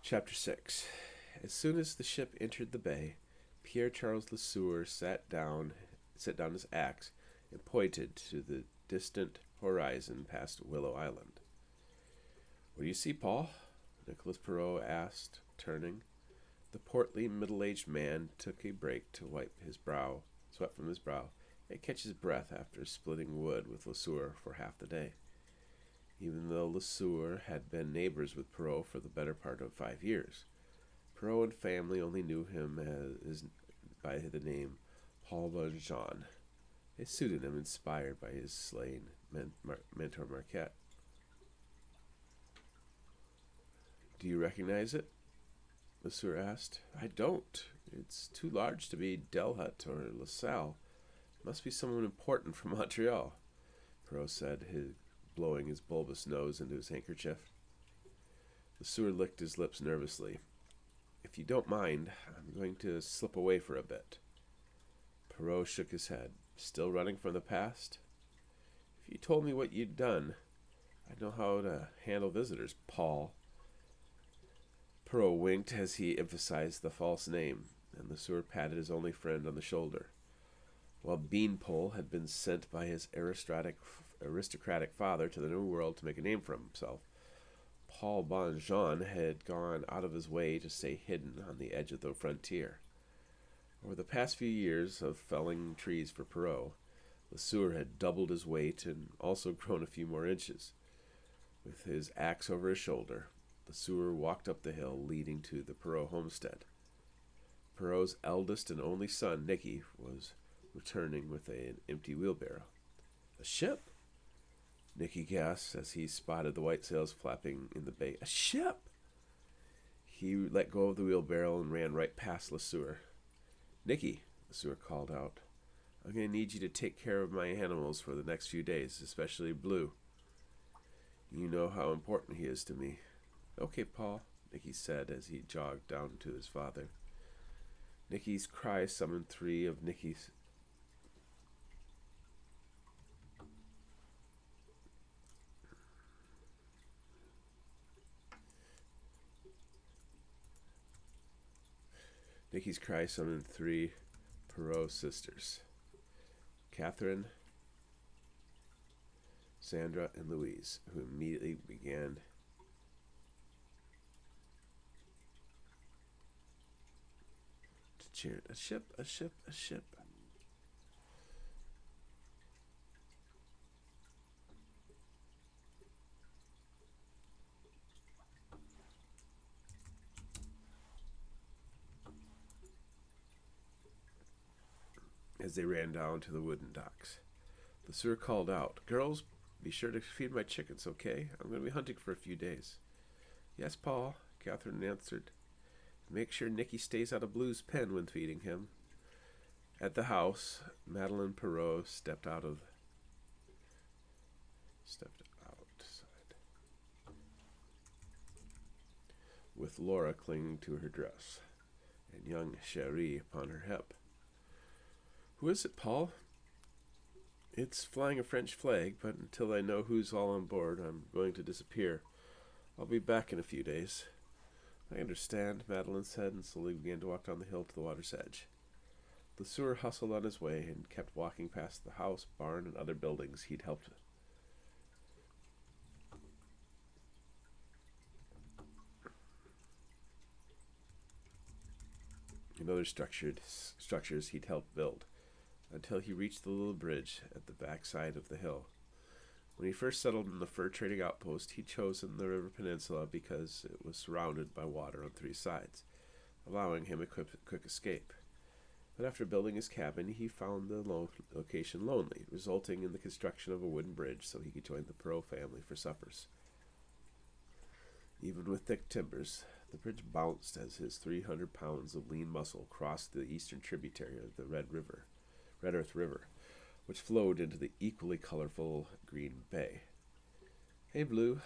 Chapter 6. As soon as the ship entered the bay, Pierre-Charles Lesueur set down his axe and pointed to the distant horizon past Willow Island. "What do you see, Paul?" Nicolas Perrault asked, turning. The portly, middle-aged man took a break to wipe sweat from his brow, and catch his breath after splitting wood with Lesueur for half the day. Even though Lesueur had been neighbors with Perrault for the better part of 5 years, Perrault and family only knew him by the name Paul Valjean, a pseudonym inspired by his slain mentor Marquette. "Do you recognize it?" Lesueur asked. "I don't. It's too large to be Delhut or LaSalle. It must be someone important from Montreal," Perrault said, blowing his bulbous nose into his handkerchief. Lesueur licked his lips nervously. "If you don't mind, I'm going to slip away for a bit." Perrault shook his head. "Still running from the past?" "If you told me what you'd done, I'd know how to handle visitors, Paul." Perrault winked as he emphasized the false name, and Lesueur patted his only friend on the shoulder. While Beanpole had been sent by his aristocratic father to the New World to make a name for himself, Paul Valjean had gone out of his way to stay hidden on the edge of the frontier. Over the past few years of felling trees for Perrault, Lesueur had doubled his weight and also grown a few more inches. With his axe over his shoulder, Lesueur walked up the hill leading to the Perrault homestead. Perrault's eldest and only son, Nicky, was returning with an empty wheelbarrow. "A ship?" Nicky gasped as he spotted the white sails flapping in the bay. "A ship!" He let go of the wheelbarrow and ran right past Lesueur. "Nicky," Lesueur called out, "I'm going to need you to take care of my animals for the next few days, especially Blue. You know how important he is to me." "Okay, Paul," Nicky said as he jogged down to his father. Nicky's cry summoned three of Nicky's Perrault sisters, Catherine, Sandra, and Louise, who immediately began to cheer, "A ship, a ship, a ship." As they ran down to the wooden docks, Lesueur called out, "Girls, be sure to feed my chickens, okay? I'm going to be hunting for a few days." "Yes, Paul," Catherine answered. "Make sure Nicky stays out of Blue's pen when feeding him." At the house, Madeleine Perrault stepped outside, with Laura clinging to her dress, and young Chérie upon her hip. "Who is it, Paul?" "It's flying a French flag, but until I know who's all on board, I'm going to disappear. I'll be back in a few days." "I understand," Madeleine said, and slowly began to walk down the hill to the water's edge. Lesueur hustled on his way and kept walking past the house, barn, and other buildings he'd helped and other structures he'd helped build, until he reached the little bridge at the backside of the hill. When he first settled in the fur trading outpost, he'd chosen the river peninsula because it was surrounded by water on 3 sides, allowing him a quick escape. But after building his cabin, he found the location lonely, resulting in the construction of a wooden bridge so he could join the Perrault family for suppers. Even with thick timbers, the bridge bounced as his 300 pounds of lean muscle crossed the eastern tributary of the Red Earth River, which flowed into the equally colorful Green Bay. "Hey, Blue,"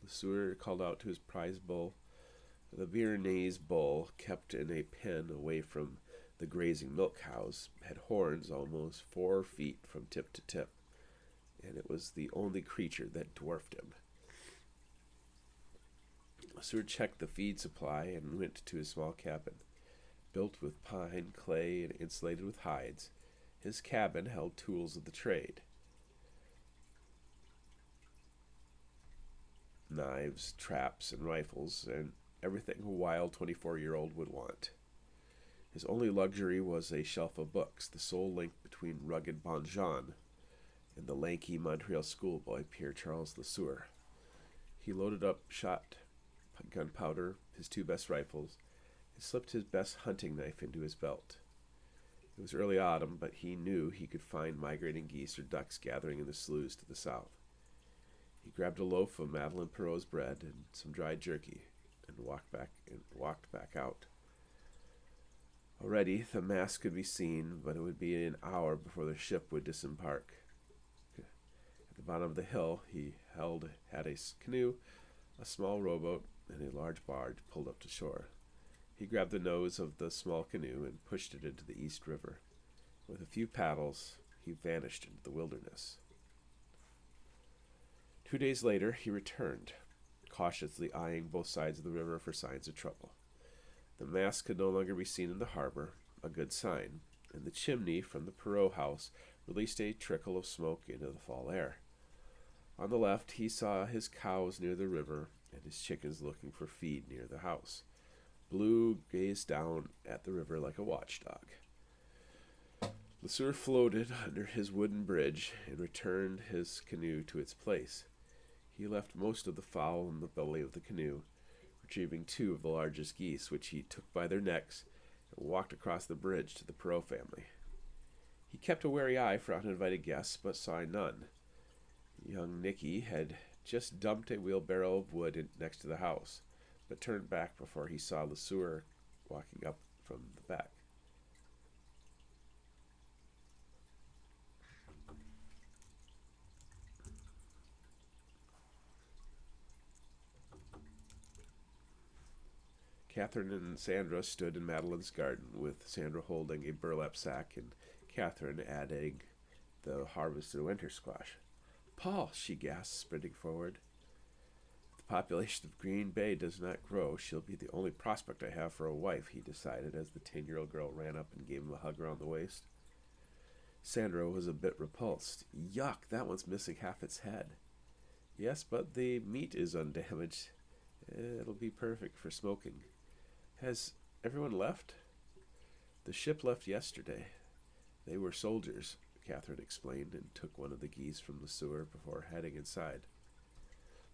Lesueur called out to his prize bull. The Bearnese bull, kept in a pen away from the grazing milk cows, had horns almost 4 feet from tip to tip, and it was the only creature that dwarfed him. Lesueur checked the feed supply and went to his small cabin. Built with pine, clay, and insulated with hides, his cabin held tools of the trade. Knives, traps, and rifles, and everything a wild 24-year-old would want. His only luxury was a shelf of books, the sole link between rugged Bonjean and the lanky Montreal schoolboy Pierre Charles Lesueur. He loaded up shot, gunpowder, his two best rifles, and slipped his best hunting knife into his belt. It was early autumn, but he knew he could find migrating geese or ducks gathering in the sloughs to the south. He grabbed a loaf of Madeleine Perrot's bread and some dried jerky, and walked back out. Already the mast could be seen, but it would be an hour before the ship would disembark. At the bottom of the hill, he had a canoe, a small rowboat, and a large barge pulled up to shore. He grabbed the nose of the small canoe and pushed it into the East River. With a few paddles, he vanished into the wilderness. 2 days later, he returned, cautiously eyeing both sides of the river for signs of trouble. The mast could no longer be seen in the harbor, a good sign, and the chimney from the Perrot house released a trickle of smoke into the fall air. On the left, he saw his cows near the river and his chickens looking for feed near the house. Blue gazed down at the river like a watchdog. Lesueur floated under his wooden bridge and returned his canoe to its place. He left most of the fowl in the belly of the canoe, retrieving 2 of the largest geese, which he took by their necks and walked across the bridge to the Perrot family. He kept a wary eye for uninvited guests, but saw none. Young Nicky had just dumped a wheelbarrow of wood next to the house, but turned back before he saw Lesueur walking up from the back. Catherine and Sandra stood in Madeleine's garden, with Sandra holding a burlap sack and Catherine adding the harvested winter squash. "Paul," she gasped, sprinting forward. "If the population of Green Bay does not grow, she'll be the only prospect I have for a wife," he decided as the 10-year-old girl ran up and gave him a hug around the waist. Sandra was a bit repulsed. "Yuck, that one's missing half its head." "Yes, but the meat is undamaged. It'll be perfect for smoking." "Has everyone left?" "The ship left yesterday. They were soldiers," Catherine explained, and took one of the geese from Lesueur before heading inside.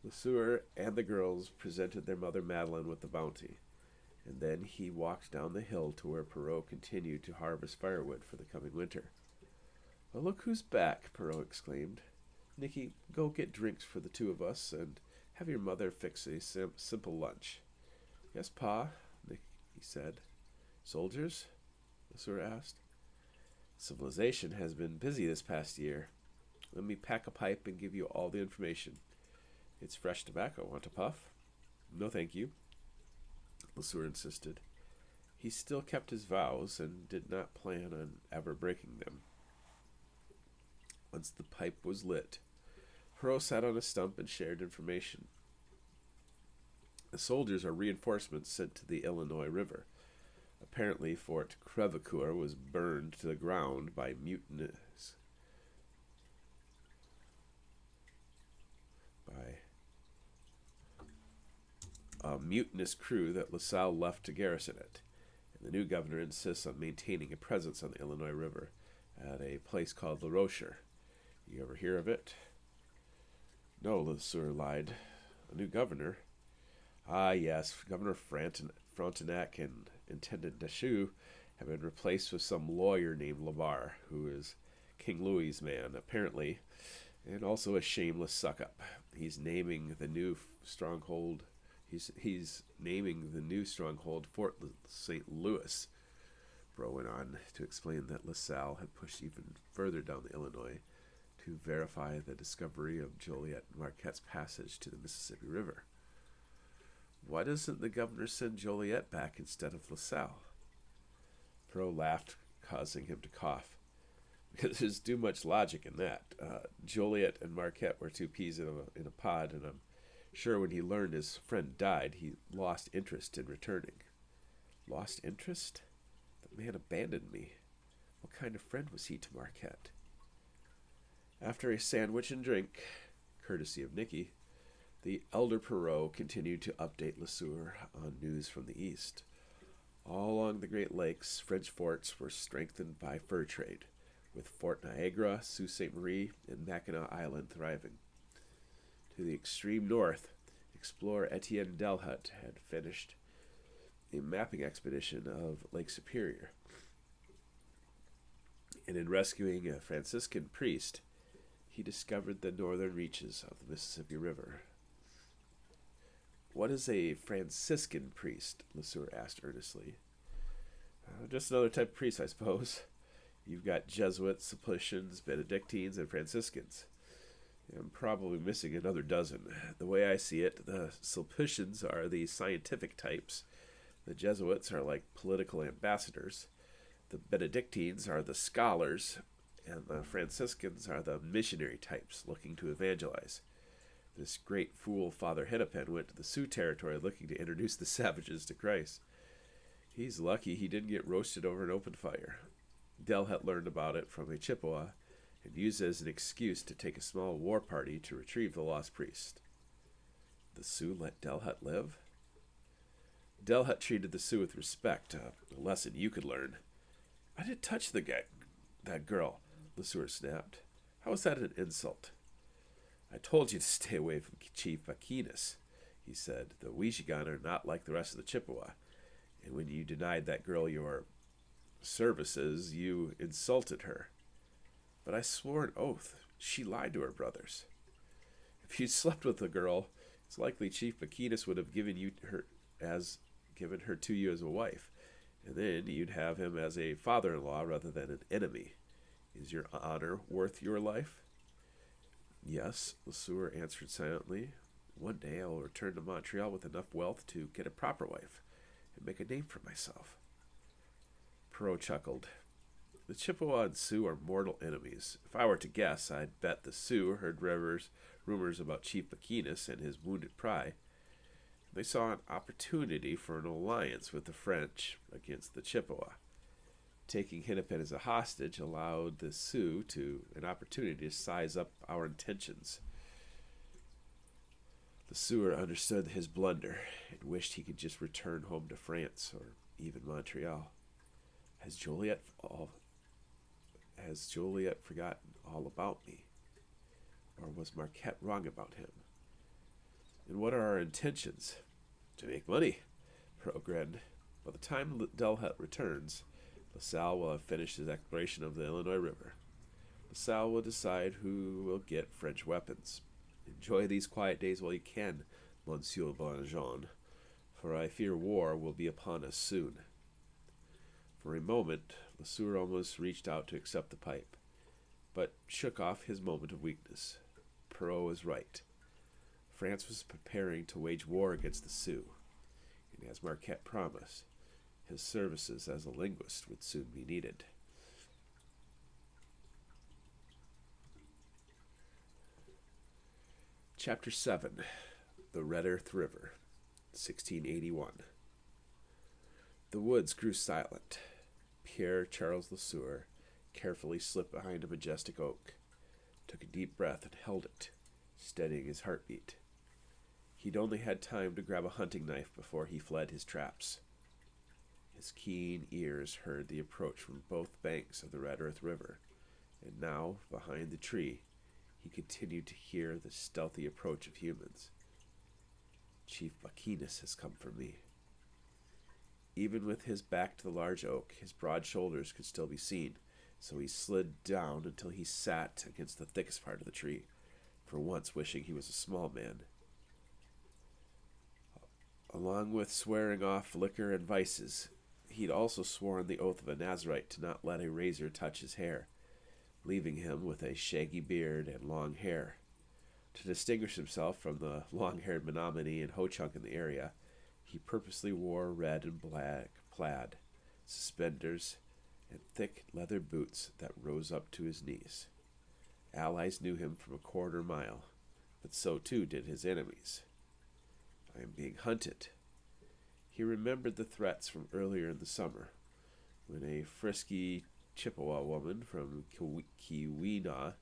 Lesueur and the girls presented their mother Madeleine with the bounty, and then he walked down the hill to where Perrot continued to harvest firewood for the coming winter. "Well, look who's back," Perrot exclaimed. "Nicky, go get drinks for the 2 of us, and have your mother fix a simple lunch." "Yes, Pa," Nicky said. "Soldiers?" Lesueur asked. "Civilization has been busy this past year. Let me pack a pipe and give you all the information. It's fresh tobacco. Want a puff?" "No, thank you," Lesueur insisted. He still kept his vows and did not plan on ever breaking them. Once the pipe was lit, Perrot sat on a stump and shared information. "The soldiers are reinforcements sent to the Illinois River. Apparently, Fort Crevecoeur was burned to the ground by a mutinous crew that LaSalle left to garrison it, and the new governor insists on maintaining a presence on the Illinois River at a place called La Rocher. You ever hear of it?" "No," Lesueur lied. "A new governor?" "Ah, yes. Governor Frontenac and Intendant Deschutes have been replaced with some lawyer named Labar, who is King Louis's man, apparently, and also a shameless suck-up. He's naming the new stronghold. He's naming the new stronghold Fort St. Louis." Bro went on to explain that LaSalle had pushed even further down the Illinois to verify the discovery of Joliet and Marquette's passage to the Mississippi River. "Why doesn't the governor send Joliet back instead of LaSalle?" Perrot laughed, causing him to cough. "Because there's too much logic in that. Joliet and Marquette were 2 peas in a pod, and I'm Sure, when he learned his friend died, he lost interest in returning. Lost interest? The man abandoned me. What kind of friend was he to Marquette? After a sandwich and drink, courtesy of Nicky, the elder Perrault continued to update Lesueur on news from the east. All along the Great Lakes, French forts were strengthened by fur trade, with Fort Niagara, Sault Ste. Marie, and Mackinac Island thriving. To the extreme north, explorer Etienne Delhut had finished a mapping expedition of Lake Superior. And in rescuing a Franciscan priest, he discovered the northern reaches of the Mississippi River. What is a Franciscan priest? Lesueur asked earnestly. Just another type of priest, I suppose. You've got Jesuits, Sulpicians, Benedictines, and Franciscans. I'm probably missing another dozen. The way I see it, the Sulpicians are the scientific types. The Jesuits are like political ambassadors. The Benedictines are the scholars. And the Franciscans are the missionary types looking to evangelize. This great fool, Father Hennepin, went to the Sioux territory looking to introduce the savages to Christ. He's lucky he didn't get roasted over an open fire. Delhut learned about it from a Chippewa and used it as an excuse to take a small war party to retrieve the lost priest. The Sioux let Delhut live? Delhut treated the Sioux with respect, a lesson you could learn. I didn't touch that girl, Lesueur snapped. How was that an insult? I told you to stay away from Chief Aquinas, he said. The Ouijigan are not like the rest of the Chippewa, and when you denied that girl your services, you insulted her. But I swore an oath. She lied to her brothers. If you'd slept with the girl, it's likely Chief Aquinas would have given her to you as a wife, and then you'd have him as a father-in-law rather than an enemy. Is your honor worth your life? Yes, Lesueur answered silently. One day I will return to Montreal with enough wealth to get a proper wife and make a name for myself. Perrault chuckled. The Chippewa and Sioux are mortal enemies. If I were to guess, I'd bet the Sioux heard rumors about Chief Aquinas and his wounded pride. They saw an opportunity for an alliance with the French against the Chippewa. Taking Hennepin as a hostage allowed the Sioux an opportunity to size up our intentions. Lesueur understood his blunder and wished he could just return home to France or even Montreal. Has Joliet forgotten all about me? Or was Marquette wrong about him? And what are our intentions? To make money, Perrault grinned. By the time Delhut returns, LaSalle will have finished his exploration of the Illinois River. LaSalle will decide who will get French weapons. Enjoy these quiet days while you can, Monsieur Blancjean, for I fear war will be upon us soon. For a moment, Lesueur almost reached out to accept the pipe, but shook off his moment of weakness. Perrault was right. France was preparing to wage war against the Sioux, and as Marquette promised, his services as a linguist would soon be needed. Chapter 7. The Red Earth River, 1681. The woods grew silent. Pierre Charles Lesueur carefully slipped behind a majestic oak, took a deep breath and held it, steadying his heartbeat. He'd only had time to grab a hunting knife before he fled his traps. His keen ears heard the approach from both banks of the Red Earth River, and now, behind the tree, he continued to hear the stealthy approach of humans. Chief Aquinas has come for me. Even with his back to the large oak, his broad shoulders could still be seen, so he slid down until he sat against the thickest part of the tree, for once wishing he was a small man. Along with swearing off liquor and vices, he'd also sworn the oath of a Nazarite to not let a razor touch his hair, leaving him with a shaggy beard and long hair. To distinguish himself from the long-haired Menominee and Ho-Chunk in the area, he purposely wore red and black plaid, suspenders, and thick leather boots that rose up to his knees. Allies knew him from a quarter mile, but so too did his enemies. I am being hunted. He remembered the threats from earlier in the summer, when a frisky Chippewa woman from Keweenaw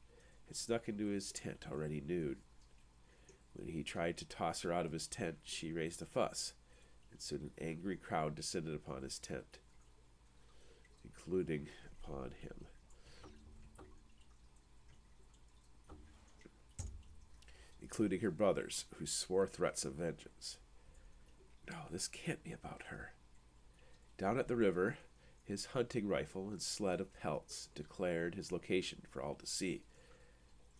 had snuck into his tent already nude. When he tried to toss her out of his tent, she raised a fuss, and soon an angry crowd descended upon his tent, including upon him. Including her brothers, who swore threats of vengeance. No, this can't be about her. Down at the river, his hunting rifle and sled of pelts declared his location for all to see,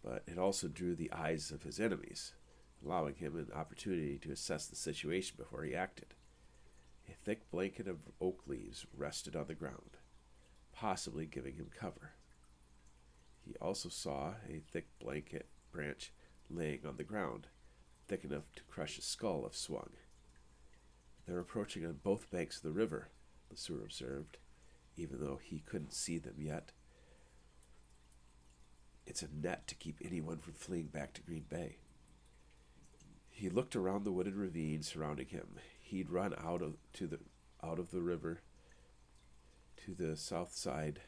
but it also drew the eyes of his enemies, allowing him an opportunity to assess the situation before he acted. A thick blanket of oak leaves rested on the ground, possibly giving him cover. He also saw a thick blanket branch laying on the ground, thick enough to crush a skull if swung. They're approaching on both banks of the river, LeSueur observed, even though he couldn't see them yet. It's a net to keep anyone from fleeing back to Green Bay. He looked around the wooded ravine surrounding him. He'd run out of the river to the south side,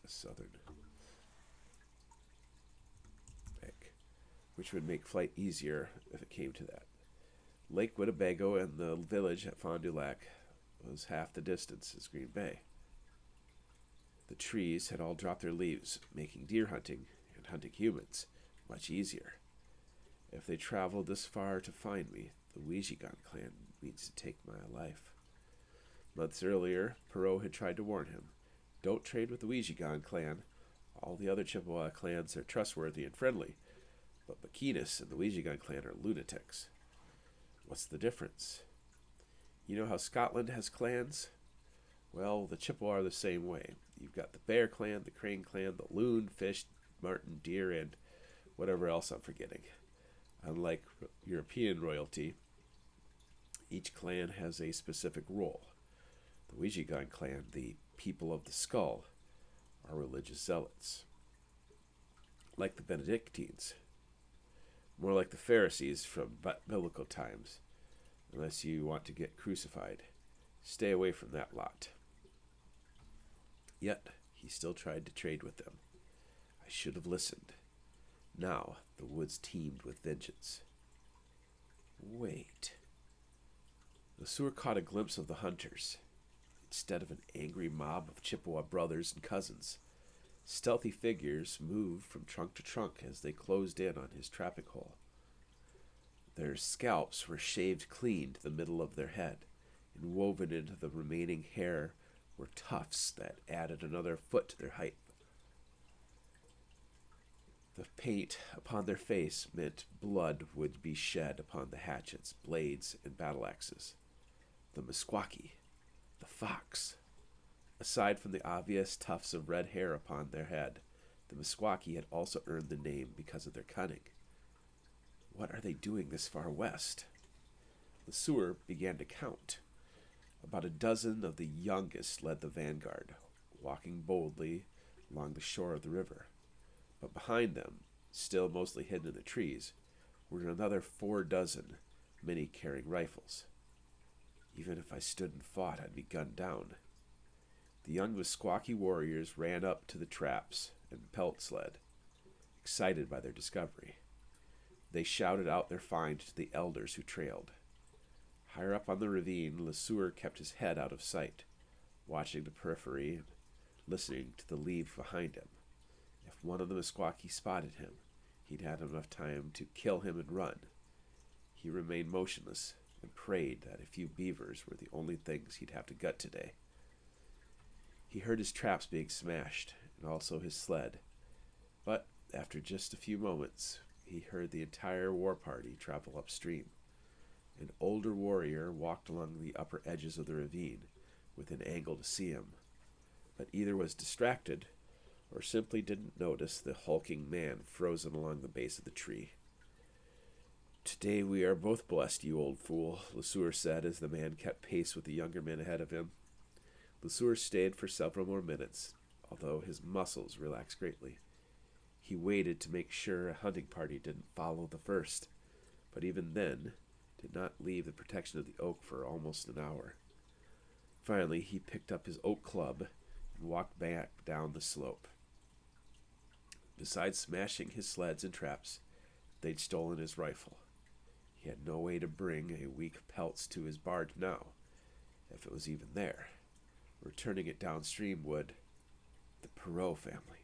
the southern bank, which would make flight easier if it came to that. Lake Winnebago and the village at Fond du Lac was half the distance as Green Bay. The trees had all dropped their leaves, making deer hunting and hunting humans much easier. If they traveled this far to find me, the Ouijigan clan means to take my life. Months earlier, Perot had tried to warn him, don't trade with the Ouijigan clan. All the other Chippewa clans are trustworthy and friendly, but Maquinas and the Ouijigan clan are lunatics. What's the difference? You know how Scotland has clans? Well, the Chippewa are the same way. You've got the Bear clan, the Crane clan, the Loon, Fish, Marten, Deer, and whatever else I'm forgetting. Unlike European royalty, each clan has a specific role. The Ouijigan clan, the people of the skull, are religious zealots. Like the Benedictines. More like the Pharisees from biblical times, unless you want to get crucified. Stay away from that lot. Yet, he still tried to trade with them. I should have listened. Now, the woods teemed with vengeance. Wait. LeSueur caught a glimpse of the hunters. Instead of an angry mob of Chippewa brothers and cousins, stealthy figures moved from trunk to trunk as they closed in on his trapping hole. Their scalps were shaved clean to the middle of their head, and woven into the remaining hair were tufts that added another foot to their height. The paint upon their face meant blood would be shed upon the hatchets, blades, and battle axes. The Meskwaki, the fox. Aside from the obvious tufts of red hair upon their head, the Meskwaki had also earned the name because of their cunning. What are they doing this far west? LeSueur began to count. About a dozen of the youngest led the vanguard, walking boldly along the shore of the river. But behind them, still mostly hidden in the trees, were another 4 dozen, many carrying rifles. Even if I stood and fought, I'd be gunned down. The young Meskwaki warriors ran up to the traps and pelt sled, excited by their discovery. They shouted out their find to the elders who trailed. Higher up on the ravine, LeSueur kept his head out of sight, watching the periphery and listening to the leaves behind him. If one of the Meskwaki spotted him, he'd had enough time to kill him and run. He remained motionless and prayed that a few beavers were the only things he'd have to gut today. He heard his traps being smashed, and also his sled. But after just a few moments, he heard the entire war party travel upstream. An older warrior walked along the upper edges of the ravine, with an angle to see him, but either was distracted or simply didn't notice the hulking man frozen along the base of the tree. Today we are both blessed, you old fool, LeSueur said as the man kept pace with the younger men ahead of him. LeSueur stayed for several more minutes, although his muscles relaxed greatly. He waited to make sure a hunting party didn't follow the first, but even then did not leave the protection of the oak for almost an hour. Finally, he picked up his oak club and walked back down the slope. Besides smashing his sleds and traps, they'd stolen his rifle. He had no way to bring a weak pelts to his barge now, if it was even there. Returning it downstream would the Perot family.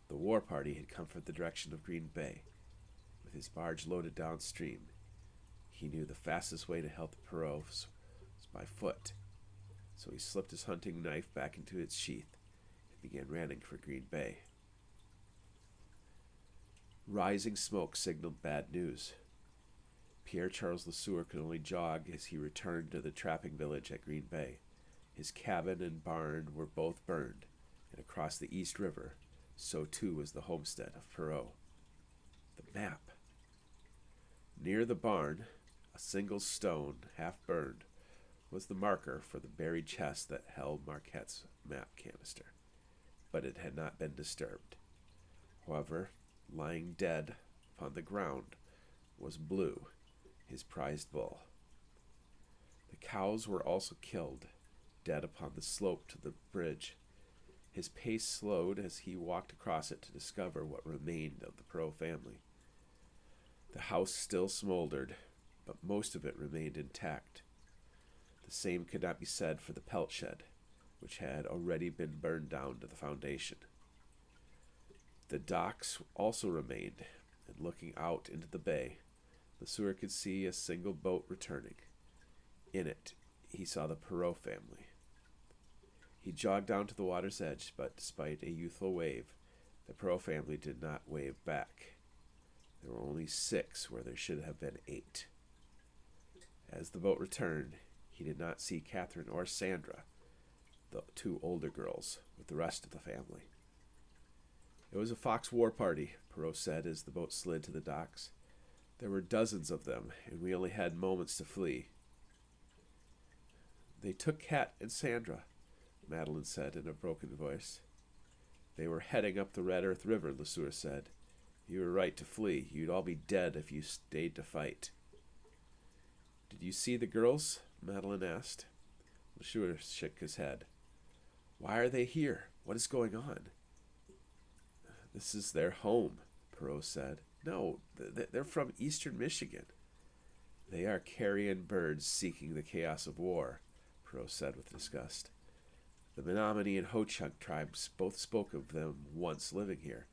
The war party had come from the direction of Green Bay. With his barge loaded downstream, he knew the fastest way to help the Perots was by foot. So he slipped his hunting knife back into its sheath and began running for Green Bay. Rising smoke signaled bad news. Pierre-Charles Le Sueur could only jog as he returned to the trapping village at Green Bay. His cabin and barn were both burned, and across the East River, so too was the homestead of Perot. The map. Near the barn, a single stone, half burned, was the marker for the buried chest that held Marquette's map canister, but it had not been disturbed. However, lying dead upon the ground was Blue, his prized bull. The cows were also killed, dead upon the slope to the bridge. His pace slowed as he walked across it to discover what remained of the Perot family. The house still smoldered, but most of it remained intact. The same could not be said for the pelt shed, which had already been burned down to the foundation. The docks also remained, and looking out into the bay, Le Sueur could see a single boat returning. In it, he saw the Perot family. He jogged down to the water's edge, but despite a youthful wave, the Perot family did not wave back. There were only 6 where there should have been 8. As the boat returned, he did not see Catherine or Sandra, the 2 older girls, with the rest of the family. It was a Fox war party, Perot said as the boat slid to the docks. There were dozens of them, and we only had moments to flee. They took Cat and Sandra, Madeline said in a broken voice. They were heading up the Red Earth River, Le Sueur said. You were right to flee. You'd all be dead if you stayed to fight. Did you see the girls? Madeline asked. Le Sueur shook his head. Why are they here? What is going on? This is their home, Perot said. No, they're from eastern Michigan. They are carrion birds seeking the chaos of war, Perot said with disgust. The Menominee and Ho-Chunk tribes both spoke of them once living here,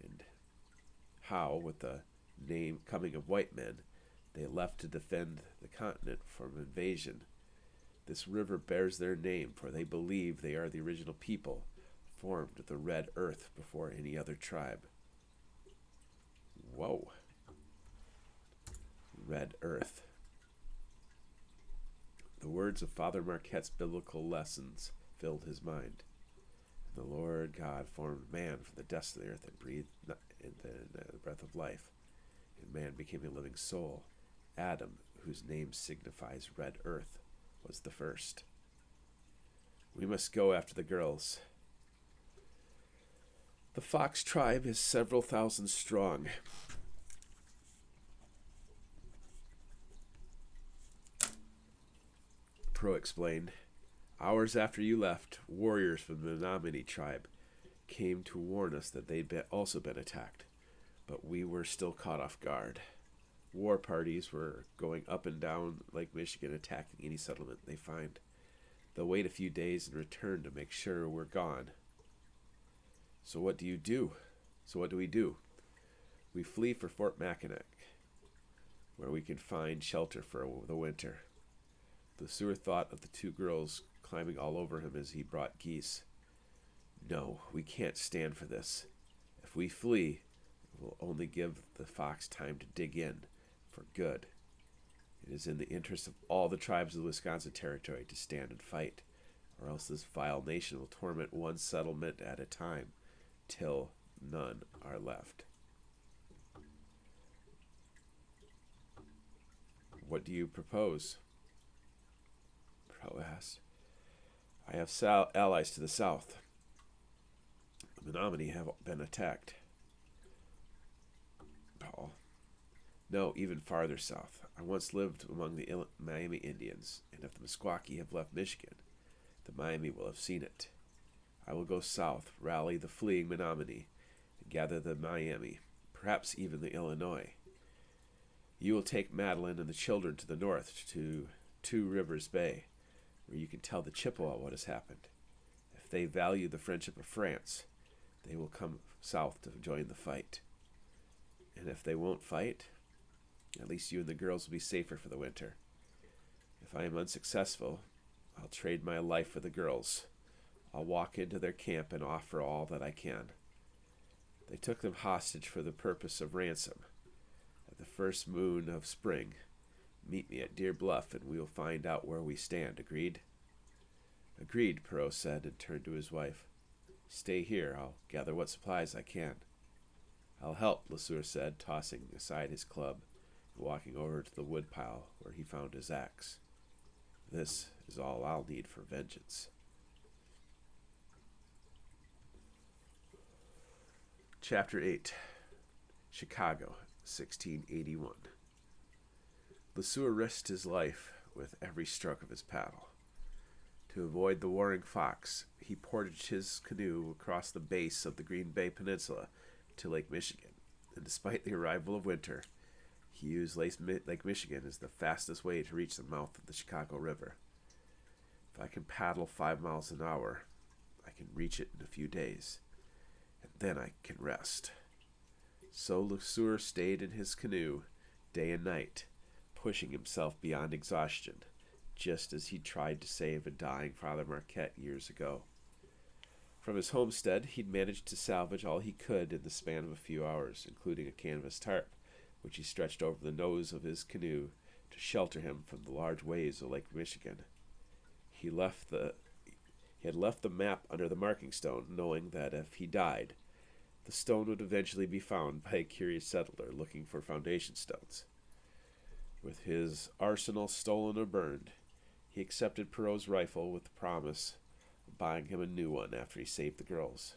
and how, with the name coming of white men, they left to defend the continent from invasion. This river bears their name, for they believe they are the original people, formed the Red Earth before any other tribe. Whoa. Red Earth. The words of Father Marquette's biblical lessons filled his mind. And the Lord God formed man from the dust of the earth and breathed in the breath of life. And man became a living soul. Adam, whose name signifies red earth, was the first. We must go after the girls. The Fox tribe is several thousand strong. Perot explained. Hours after you left, warriors from the Menominee tribe came to warn us that they'd also been attacked, but we were still caught off guard. War parties were going up and down Lake Michigan attacking any settlement they find. They'll wait a few days and return to make sure we're gone. So what do we do? We flee for Fort Mackinac, where we can find shelter for the winter. Le Sueur thought of the 2 girls climbing all over him as he brought geese. No, we can't stand for this. If we flee, it will only give the Fox time to dig in for good. It is in the interest of all the tribes of the Wisconsin Territory to stand and fight, or else this vile nation will torment one settlement at a time, till none are left. What do you propose? Perot asked. I have allies to the south. The Menominee have been attacked. No, even farther south. I once lived among the Miami Indians, and if the Meskwaki have left Michigan, the Miami will have seen it. I will go south, rally the fleeing Menominee, and gather the Miami, perhaps even the Illinois. You will take Madeline and the children to the north to Two Rivers Bay, where you can tell the Chippewa what has happened. If they value the friendship of France, they will come south to join the fight. And if they won't fight, at least you and the girls will be safer for the winter. If I am unsuccessful, I'll trade my life for the girls. I'll walk into their camp and offer all that I can. They took them hostage for the purpose of ransom. At the first moon of spring, meet me at Deer Bluff and we will find out where we stand. Agreed? Agreed, Perrault said and turned to his wife. Stay here. I'll gather what supplies I can. I'll help, LeSueur said, tossing aside his club and walking over to the woodpile where he found his axe. This is all I'll need for vengeance. Chapter 8. Chicago, 1681. LeSueur risked his life with every stroke of his paddle. To avoid the warring fox, he portaged his canoe across the base of the Green Bay Peninsula to Lake Michigan, and despite the arrival of winter, he used Lake Michigan as the fastest way to reach the mouth of the Chicago River. If I can paddle 5 miles an hour, I can reach it in a few days, and then I can rest. So LeSueur stayed in his canoe day and night, pushing himself beyond exhaustion, just as he tried to save a dying Father Marquette years ago. From his homestead, he'd managed to salvage all he could in the span of a few hours, including a canvas tarp, which he stretched over the nose of his canoe to shelter him from the large waves of Lake Michigan. He had left the map under the marking stone, knowing that if he died, the stone would eventually be found by a curious settler looking for foundation stones. With his arsenal stolen or burned, he accepted Perrault's rifle with the promise of buying him a new one after he saved the girls.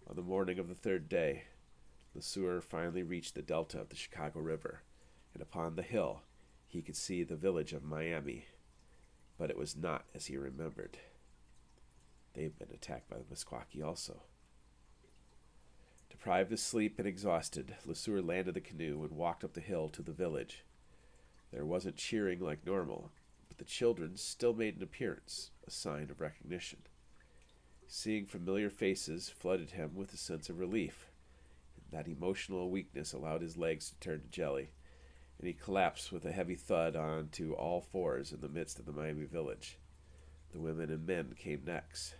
On the morning of the third day, LeSueur finally reached the delta of the Chicago River, and upon the hill he could see the village of Miami, but it was not as he remembered. They had been attacked by the Meskwaki also. Deprived of sleep and exhausted, LeSueur landed the canoe and walked up the hill to the village. There wasn't cheering like normal, but the children still made an appearance, a sign of recognition. Seeing familiar faces flooded him with a sense of relief. That emotional weakness allowed his legs to turn to jelly, and he collapsed with a heavy thud onto all fours in the midst of the Miami village. The women and men came next.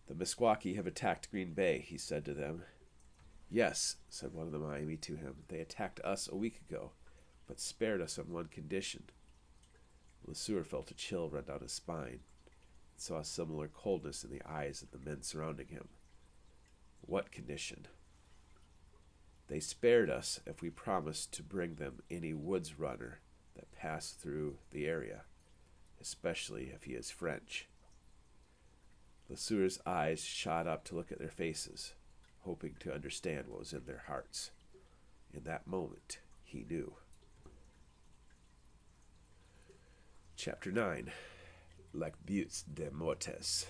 The Meskwaki have attacked Green Bay, he said to them. Yes, said one of the Miami to him. They attacked us a week ago, but spared us on one condition. LeSueur felt a chill run down his spine and saw a similar coldness in the eyes of the men surrounding him. What condition? They spared us if we promised to bring them any woods runner that passed through the area, especially if he is French. LeSueur's eyes shot up to look at their faces, hoping to understand what was in their hearts. In that moment, he knew. Chapter 9. Lac Buttes des Mortes.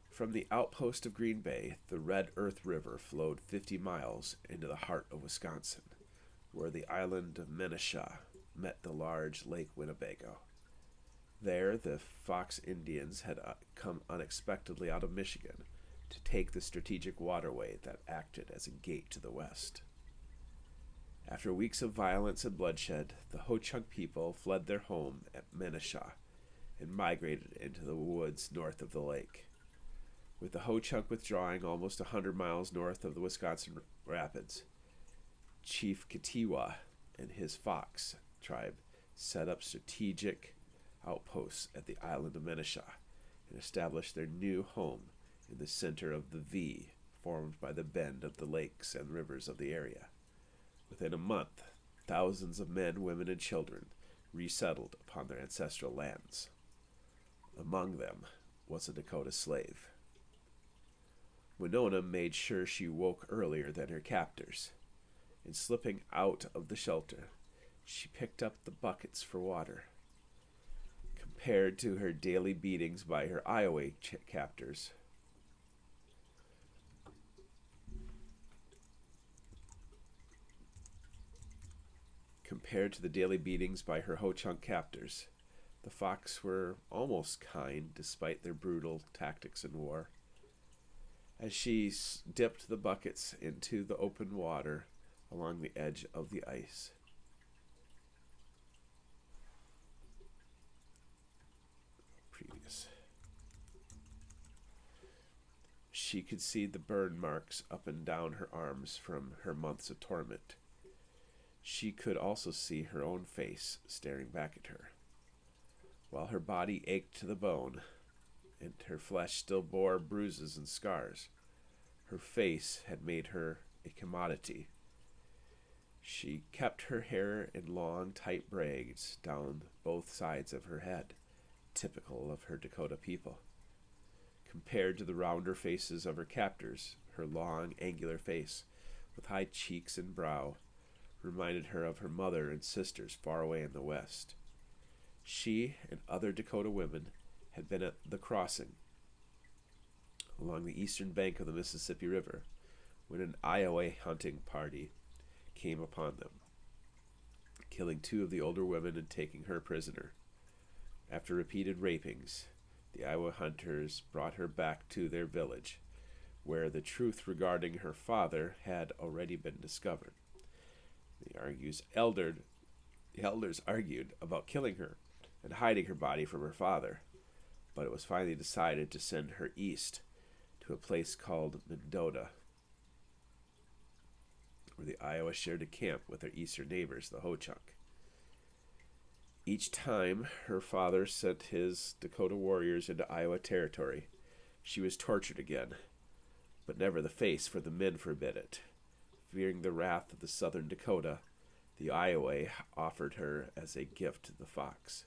From the outpost of Green Bay, the Red Earth River flowed 50 miles into the heart of Wisconsin, where the island of Menasha met the large Lake Winnebago. There, the Fox Indians had come unexpectedly out of Michigan to take the strategic waterway that acted as a gate to the west. After weeks of violence and bloodshed, the Ho-Chunk people fled their home at Menasha and migrated into the woods north of the lake. With the Ho-Chunk withdrawing almost 100 miles north of the Wisconsin Rapids, Chief Katiwa and his Fox tribe set up strategic outposts at the island of Menasha and established their new home in the center of the V formed by the bend of the lakes and rivers of the area. Within a month, thousands of men, women, and children resettled upon their ancestral lands. Among them was a Dakota slave. Winona made sure she woke earlier than her captors. In slipping out of the shelter, she picked up the buckets for water. Compared to her daily beatings by her Iowa captors, Ho-Chunk captors, the Fox were almost kind despite their brutal tactics in war. As she dipped the buckets into the open water along the edge of the ice, she could see the burn marks up and down her arms from her months of torment. She could also see her own face staring back at her. While her body ached to the bone, and her flesh still bore bruises and scars, her face had made her a commodity. She kept her hair in long, tight braids down both sides of her head, typical of her Dakota people. Compared to the rounder faces of her captors, her long, angular face, with high cheeks and brow, reminded her of her mother and sisters far away in the west. She and other Dakota women had been at the crossing along the eastern bank of the Mississippi River when an Iowa hunting party came upon them, killing 2 of the older women and taking her prisoner. After repeated rapings, the Iowa hunters brought her back to their village, where the truth regarding her father had already been discovered. The elders argued about killing her and hiding her body from her father, but it was finally decided to send her east to a place called Mendota, where the Iowa shared a camp with their eastern neighbors, the Ho-Chunk. Each time her father sent his Dakota warriors into Iowa territory, she was tortured again, but never the face, for the men forbid it. Fearing the wrath of the southern Dakota, the Iowa offered her as a gift to the Fox.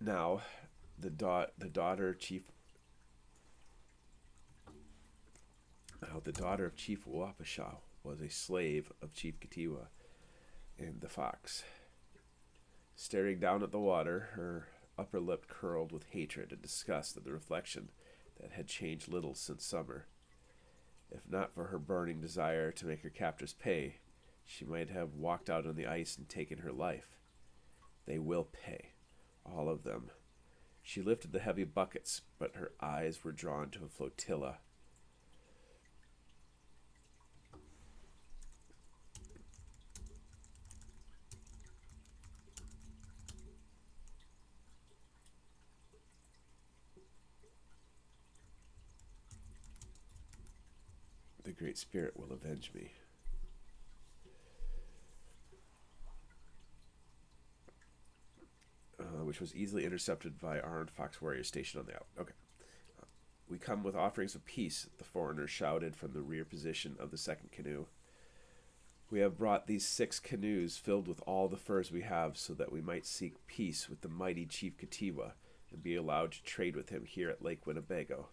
Now, the daughter of Chief Waukesha was a slave of Chief Katiwa and the Fox. Staring down at the water, her upper lip curled with hatred and disgust at the reflection that had changed little since summer. If not for her burning desire to make her captors pay, she might have walked out on the ice and taken her life. They will pay. All of them. She lifted the heavy buckets, but her eyes were drawn to a flotilla. The Great Spirit will avenge me. Which was easily intercepted by armed Fox warriors stationed on the out. Okay. We come with offerings of peace, the foreigner shouted from the rear position of the second canoe. We have brought these 6 canoes filled with all the furs we have so that we might seek peace with the mighty Chief Katiwa and be allowed to trade with him here at Lake Winnebago.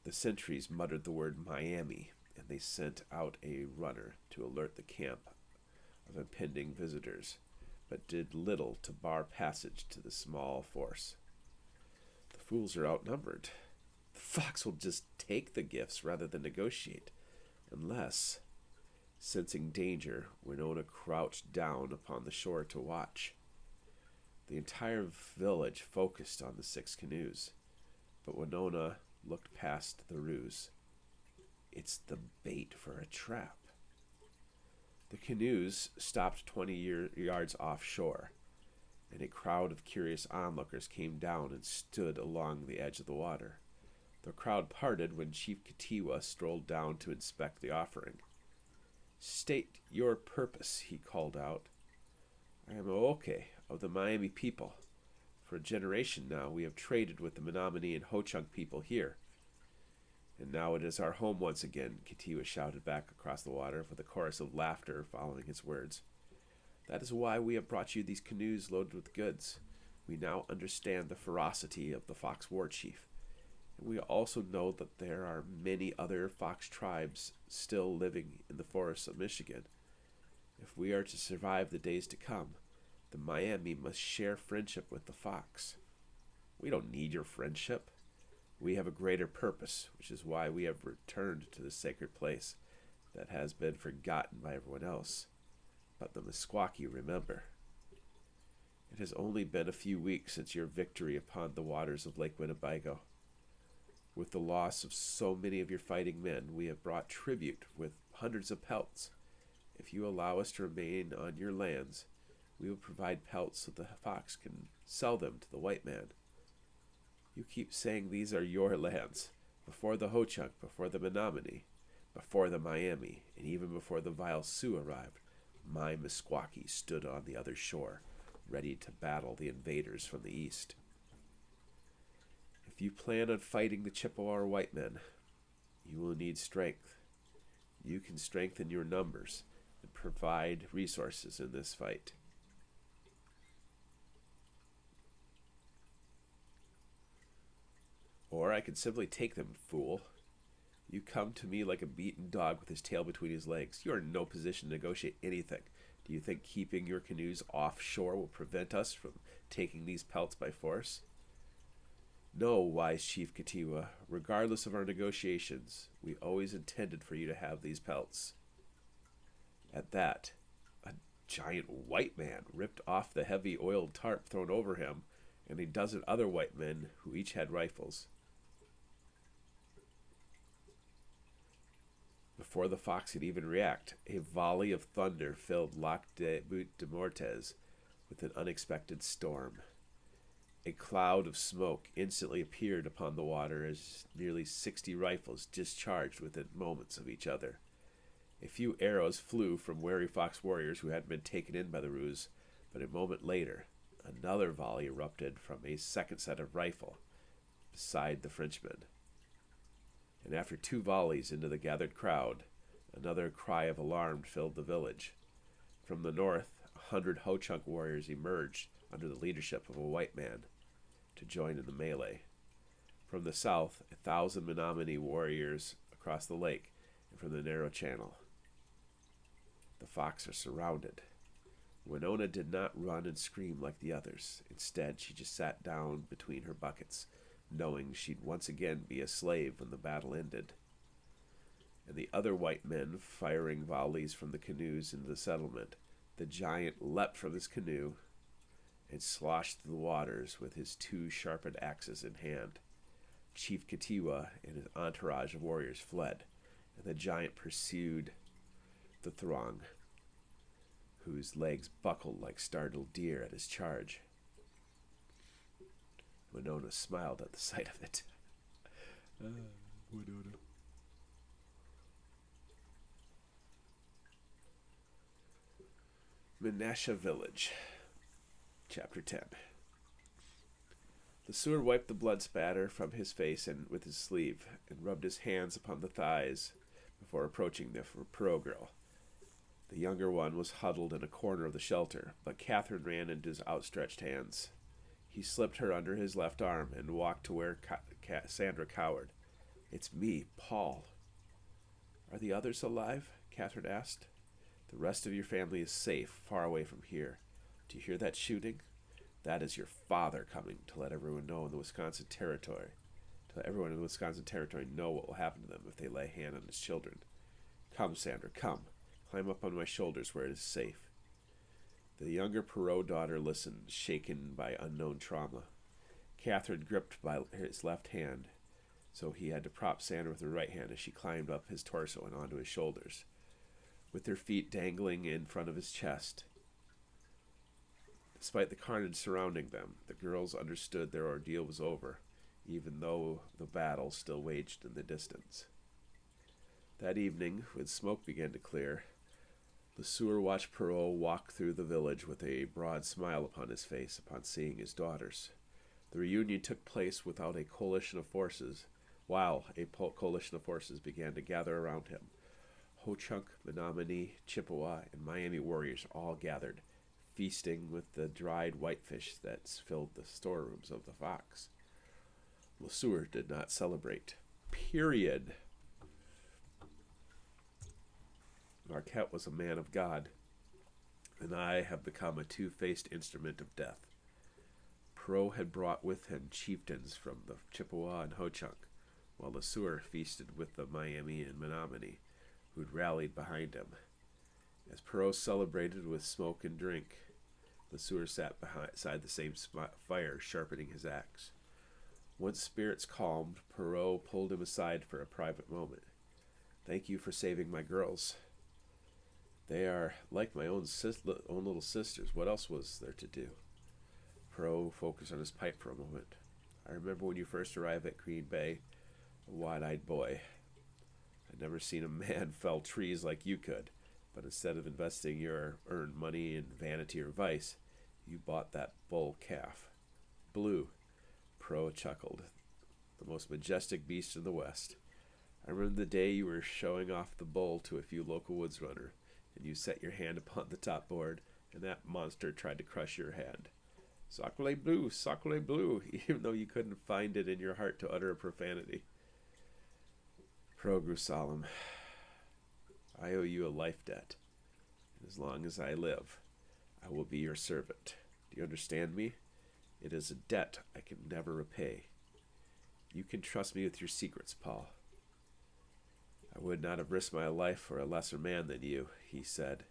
The sentries muttered the word Miami, and they sent out a runner to alert the camp of impending visitors, but did little to bar passage to the small force. The fools are outnumbered. The Fox will just take the gifts rather than negotiate, unless, sensing danger, Winona crouched down upon the shore to watch. The entire village focused on the 6 canoes, but Winona looked past the ruse. It's the bait for a trap. The canoes stopped 20 yards offshore, and a crowd of curious onlookers came down and stood along the edge of the water. The crowd parted when Chief Katiwa strolled down to inspect the offering. "State your purpose," he called out. "I am Aoke of the Miami people, For a generation now, we have traded with the Menominee and Ho-Chunk people here. And now it is our home once again, Ketiwa shouted back across the water with a chorus of laughter following his words. That is why we have brought you these canoes loaded with goods. We now understand the ferocity of the Fox war chief. And we also know that there are many other Fox tribes still living in the forests of Michigan. If we are to survive the days to come, the Miami must share friendship with the Fox. We don't need your friendship. We have a greater purpose, which is why we have returned to this sacred place that has been forgotten by everyone else. But the Meskwaki remember. It has only been a few weeks since your victory upon the waters of Lake Winnebago. With the loss of so many of your fighting men, we have brought tribute with hundreds of pelts. If you allow us to remain on your lands, we will provide pelts so the Fox can sell them to the white man. You keep saying these are your lands, before the Ho-Chunk, before the Menominee, before the Miami, and even before the vile Sioux arrived. My Meskwaki stood on the other shore, ready to battle the invaders from the east. If you plan on fighting the Chippewa or white men, you will need strength. You can strengthen your numbers and provide resources in this fight. Or I can simply take them, fool. You come to me like a beaten dog with his tail between his legs. You are in no position to negotiate anything. Do you think keeping your canoes offshore will prevent us from taking these pelts by force? No, wise Chief Ketiwa. Regardless of our negotiations, we always intended for you to have these pelts. At that, a giant white man ripped off the heavy oiled tarp thrown over him, and a dozen other white men who each had rifles. Before the Fox could even react, a volley of thunder filled Lac de Mortez with an unexpected storm. A cloud of smoke instantly appeared upon the water as nearly 60 rifles discharged within moments of each other. A few arrows flew from wary Fox warriors who had been taken in by the ruse, but a moment later, another volley erupted from a second set of rifle beside the Frenchman. And after 2 volleys into the gathered crowd, another cry of alarm filled the village. From the north, 100 Ho-Chunk warriors emerged under the leadership of a white man to join in the melee. From the south, 1,000 Menominee warriors across the lake and from the narrow channel. The Fox are surrounded. Winona did not run and scream like the others. Instead, she just sat down between her buckets, knowing she'd once again be a slave when the battle ended. And the other white men firing volleys from the canoes into the settlement, the giant leapt from his canoe and sloshed through the waters with his 2 sharpened axes in hand. Chief Ketiwa and his entourage of warriors fled, and the giant pursued the throng, whose legs buckled like startled deer at his charge. Winona smiled at the sight of it. Winona. Menasha Village, Chapter 10. The Siouxer wiped the blood spatter from his face and with his sleeve, and rubbed his hands upon the thighs before approaching the Perot girl. The younger one was huddled in a corner of the shelter, but Catherine ran into his outstretched hands. He slipped her under his left arm and walked to where Sandra cowered. "It's me, Paul." "Are the others alive?" Catherine asked. "The rest of your family is safe, far away from here. Do you hear that shooting? That is your father coming to let everyone know in the Wisconsin Territory. To let everyone in the Wisconsin Territory know what will happen to them if they lay a hand on his children. Come, Sandra, come. Climb up on my shoulders where it is safe." The younger Perot daughter listened, shaken by unknown trauma. Catherine gripped by his left hand, so he had to prop Sandra with her right hand as she climbed up his torso and onto his shoulders, with her feet dangling in front of his chest. Despite the carnage surrounding them, the girls understood their ordeal was over, even though the battle still waged in the distance. That evening, when smoke began to clear, the Siouxer watched Perot walk through the village with a broad smile upon his face upon seeing his daughters. The reunion took place without a coalition of forces, while a coalition of forces began to gather around him. Ho-Chunk, Menominee, Chippewa, and Miami warriors all gathered, feasting with the dried whitefish that filled the storerooms of the Fox. LeSueur did not celebrate. Period. Marquette was a man of God, and I have become a two-faced instrument of death. Perot had brought with him chieftains from the Chippewa and Ho-Chunk, while LeSueur feasted with the Miami and Menominee, who'd rallied behind him. As Perot celebrated with smoke and drink, LeSueur sat beside the same fire, sharpening his axe. Once spirits calmed, Perot pulled him aside for a private moment. "Thank you for saving my girls. They are like my own little sisters. What else was there to do?" Perot focused on his pipe for a moment. "I remember when you first arrived at Green Bay, a wide-eyed boy. I'd never seen a man fell trees like you could, but instead of investing your earned money in vanity or vice, you bought that bull calf. Blue." Perot chuckled. "The most majestic beast in the West. I remember the day you were showing off the bull to a few local woods runner, and you set your hand upon the top board, and that monster tried to crush your hand. Sacre bleu, even though you couldn't find it in your heart to utter a profanity." Perot grew solemn. "I owe you a life debt, and as long as I live, I will be your servant. Do you understand me? It is a debt I can never repay. You can trust me with your secrets, Paul." "I would not have risked my life for a lesser man than you," he said,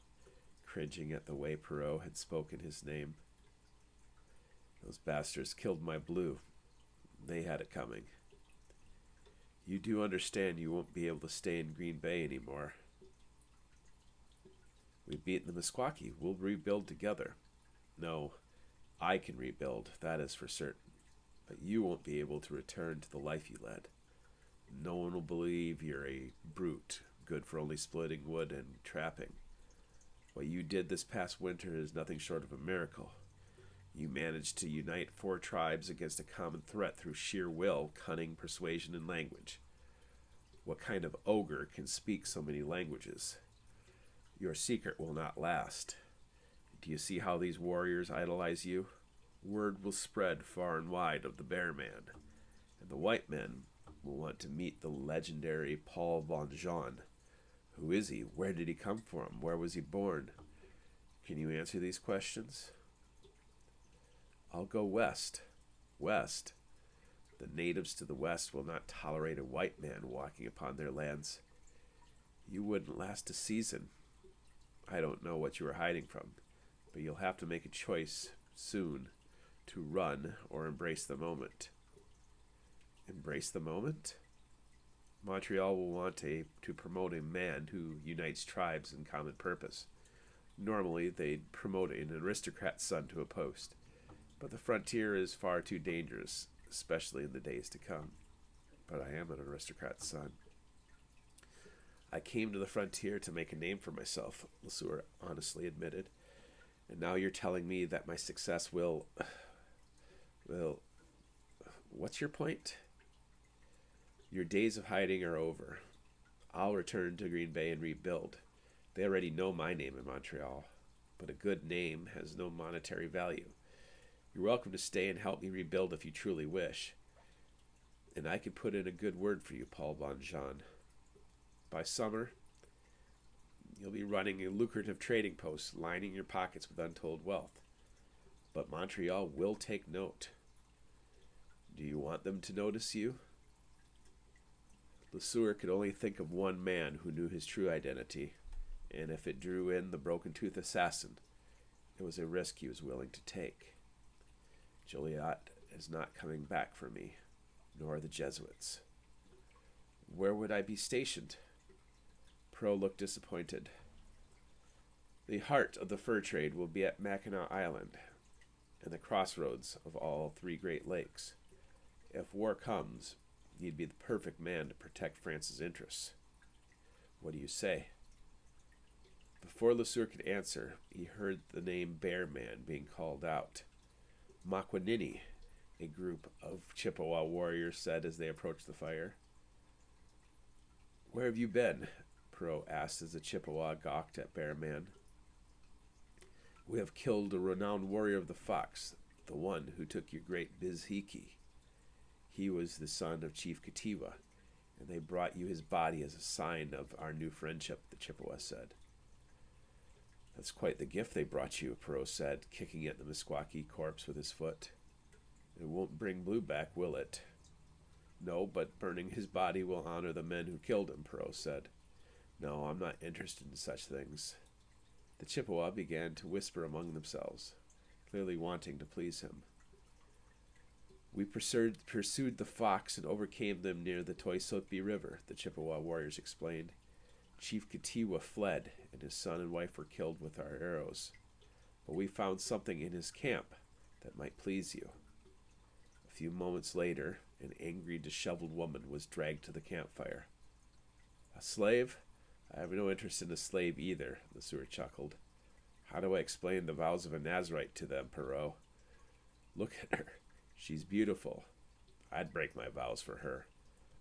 cringing at the way Perot had spoken his name. "Those bastards killed my Blue. They had it coming. You do understand you won't be able to stay in Green Bay anymore. We've beaten the Meskwaki. We'll rebuild together. No, I can rebuild, that is for certain. But you won't be able to return to the life you led. No one will believe you're a brute, good for only splitting wood and trapping. What you did this past winter is nothing short of a miracle. You managed to unite 4 tribes against a common threat through sheer will, cunning, persuasion, and language. What kind of ogre can speak so many languages? Your secret will not last. Do you see how these warriors idolize you? Word will spread far and wide of the Bear Man, and the white men will want to meet the legendary Paul von Jean. Who is he? Where did he come from? Where was he born? Can you answer these questions?" "I'll go west." "West? The natives to the west will not tolerate a white man walking upon their lands. You wouldn't last a season. I don't know what you are hiding from, but you'll have to make a choice soon to run or embrace the moment." "Embrace the moment?" "Montreal will want to promote a man who unites tribes in common purpose. Normally, they'd promote an aristocrat's son to a post. But the frontier is far too dangerous, especially in the days to come. But I am an aristocrat's son." "I came to the frontier to make a name for myself," LeSueur honestly admitted. "And now you're telling me that my success will... what's your point?" "Your days of hiding are over. I'll return to Green Bay and rebuild. They already know my name in Montreal, but a good name has no monetary value. You're welcome to stay and help me rebuild if you truly wish. And I can put in a good word for you, Paul von Jean. By summer, you'll be running a lucrative trading post, lining your pockets with untold wealth. But Montreal will take note. Do you want them to notice you?" LeSueur could only think of one man who knew his true identity, and if it drew in the broken-tooth assassin, it was a risk he was willing to take. Joliet is not coming back for me, nor the Jesuits. "Where would I be stationed?" Perot looked disappointed. "The heart of the fur trade will be at Mackinac Island, and the crossroads of all 3 Great Lakes. If war comes, you'd be the perfect man to protect France's interests. What do you say?" Before LeSueur could answer, he heard the name Bear Man being called out. "Makwinini, a group of Chippewa warriors said as they approached the fire. "Where have you been?" Perot asked as the Chippewa gawked at Bear Man. "We have killed a renowned warrior of the Fox, the one who took your great Bizhiki. He was the son of Chief Katiwa, and they brought you his body as a sign of our new friendship," the Chippewa said. "That's quite the gift they brought you," Perot said, kicking at the Meskwaki corpse with his foot. "It won't bring Blue back, will it?" "No, but burning his body will honor the men who killed him," Perot said. "No, I'm not interested in such things." The Chippewa began to whisper among themselves, clearly wanting to please him. "We pursued the Fox and overcame them near the Toisopi River," the Chippewa warriors explained. "Chief Katiwa fled, and his son and wife were killed with our arrows. But we found something in his camp that might please you." A few moments later, an angry, disheveled woman was dragged to the campfire. "A slave? I have no interest in a slave either," the sewer chuckled. "How do I explain the vows of a Nazarite to them, Perot? Look at her. She's beautiful. I'd break my vows for her.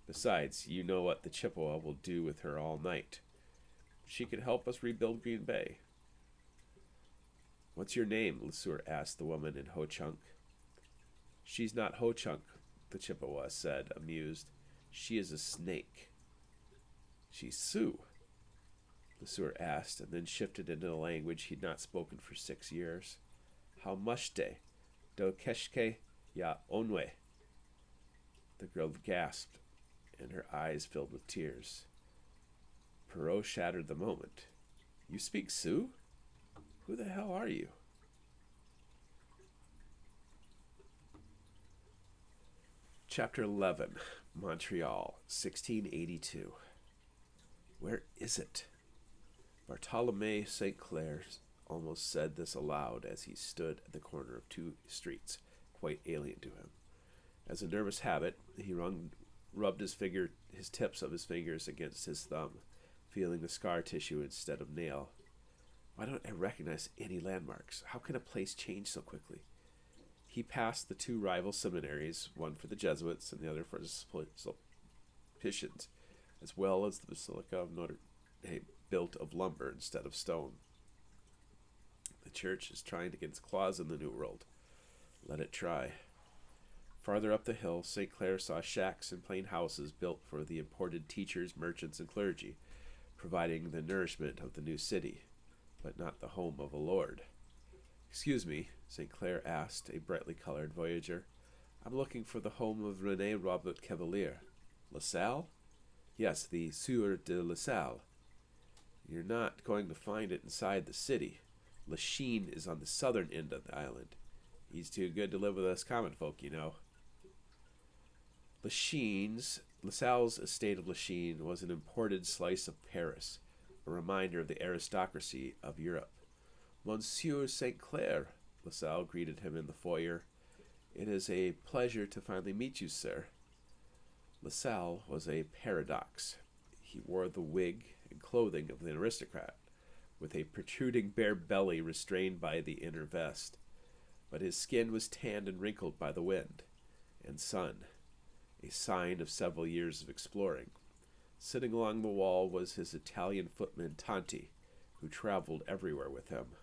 Besides, you know what the Chippewa will do with her all night. She could help us rebuild Green Bay." "What's your name?" LeSueur asked the woman in Ho-Chunk. "She's not Ho-Chunk," the Chippewa said, amused. "She is a snake." "She's Sioux?" LeSueur asked, and then shifted into a language he'd not spoken for 6 years. "How mushte? Do keshke ya onwe?" The girl gasped, and her eyes filled with tears. Perot shattered the moment. "You speak Sioux? Who the hell are you?" Chapter 11, Montreal, 1682. Where is it? Bartolome St. Clair almost said this aloud as he stood at the corner of two streets, quite alien to him. As a nervous habit, he rubbed his tips of his fingers against his thumb, feeling the scar tissue instead of nail. Why don't I recognize any landmarks? How can a place change so quickly? He passed the two rival seminaries, one for the Jesuits and the other for the Sulpicians, as well as the Basilica of Notre Dame, built of lumber instead of stone. The church is trying to get its claws in the New World. Let it try. Farther up the hill, St. Clair saw shacks and plain houses built for the imported teachers, merchants, and clergy, providing the nourishment of the new city, but not the home of a lord. "Excuse me," St. Clair asked a brightly colored voyager. "I'm looking for the home of René Robert Cavalier. LaSalle?" "Yes, the Sieur de LaSalle." "You're not going to find it inside the city. Lachine is on the southern end of the island. He's too good to live with us common folk, you know." LaSalle's estate of Lachine was an imported slice of Paris, a reminder of the aristocracy of Europe. "Monsieur St. Clair," LaSalle greeted him in the foyer. "It is a pleasure to finally meet you, sir." LaSalle was a paradox. He wore the wig and clothing of an aristocrat, with a protruding bare belly restrained by the inner vest. But his skin was tanned and wrinkled by the wind and sun, a sign of several years of exploring. Sitting along the wall was his Italian footman Tanti, who traveled everywhere with him.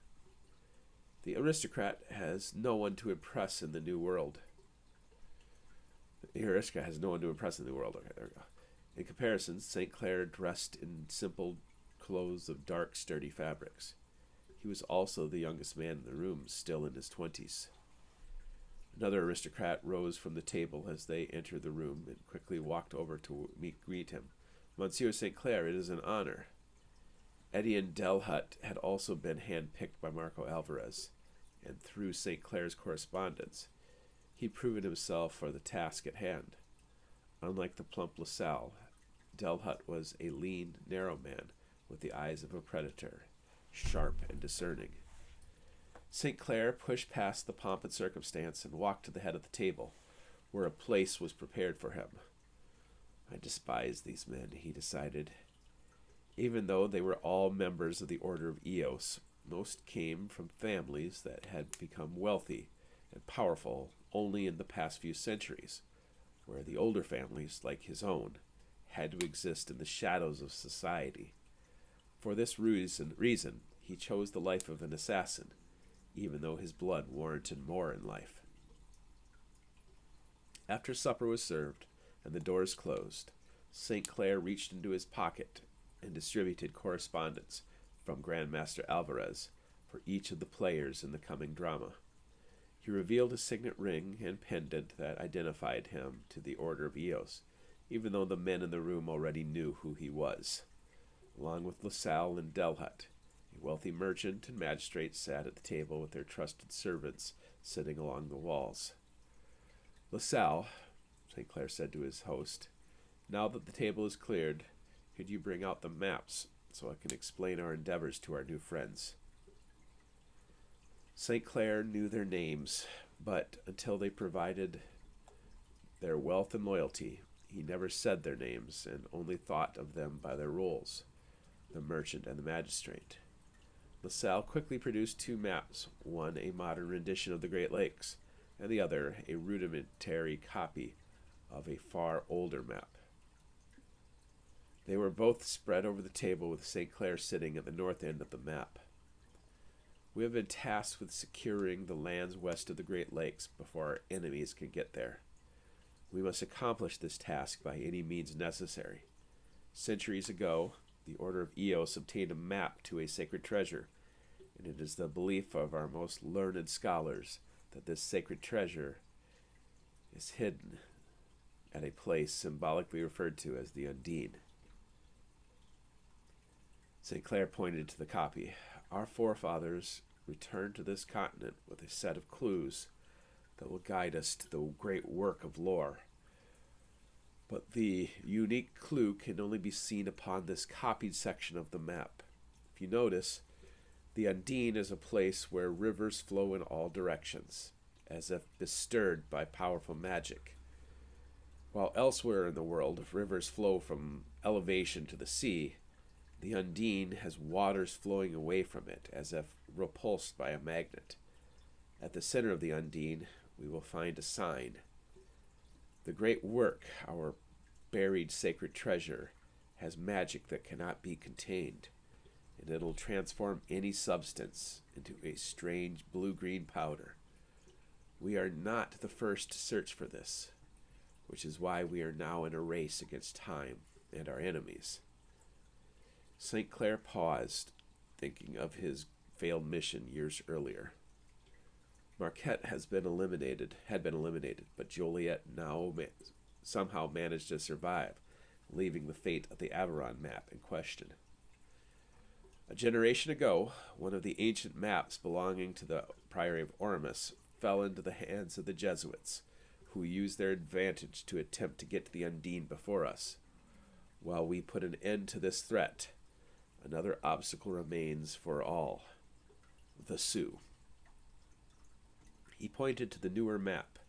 The aristocrat has no one to impress in the New World. Okay, there we go. In comparison, St. Clair dressed in simple clothes of dark, sturdy fabrics. He was also the youngest man in the room, still in his 20s. Another aristocrat rose from the table as they entered the room and quickly walked over to greet him. "Monsieur St. Clair, it is an honor." Etienne Delhut had also been hand-picked by Marco Alvarez, and through St. Clair's correspondence, he'd proven himself for the task at hand. Unlike the plump LaSalle, Delhut was a lean, narrow man with the eyes of a predator, sharp and discerning. St. Clair pushed past the pomp and circumstance and walked to the head of the table, where a place was prepared for him. I despise these men, he decided. Even though they were all members of the Order of Eos, most came from families that had become wealthy and powerful only in the past few centuries, where the older families, like his own, had to exist in the shadows of society. For this reason, he chose the life of an assassin, even though his blood warranted more in life. After supper was served and the doors closed, St. Clair reached into his pocket and distributed correspondence from Grandmaster Alvarez for each of the players in the coming drama. He revealed a signet ring and pendant that identified him to the Order of Eos, even though the men in the room already knew who he was. Along with LaSalle and Delhut, a wealthy merchant and magistrate sat at the table with their trusted servants sitting along the walls. LaSalle, St. Clair said to his host, now that the table is cleared, could you bring out the maps so I can explain our endeavors to our new friends? St. Clair knew their names, but until they provided their wealth and loyalty, he never said their names and only thought of them by their roles, the merchant and the magistrate. LaSalle quickly produced two maps, one a modern rendition of the Great Lakes, and the other a rudimentary copy of a far older map. They were both spread over the table with St. Clair sitting at the north end of the map. We have been tasked with securing the lands west of the Great Lakes before our enemies can get there. We must accomplish this task by any means necessary. Centuries ago, the Order of Eos obtained a map to a sacred treasure, and it is the belief of our most learned scholars that this sacred treasure is hidden at a place symbolically referred to as the Undine. St. Clair pointed to the copy. Our forefathers returned to this continent with a set of clues that will guide us to the great work of lore. But the unique clue can only be seen upon this copied section of the map. If you notice, the Undine is a place where rivers flow in all directions, as if bestirred by powerful magic. While elsewhere in the world, rivers flow from elevation to the sea, the Undine has waters flowing away from it, as if repulsed by a magnet. At the center of the Undine, we will find a sign. The great work, our buried sacred treasure, has magic that cannot be contained, and it'll transform any substance into a strange blue-green powder. We are not the first to search for this, which is why we are now in a race against time and our enemies. St. Clair paused, thinking of his failed mission years earlier. Marquette had been eliminated, but Joliet somehow managed to survive, leaving the fate of the Averon map in question. A generation ago, one of the ancient maps belonging to the Priory of Ormus fell into the hands of the Jesuits, who used their advantage to attempt to get to the Undine before us. While we put an end to this threat, another obstacle remains for all: the Sioux. He pointed to the newer map,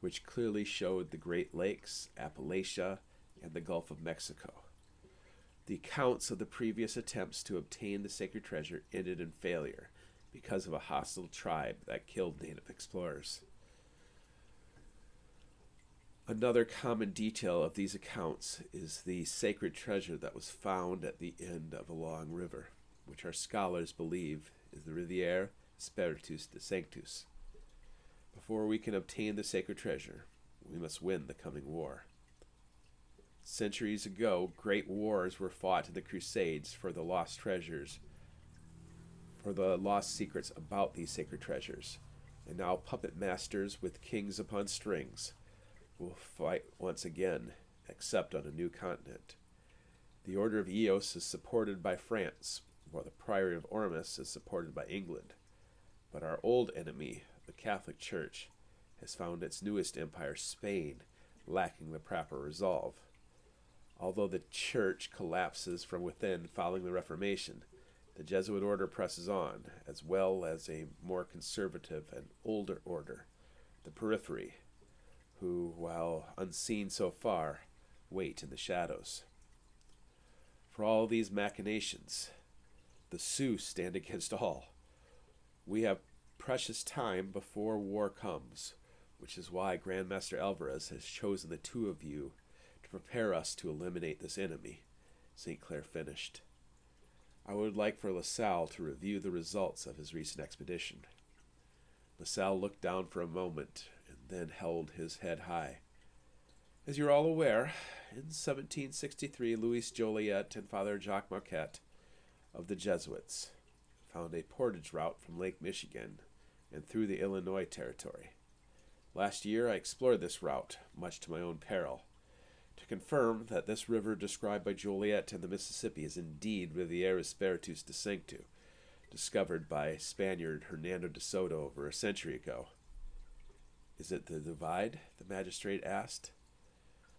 which clearly showed the Great Lakes, Appalachia, and the Gulf of Mexico. The accounts of the previous attempts to obtain the sacred treasure ended in failure because of a hostile tribe that killed native explorers. Another common detail of these accounts is the sacred treasure that was found at the end of a long river, which our scholars believe is the Riviere Spiritus de Sanctus. Before we can obtain the sacred treasure, we must win the coming war. Centuries ago, great wars were fought in the Crusades for the lost treasures, for the lost secrets about these sacred treasures, and now puppet masters with kings upon strings will fight once again, except on a new continent. The Order of Eos is supported by France, while the Priory of Ormus is supported by England. But our old enemy, the Catholic Church, has found its newest empire, Spain, lacking the proper resolve. Although the Church collapses from within following the Reformation, the Jesuit order presses on, as well as a more conservative and older order, the Periphery, who, while unseen so far, wait in the shadows. For all these machinations, the Sioux stand against all. We have precious time before war comes, which is why Grandmaster Alvarez has chosen the two of you to prepare us to eliminate this enemy, St. Clair finished. I would like for LaSalle to review the results of his recent expedition. LaSalle looked down for a moment and then held his head high. As you're all aware, in 1763, Louis Joliet and Father Jacques Marquette of the Jesuits found a portage route from Lake Michigan and through the Illinois Territory. Last year, I explored this route, much to my own peril, to confirm that this river described by Joliet and the Mississippi is indeed Riviera Spiritus de Sanctu, discovered by Spaniard Hernando de Soto over a century ago. Is it the divide? The magistrate asked.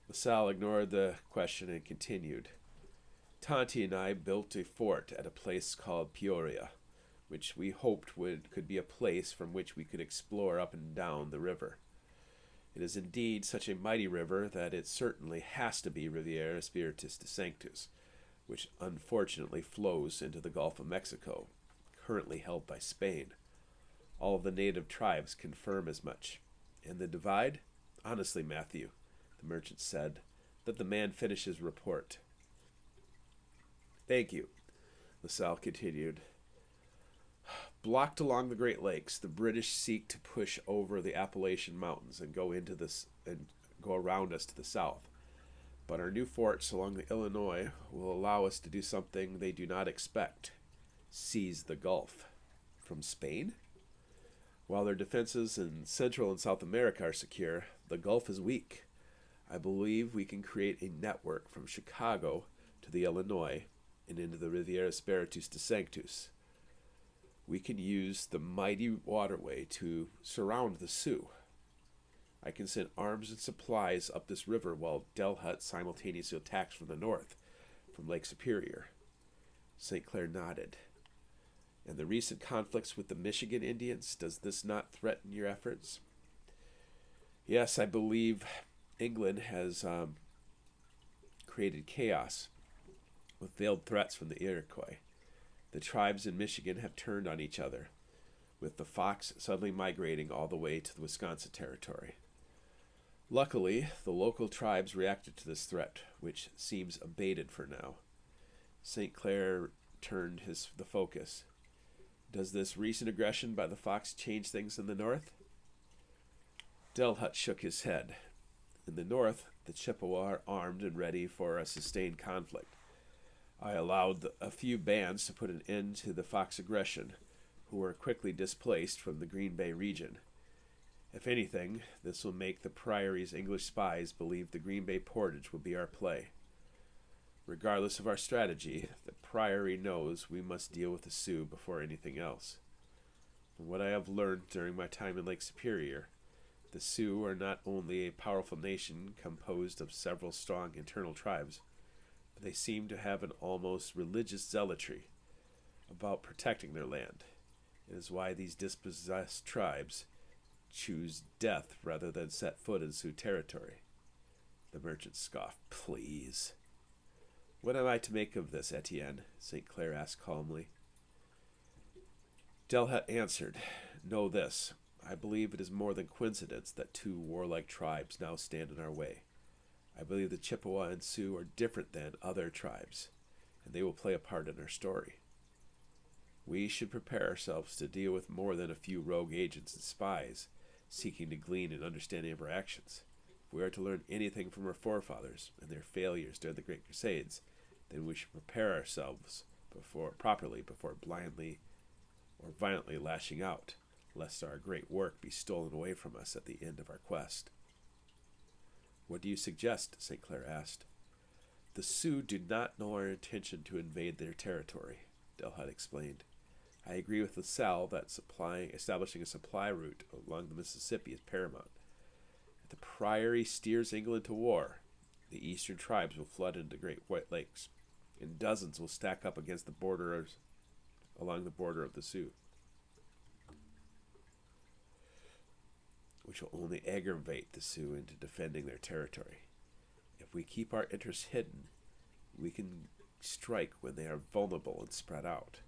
LaSalle ignored the question and continued. Tonti and I built a fort at a place called Peoria, which we hoped could be a place from which we could explore up and down the river. It is indeed such a mighty river that it certainly has to be Riviera Spiritus de Sanctus, which unfortunately flows into the Gulf of Mexico, currently held by Spain. All of the native tribes confirm as much. And the divide? Honestly, Matthew, the merchant said, let the man finish his report. Thank you, LaSalle continued. Blocked along the Great Lakes, the British seek to push over the Appalachian Mountains and go around us to the south. But our new forts along the Illinois will allow us to do something they do not expect: seize the Gulf. From Spain? While their defenses in Central and South America are secure, the Gulf is weak. I believe we can create a network from Chicago to the Illinois and into the Riviera Spiritus de Sanctus. We can use the mighty waterway to surround the Sioux. I can send arms and supplies up this river while Delhut simultaneously attacks from the north, from Lake Superior. St. Clair nodded. And the recent conflicts with the Michigan Indians, does this not threaten your efforts? Yes, I believe England has created chaos with veiled threats from the Iroquois. The tribes in Michigan have turned on each other, with the Fox suddenly migrating all the way to the Wisconsin Territory. Luckily, the local tribes reacted to this threat, which seems abated for now. St. Clair turned the focus. Does this recent aggression by the Fox change things in the north? Delhut shook his head. In the north, the Chippewa are armed and ready for a sustained conflict. I allowed a few bands to put an end to the Fox aggression, who were quickly displaced from the Green Bay region. If anything, this will make the Priory's English spies believe the Green Bay portage will be our play. Regardless of our strategy, the Priory knows we must deal with the Sioux before anything else. From what I have learned during my time in Lake Superior, the Sioux are not only a powerful nation composed of several strong internal tribes, but they seem to have an almost religious zealotry about protecting their land. It is why these dispossessed tribes choose death rather than set foot in Sioux territory. The merchant scoffed. Please. What am I to make of this, Etienne? St. Clair asked calmly. Delhut answered, Know this. I believe it is more than coincidence that two warlike tribes now stand in our way. I believe the Chippewa and Sioux are different than other tribes, and they will play a part in our story. We should prepare ourselves to deal with more than a few rogue agents and spies seeking to glean an understanding of our actions. If we are to learn anything from our forefathers and their failures during the Great Crusades, then we should prepare ourselves properly before blindly or violently lashing out, lest our great work be stolen away from us at the end of our quest. What do you suggest? St. Clair asked. The Sioux do not know our intention to invade their territory, Delhut explained. I agree with LaSalle that establishing a supply route along the Mississippi is paramount. If the Priory steers England to war, the eastern tribes will flood into the Great White Lakes, and dozens will stack up against the borders along the border of the Sioux, which will only aggravate the Sioux into defending their territory. If we keep our interests hidden, we can strike when they are vulnerable and spread out.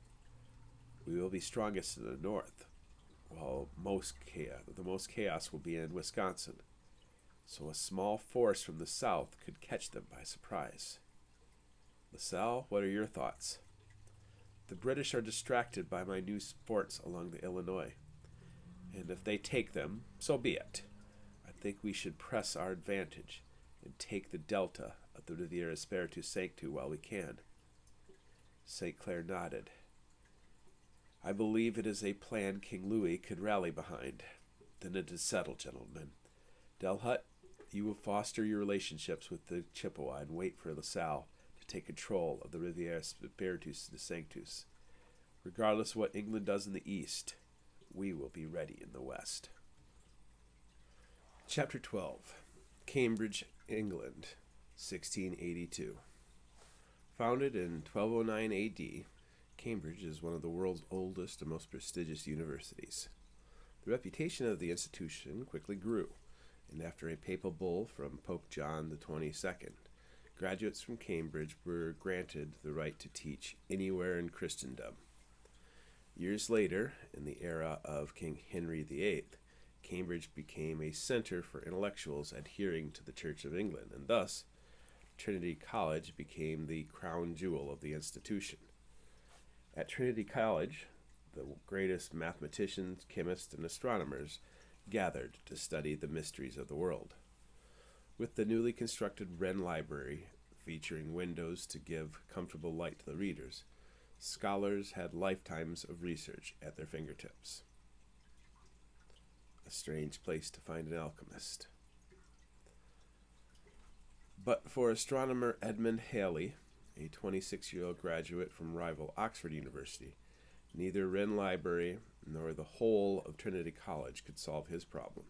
We will be strongest in the north, while the most chaos will be in Wisconsin. So a small force from the south could catch them by surprise. LaSalle, what are your thoughts? The British are distracted by my new forts along the Illinois, and if they take them, so be it. I think we should press our advantage and take the delta of the Riviera Spiritus Sanctu while we can. St. Clair nodded. I believe it is a plan King Louis could rally behind. Then it is settled, gentlemen. Delhut, you will foster your relationships with the Chippewa and wait for LaSalle to take control of the Riviera Spiritus Sanctus. Regardless of what England does in the east, we will be ready in the west. Chapter 12. Cambridge, England, 1682. Founded in 1209 AD, Cambridge is one of the world's oldest and most prestigious universities. The reputation of the institution quickly grew, and after a papal bull from Pope John XXII, graduates from Cambridge were granted the right to teach anywhere in Christendom. Years later, in the era of King Henry VIII, Cambridge became a center for intellectuals adhering to the Church of England, and thus Trinity College became the crown jewel of the institution. At Trinity College, the greatest mathematicians, chemists, and astronomers gathered to study the mysteries of the world. With the newly constructed Wren Library, featuring windows to give comfortable light to the readers, scholars had lifetimes of research at their fingertips. A strange place to find an alchemist. But for astronomer Edmund Halley, a 26-year-old graduate from rival Oxford University, neither Wren Library nor the whole of Trinity College could solve his problem.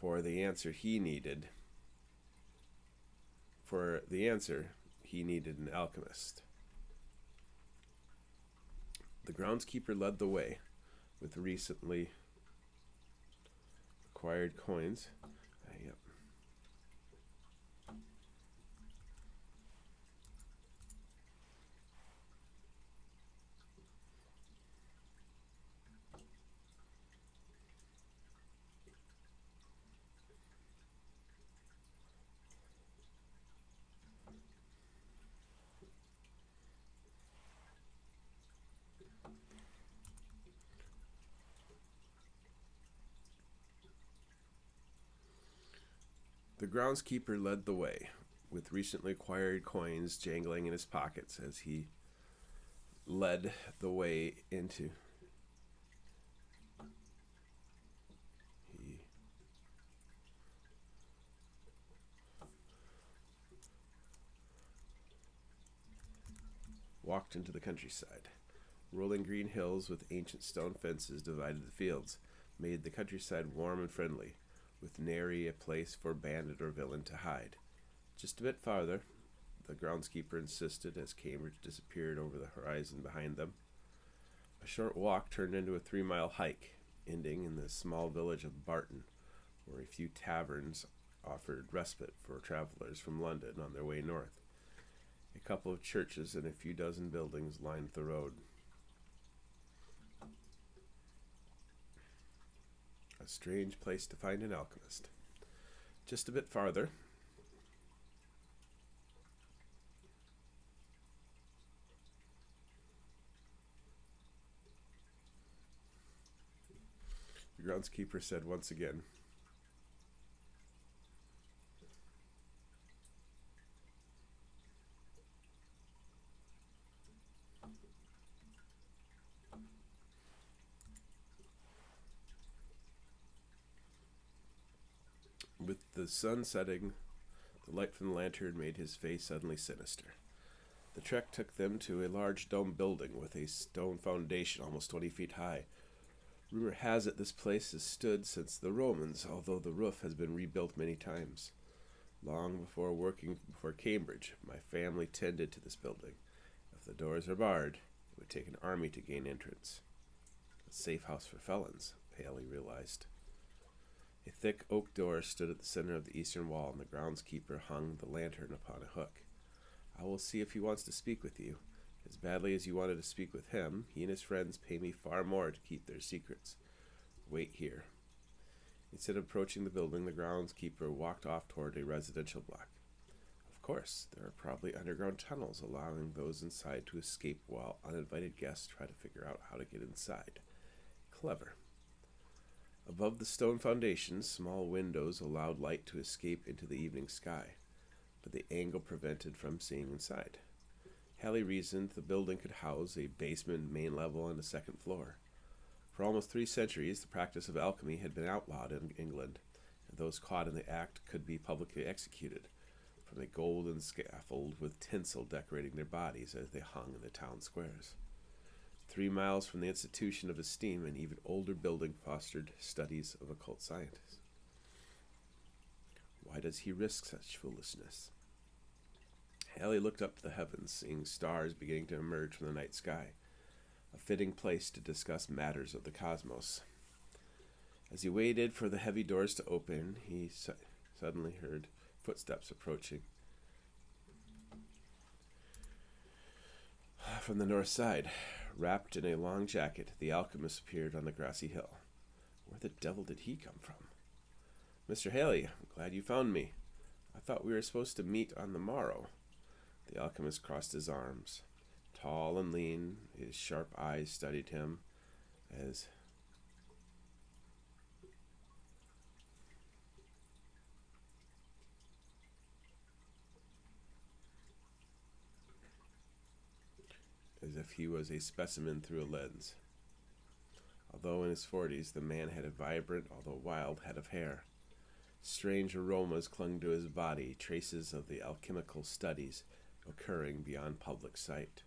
For the answer, he needed an alchemist. The groundskeeper led the way with recently acquired coins. The groundskeeper led the way, with recently acquired coins jangling in his pockets as he led the way into. He walked into the countryside. Rolling green hills with ancient stone fences divided the fields, made the countryside warm and friendly, with nary a place for bandit or villain to hide. Just a bit farther, the groundskeeper insisted as Cambridge disappeared over the horizon behind them. A short walk turned into a 3-mile hike, ending in the small village of Barton, where a few taverns offered respite for travelers from London on their way north. A couple of churches and a few dozen buildings lined the road. A strange place to find an alchemist. Just a bit farther, the groundskeeper said once again, with the sun setting, the light from the lantern made his face suddenly sinister. The trek took them to a large dome building with a stone foundation almost 20 feet high. Rumor has it this place has stood since the Romans, although the roof has been rebuilt many times. Long before working for Cambridge, my family tended to this building. If the doors are barred, it would take an army to gain entrance. A safe house for felons, Haley realized. A thick oak door stood at the center of the eastern wall, and the groundskeeper hung the lantern upon a hook. I will see if he wants to speak with you. As badly as you wanted to speak with him, he and his friends pay me far more to keep their secrets. Wait here." Instead of approaching the building, the groundskeeper walked off toward a residential block. Of course, there are probably underground tunnels allowing those inside to escape while uninvited guests try to figure out how to get inside. Clever. Above the stone foundations, small windows allowed light to escape into the evening sky, but the angle prevented from seeing inside. Hallie reasoned the building could house a basement, main level, and a second floor. For almost 3 centuries, the practice of alchemy had been outlawed in England, and those caught in the act could be publicly executed, from a golden scaffold with tinsel decorating their bodies as they hung in the town squares. 3 miles from the institution of esteem, an even older building fostered studies of occult science. Why does he risk such foolishness? Hallie looked up to the heavens, seeing stars beginning to emerge from the night sky, a fitting place to discuss matters of the cosmos. As he waited for the heavy doors to open, he suddenly heard footsteps approaching from the north side. Wrapped in a long jacket, the alchemist appeared on the grassy hill. Where the devil did he come from? "Mr. Haley, I'm glad you found me. I thought we were supposed to meet on the morrow." The alchemist crossed his arms. Tall and lean, his sharp eyes studied him as if he was a specimen through a lens. Although in his 40s, the man had a vibrant, although wild, head of hair. Strange aromas clung to his body, traces of the alchemical studies occurring beyond public sight.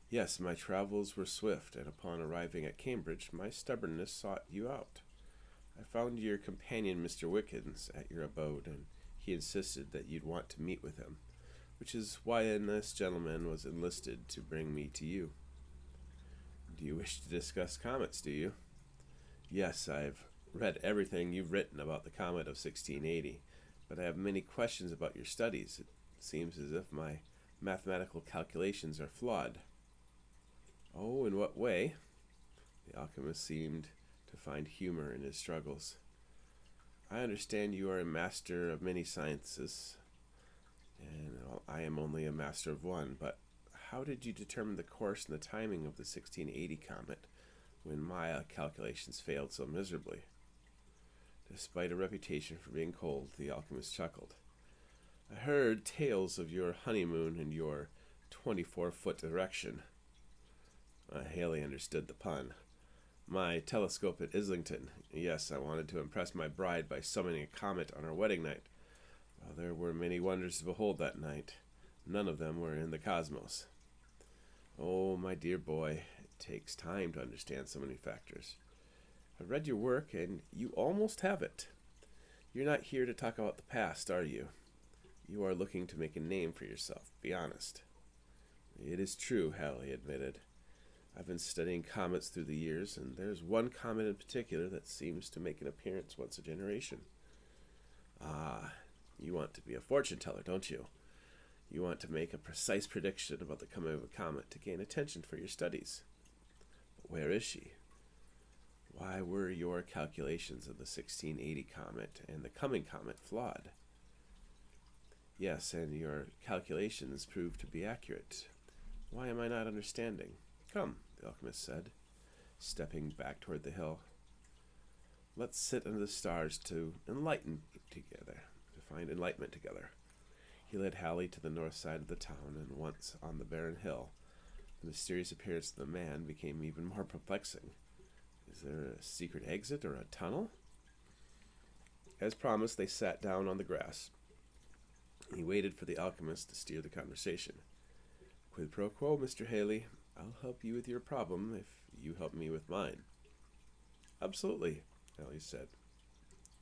"Yes, my travels were swift, and upon arriving at Cambridge, my stubbornness sought you out. I found your companion, Mr. Wickens, at your abode, and he insisted that you'd want to meet with him, which is why this gentleman was enlisted to bring me to you." "Do you wish to discuss comets, do you?" "Yes, I've read everything you've written about the comet of 1680, but I have many questions about your studies. It seems as if my mathematical calculations are flawed." "Oh, in what way?" The alchemist seemed to find humor in his struggles. "I understand you are a master of many sciences, and I am only a master of one, but how did you determine the course and the timing of the 1680 comet when my calculations failed so miserably?" Despite a reputation for being cold, the alchemist chuckled. "I heard tales of your honeymoon and your 24-foot erection." Haley understood the pun. "My telescope at Islington. Yes, I wanted to impress my bride by summoning a comet on our wedding night. Well, there were many wonders to behold that night. None of them were in the cosmos." "Oh, my dear boy, it takes time to understand so many factors. I've read your work, and you almost have it. You're not here to talk about the past, are you? You are looking to make a name for yourself. Be honest." "It is true," Hallie admitted. "I've been studying comets through the years, and there's one comet in particular that seems to make an appearance once a generation." "Ah, you want to be a fortune teller, don't you? You want to make a precise prediction about the coming of a comet to gain attention for your studies. But where is she? Why were your calculations of the 1680 comet and the coming comet flawed?" "Yes, and your calculations proved to be accurate. Why am I not understanding? Come," the alchemist said, stepping back toward the hill. "Let's sit under the stars to find enlightenment together." He led Hallie to the north side of the town, and once on the barren hill, the mysterious appearance of the man became even more perplexing. Is there a secret exit or a tunnel? As promised, they sat down on the grass. He waited for the alchemist to steer the conversation. "Quid pro quo, Mr. Haley. I'll help you with your problem if you help me with mine." "Absolutely," Hallie said,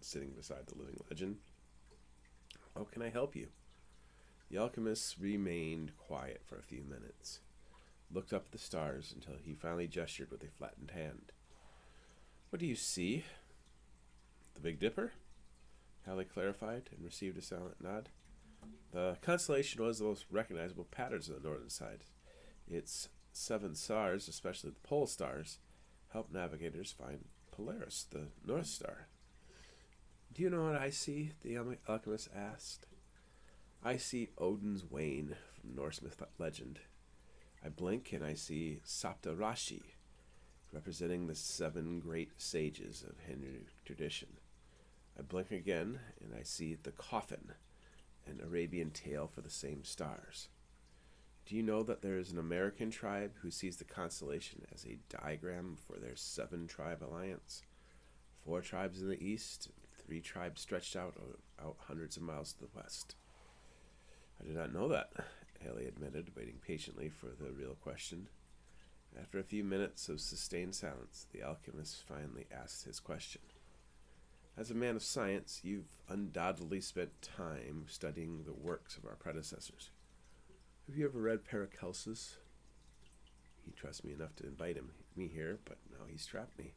sitting beside the living legend. "How can I help you?" The alchemist remained quiet for a few minutes, looked up at the stars until he finally gestured with a flattened hand. "What do you see?" "The Big Dipper?" Hallie clarified and received a silent nod. The constellation was the most recognizable patterns on the northern side. Its 7 stars, especially the pole stars, help navigators find Polaris, the North Star. Do you know what I see? The alchemist asked. I see Odin's wain from Norse legend. I blink and I see Saptarashi, representing the 7 great sages of Hindu tradition. I blink again and I see the coffin, an Arabian tale for the same stars. Do you know that there is an American tribe who sees the constellation as a diagram for their 7-tribe alliance? 4 tribes in the east, 3 tribes stretched out hundreds of miles to the west. I did not know that, Haley admitted, waiting patiently for the real question. After a few minutes of sustained silence, the alchemist finally asked his question. As a man of science, you've undoubtedly spent time studying the works of our predecessors. Have you ever read Paracelsus? He trusts me enough to invite me here, but now he's trapped me.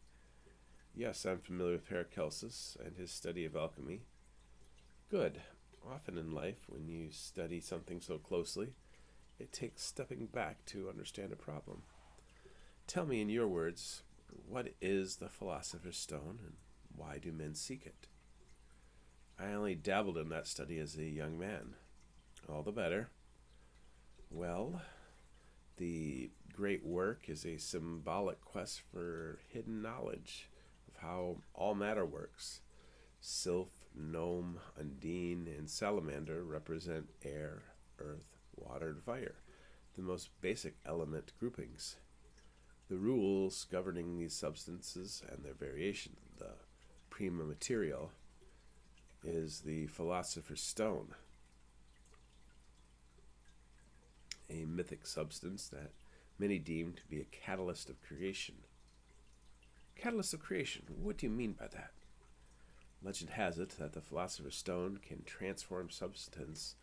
Yes, I'm familiar with Paracelsus and his study of alchemy. Good. Often in life, when you study something so closely, it takes stepping back to understand a problem. Tell me in your words, what is the Philosopher's Stone and why do men seek it? I only dabbled in that study as a young man. All the better. Well, the great work is a symbolic quest for hidden knowledge of how all matter works. Sylph, gnome, undine, and salamander represent air, earth, water, and fire, the most basic element groupings. The rules governing these substances and their variation, the prima material, is the Philosopher's Stone, a mythic substance that many deem to be a catalyst of creation. Catalyst of creation? What do you mean by that? Legend has it that the Philosopher's Stone can transform substance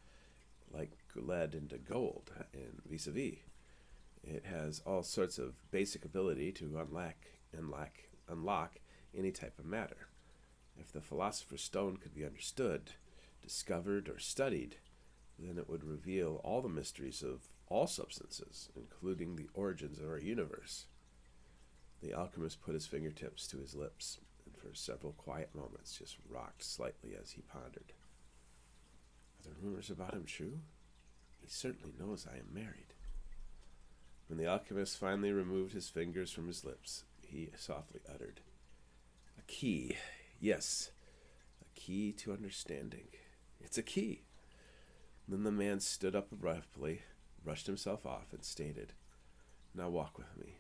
like lead into gold, and vis-a-vis. It has all sorts of basic ability to unlock any type of matter. If the Philosopher's Stone could be understood, discovered, or studied, then it would reveal all the mysteries of all substances, including the origins of our universe. The alchemist put his fingertips to his lips, and for several quiet moments just rocked slightly as he pondered. Are the rumors about him true? He certainly knows I am married. When the alchemist finally removed his fingers from his lips, he softly uttered, "A key, yes, a key to understanding. It's a key." Then the man stood up abruptly, brushed himself off, and stated, "Now walk with me."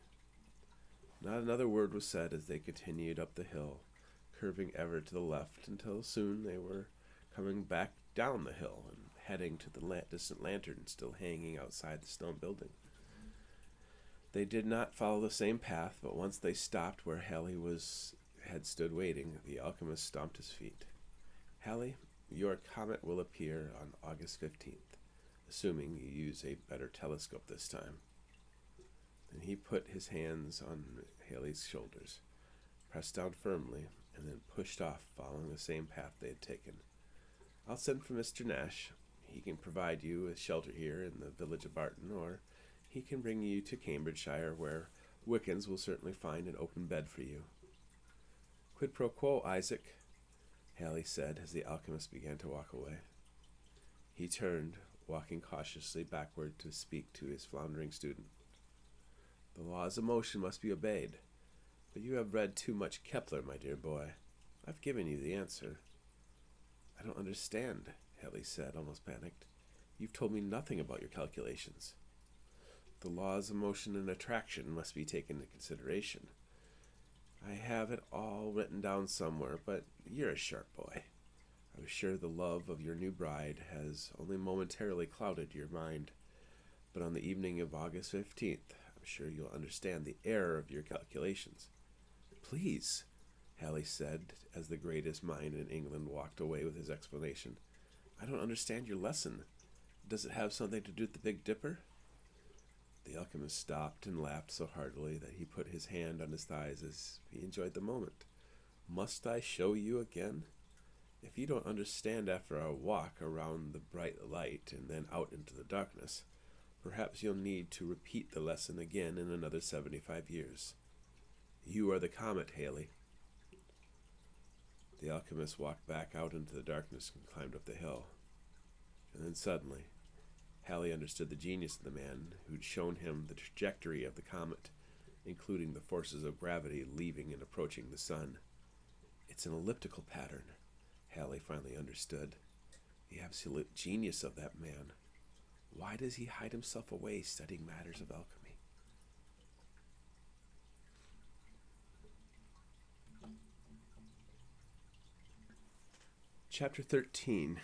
Not another word was said as they continued up the hill, curving ever to the left until soon they were coming back down the hill and heading to the distant lantern still hanging outside the stone building. They did not follow the same path, but once they stopped where Hallie had stood waiting, the alchemist stomped his feet. "Hallie, your comet will appear on August 15th, assuming you use a better telescope this time." Then he put his hands on Hallie's shoulders, pressed down firmly, and then pushed off, following the same path they had taken. "I'll send for Mr. Nash. He can provide you with shelter here in the village of Barton, or he can bring you to Cambridgeshire, where Wiccans will certainly find an open bed for you." "Quid pro quo, Isaac," Hallie said as the alchemist began to walk away. He turned, walking cautiously backward to speak to his floundering student. "The laws of motion must be obeyed, but you have read too much Kepler, my dear boy. I've given you the answer." "I don't understand," Hallie said, almost panicked. "You've told me nothing about your calculations." "The laws of motion and attraction must be taken into consideration. I have it all written down somewhere, but you're a sharp boy. I'm sure the love of your new bride has only momentarily clouded your mind, but on the evening of August 15th, I'm sure you'll understand the error of your calculations." "Please," Hallie said, as the greatest mind in England walked away with his explanation. "I don't understand your lesson. Does it have something to do with the Big Dipper?" The alchemist stopped and laughed so heartily that he put his hand on his thighs as he enjoyed the moment. "Must I show you again?" If you don't understand after our walk around the bright light and then out into the darkness, perhaps you'll need to repeat the lesson again in another 75 years. You are the comet, Haley. The alchemist walked back out into the darkness and climbed up the hill. And then suddenly, Haley understood the genius of the man who'd shown him the trajectory of the comet, including the forces of gravity leaving and approaching the sun. It's an elliptical pattern, Haley finally understood. The absolute genius of that man. Why does he hide himself away studying matters of alchemy? Chapter 13,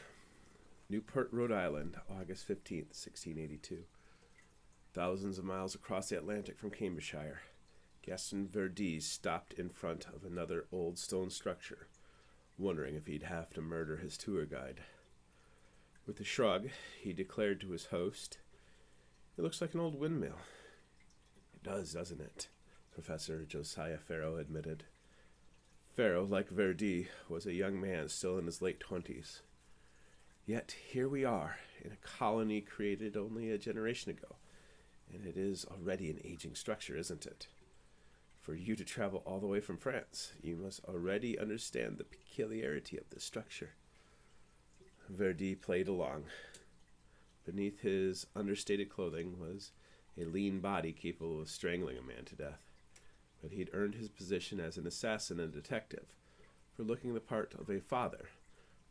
Newport, Rhode Island, August 15th, 1682. Thousands of miles across the Atlantic from Cambridgeshire, Gaston Verdi stopped in front of another old stone structure, wondering if he'd have to murder his tour guide. With a shrug, he declared to his host, "It looks like an old windmill." "It does, doesn't it?" Professor Josiah Farrow admitted. Farrow, like Verdi, was a young man still in his late 20s. Yet here we are, in a colony created only a generation ago, and it is already an aging structure, isn't it? For you to travel all the way from France, you must already understand the peculiarity of this structure. Verdi played along. Beneath his understated clothing was a lean body capable of strangling a man to death. But he'd earned his position as an assassin and detective for looking the part of a father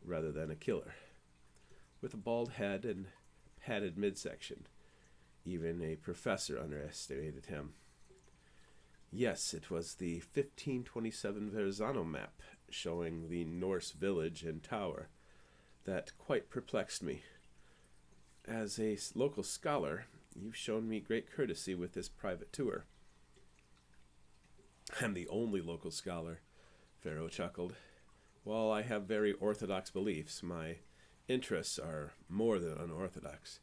rather than a killer. With a bald head and padded midsection, even a professor underestimated him. Yes, it was the 1527 Verrazano map showing the Norse village and tower that quite perplexed me. As a local scholar, you've shown me great courtesy with this private tour. "I'm the only local scholar," Farrow chuckled. "While I have very orthodox beliefs, my interests are more than unorthodox.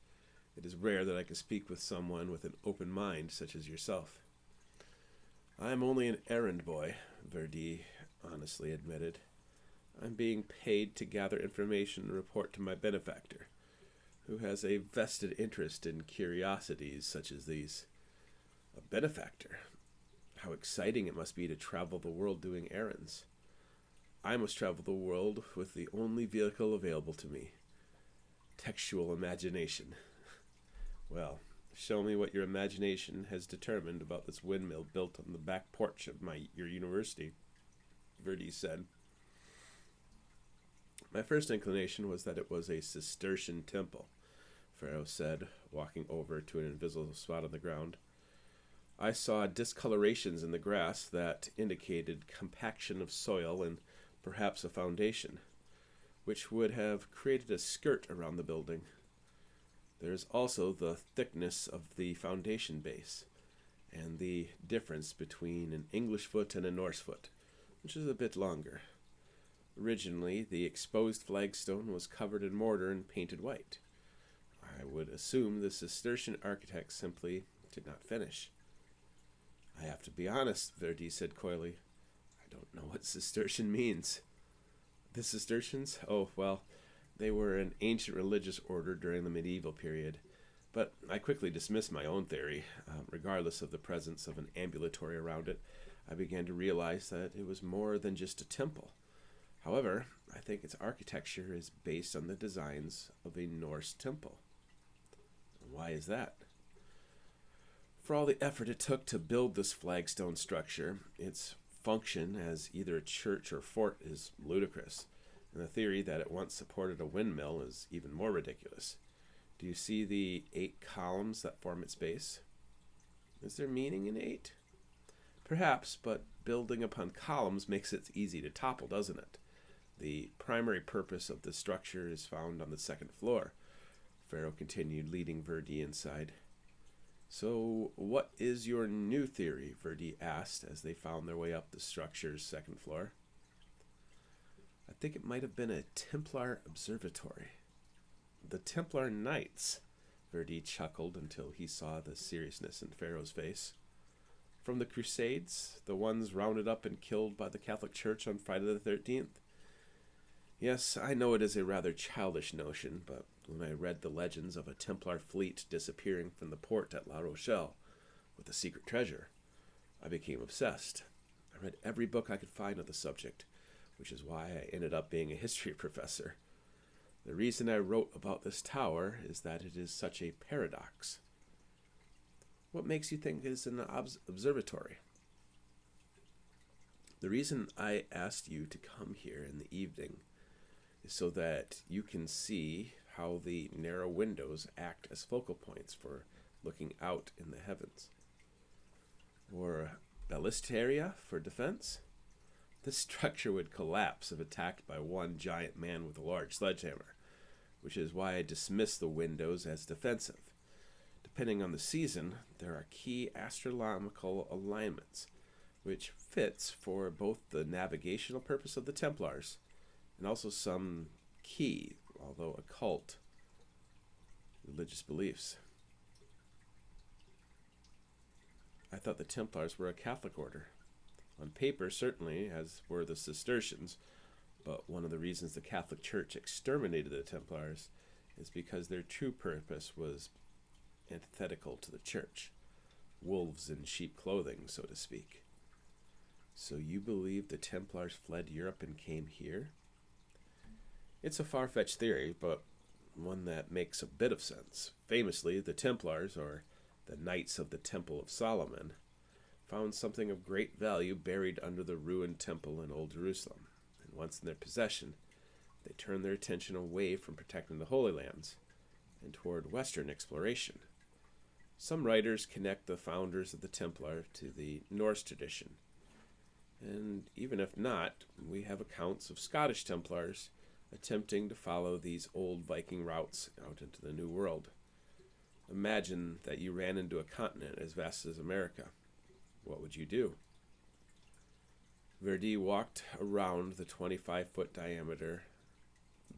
It is rare that I can speak with someone with an open mind such as yourself." "I'm only an errand boy," Verdi honestly admitted. "I'm being paid to gather information and report to my benefactor, who has a vested interest in curiosities such as these." "A benefactor? How exciting it must be to travel the world doing errands." "I must travel the world with the only vehicle available to me, textual imagination." "Well, show me what your imagination has determined about this windmill built on the back porch of your university," Verdi said. "My first inclination was that it was a Cistercian temple," Farrow said, walking over to an invisible spot on the ground. "I saw discolorations in the grass that indicated compaction of soil and perhaps a foundation, which would have created a skirt around the building. There is also the thickness of the foundation base, and the difference between an English foot and a Norse foot, which is a bit longer. Originally, the exposed flagstone was covered in mortar and painted white. I would assume the Cistercian architects simply did not finish." "I have to be honest," Verdi said coyly. "I don't know what Cistercian means." "The Cistercians? Oh, well, they were an ancient religious order during the medieval period. But I quickly dismissed my own theory. Regardless of the presence of an ambulatory around it, I began to realize that it was more than just a temple. However, I think its architecture is based on the designs of a Norse temple." "Why is that?" "For all the effort it took to build this flagstone structure, its function as either a church or fort is ludicrous, and the theory that it once supported a windmill is even more ridiculous. Do you see the 8 columns that form its base? Is there meaning in 8? Perhaps, but building upon columns makes it easy to topple, doesn't it? The primary purpose of the structure is found on the 2nd floor," Farrow continued, leading Verdi inside. "So, what is your new theory?" Verdi asked as they found their way up the structure's 2nd floor. "I think it might have been a Templar observatory." "The Templar Knights," Verdi chuckled until he saw the seriousness in Farrow's face. "From the Crusades, the ones rounded up and killed by the Catholic Church on Friday the 13th? Yes, I know it is a rather childish notion, but when I read the legends of a Templar fleet disappearing from the port at La Rochelle with a secret treasure, I became obsessed. I read every book I could find on the subject, which is why I ended up being a history professor. The reason I wrote about this tower is that it is such a paradox. What makes you think it's an observatory? The reason I asked you to come here in the evening is so that you can see how the narrow windows act as focal points for looking out in the heavens. Or ballisteria for defense? This structure would collapse if attacked by one giant man with a large sledgehammer, which is why I dismiss the windows as defensive. Depending on the season, there are key astronomical alignments, which fits for both the navigational purpose of the Templars and also some key, although occult, religious beliefs. I thought the Templars were a Catholic order. On paper, certainly, as were the Cistercians, but one of the reasons the Catholic Church exterminated the Templars is because their true purpose was antithetical to the Church. Wolves in sheep clothing, so to speak. So you believe the Templars fled Europe and came here? It's a far-fetched theory, but one that makes a bit of sense. Famously, the Templars, or the Knights of the Temple of Solomon, found something of great value buried under the ruined temple in Old Jerusalem, and once in their possession, they turned their attention away from protecting the Holy Lands and toward Western exploration. Some writers connect the founders of the Templar to the Norse tradition, and even if not, we have accounts of Scottish Templars attempting to follow these old Viking routes out into the New World. Imagine that you ran into a continent as vast as America. What would you do? Verdi walked around the 25-foot diameter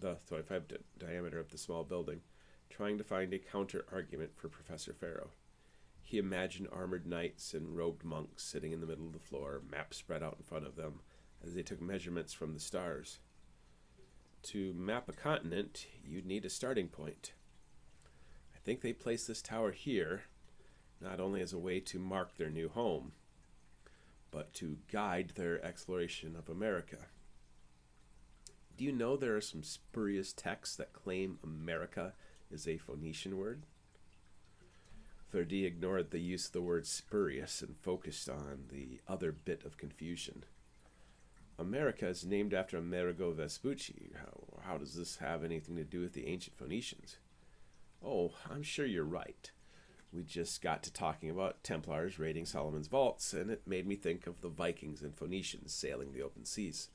of the small building, trying to find a counter-argument for Professor Farrow. He imagined armored knights and robed monks sitting in the middle of the floor, maps spread out in front of them, as they took measurements from the stars. To map a continent, you'd need a starting point. I think they placed this tower here, not only as a way to mark their new home, but to guide their exploration of America. Do you know there are some spurious texts that claim America is a Phoenician word? Verdi ignored the use of the word spurious and focused on the other bit of confusion. America is named after Amerigo Vespucci. How does this have anything to do with the ancient Phoenicians? Oh, I'm sure you're right. We just got to talking about Templars raiding Solomon's vaults, and it made me think of the Vikings and Phoenicians sailing the open seas.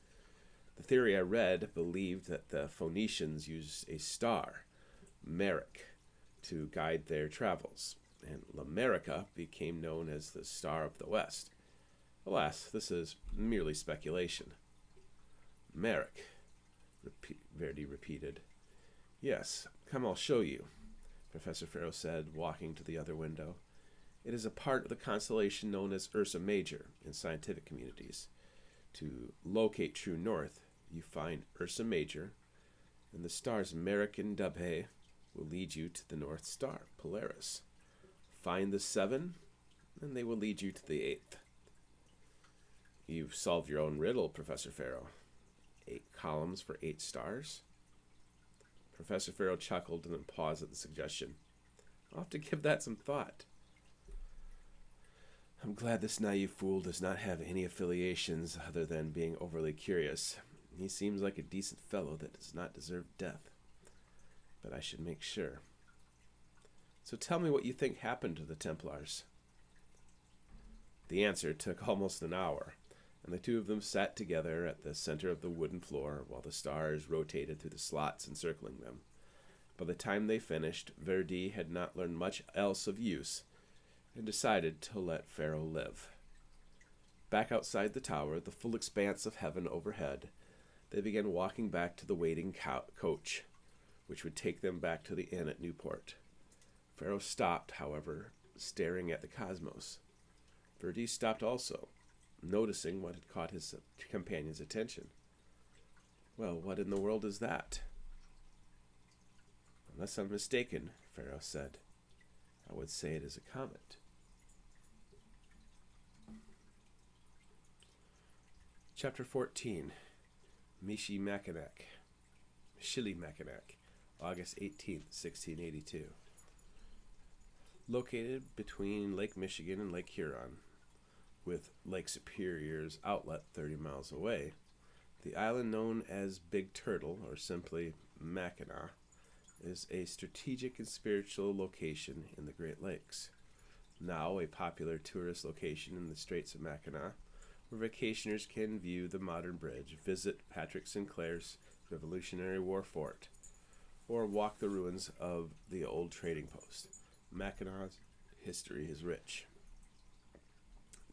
The theory I read believed that the Phoenicians used a star, Merik, to guide their travels, and L'America became known as the Star of the West. Alas, this is merely speculation. Merik, Verdi repeated. Yes, come, I'll show you, Professor Farrow said, walking to the other window. It is a part of the constellation known as Ursa Major in scientific communities. To locate true north, you find Ursa Major, and the stars Merik and Dubhe will lead you to the North Star, Polaris. Find the 7, and they will lead you to the 8th. You've solved your own riddle, Professor Farrow. 8 columns for 8 stars? Professor Farrow chuckled and then paused at the suggestion. I'll have to give that some thought. I'm glad this naive fool does not have any affiliations other than being overly curious. He seems like a decent fellow that does not deserve death. But I should make sure. So tell me what you think happened to the Templars. The answer took almost an hour, and the two of them sat together at the center of the wooden floor while the stars rotated through the slots encircling them. By the time they finished, Verdi had not learned much else of use and decided to let Farrow live. Back outside the tower, the full expanse of heaven overhead, they began walking back to the waiting coach, which would take them back to the inn at Newport. Farrow stopped, however, staring at the cosmos. Verdi stopped also, noticing what had caught his companion's attention. Well, what in the world is that? Unless I'm mistaken, Pharaoh said, I would say it is a comet. Chapter 14, Michilimackinac, August 18th, 1682. Located between Lake Michigan and Lake Huron, with Lake Superior's outlet 30 miles away, the island known as Big Turtle, or simply Mackinac, is a strategic and spiritual location in the Great Lakes. Now a popular tourist location in the Straits of Mackinac, where vacationers can view the modern bridge, visit Patrick Sinclair's Revolutionary War fort, or walk the ruins of the old trading post. Mackinac's history is rich.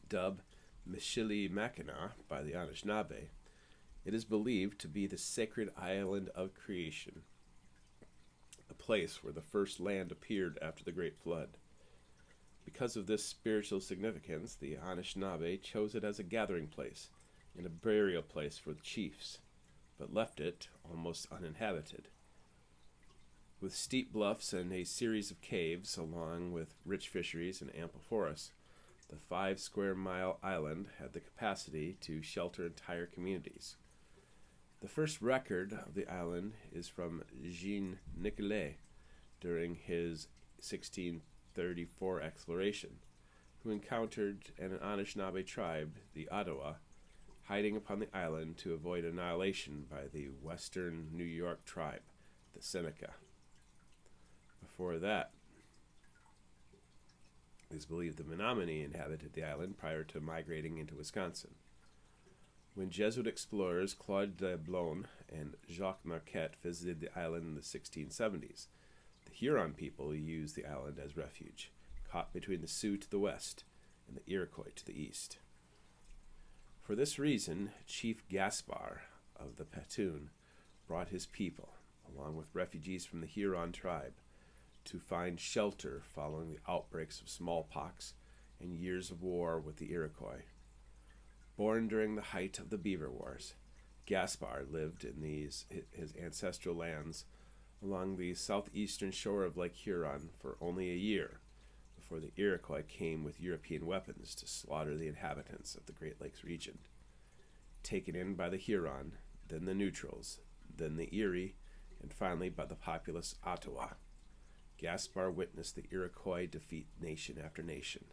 Dubbed Michilimackinac by the Anishinaabe, it is believed to be the sacred island of creation, a place where the first land appeared after the Great Flood. Because of this spiritual significance, the Anishinaabe chose it as a gathering place and a burial place for the chiefs, but left it almost uninhabited. With steep bluffs and a series of caves, along with rich fisheries and ample forests, the 5-square-mile island had the capacity to shelter entire communities. The first record of the island is from Jean Nicolet during his 1634 exploration, who encountered an Anishinaabe tribe, the Ottawa, hiding upon the island to avoid annihilation by the western New York tribe, the Seneca. Before that, it is believed the Menominee inhabited the island prior to migrating into Wisconsin. When Jesuit explorers Claude de Boulogne and Jacques Marquette visited the island in the 1670s, the Huron people used the island as refuge, caught between the Sioux to the west and the Iroquois to the east. For this reason, Chief Gaspar of the Petun brought his people, along with refugees from the Huron tribe, to find shelter following the outbreaks of smallpox and years of war with the Iroquois. Born during the height of the Beaver Wars, Gaspar lived in his ancestral lands along the southeastern shore of Lake Huron for only a year before the Iroquois came with European weapons to slaughter the inhabitants of the Great Lakes region. Taken in by the Huron, then the Neutrals, then the Erie, and finally by the populous Ottawa, Gaspar witnessed the Iroquois defeat nation after nation.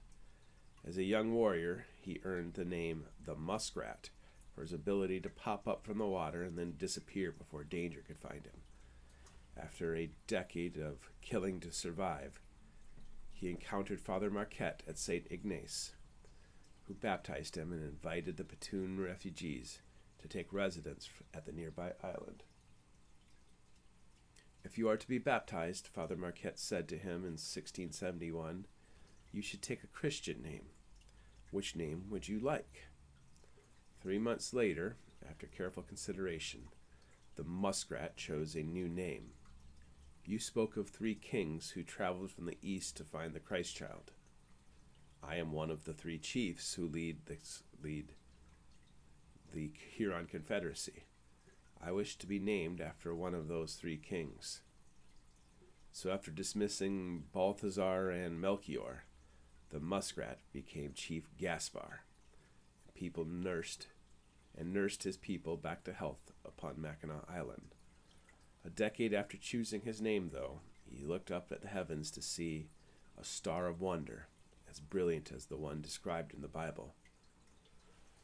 As a young warrior, he earned the name the Muskrat for his ability to pop up from the water and then disappear before danger could find him. After a decade of killing to survive, he encountered Father Marquette at St. Ignace, who baptized him and invited the Petun refugees to take residence at the nearby island. If you are to be baptized, Father Marquette said to him in 1671, you should take a Christian name. Which name would you like? 3 months later, after careful consideration, the Muskrat chose a new name. You spoke of 3 kings who traveled from the east to find the Christ child. I am one of the 3 chiefs who lead the Huron Confederacy. I wish to be named after one of those 3 kings. So after dismissing Balthazar and Melchior, the Muskrat became Chief Gaspar. People nursed his people back to health upon Mackinac Island. A decade after choosing his name, though, he looked up at the heavens to see a star of wonder, as brilliant as the one described in the Bible.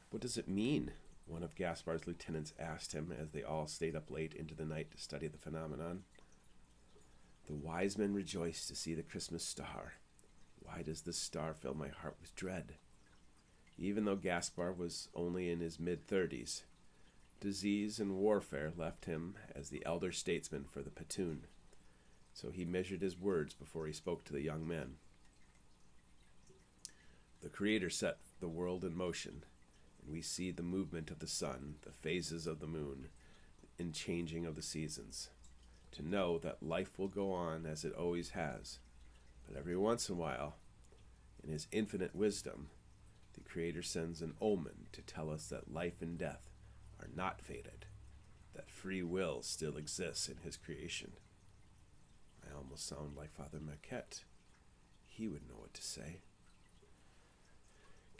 What does it mean? One of Gaspar's lieutenants asked him as they all stayed up late into the night to study the phenomenon. The wise men rejoiced to see the Christmas star. Why does this star fill my heart with dread? Even though Gaspar was only in his mid-30s, disease and warfare left him as the elder statesman for the Petun, so he measured his words before he spoke to the young men. The Creator set the world in motion, and we see the movement of the sun, the phases of the moon, and changing of the seasons, to know that life will go on as it always has. But every once in a while, in his infinite wisdom, the Creator sends an omen to tell us that life and death are not fated, that free will still exists in his creation. I almost sound like Father Marquette. He would know what to say.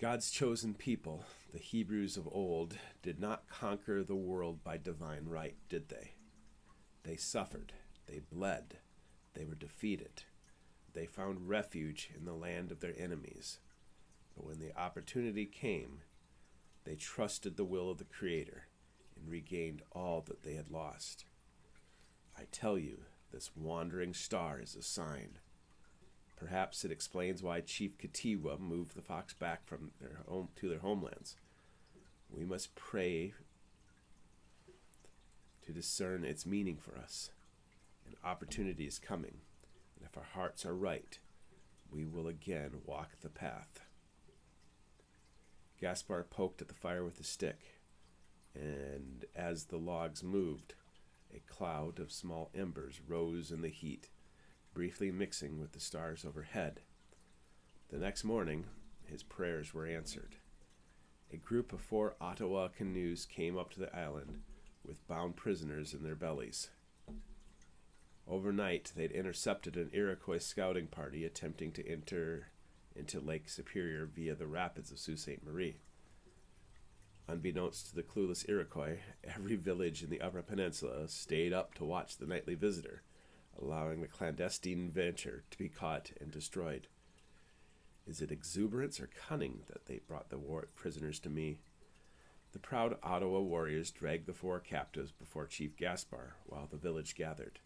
God's chosen people, the Hebrews of old, did not conquer the world by divine right, did they? They suffered, they bled, they were defeated. They found refuge in the land of their enemies. But when the opportunity came, they trusted the will of the Creator and regained all that they had lost. I tell you, this wandering star is a sign. Perhaps it explains why Chief Katiwa moved the fox back from their home to their homelands. We must pray to discern its meaning for us. An opportunity is coming, and if our hearts are right, we will again walk the path. Gaspar poked at the fire with a stick, and as the logs moved, a cloud of small embers rose in the heat, briefly mixing with the stars overhead. The next morning, his prayers were answered. A group of 4 Ottawa canoes came up to the island with bound prisoners in their bellies. Overnight, they'd intercepted an Iroquois scouting party attempting to enter into Lake Superior via the rapids of Sault Ste. Marie. Unbeknownst to the clueless Iroquois, every village in the Upper Peninsula stayed up to watch the nightly visitor, allowing the clandestine venture to be caught and destroyed. Is it exuberance or cunning that they brought the prisoners to me? The proud Ottawa warriors dragged the 4 captives before Chief Gaspar while the village gathered.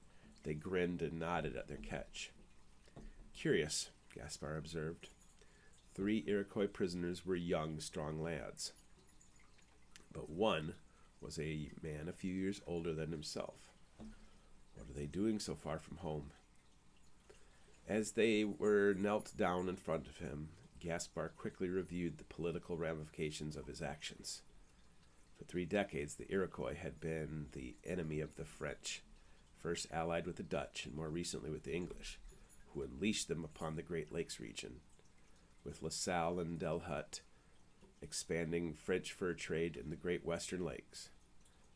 They grinned and nodded at their catch. Curious, Gaspar observed. 3 Iroquois prisoners were young, strong lads. But one was a man a few years older than himself. What are they doing so far from home? As they were knelt down in front of him, Gaspar quickly reviewed the political ramifications of his actions. For 3 decades, the Iroquois had been the enemy of the French, first allied with the Dutch and more recently with the English, who unleashed them upon the Great Lakes region. With La Salle and Delhut expanding French fur trade in the Great Western Lakes,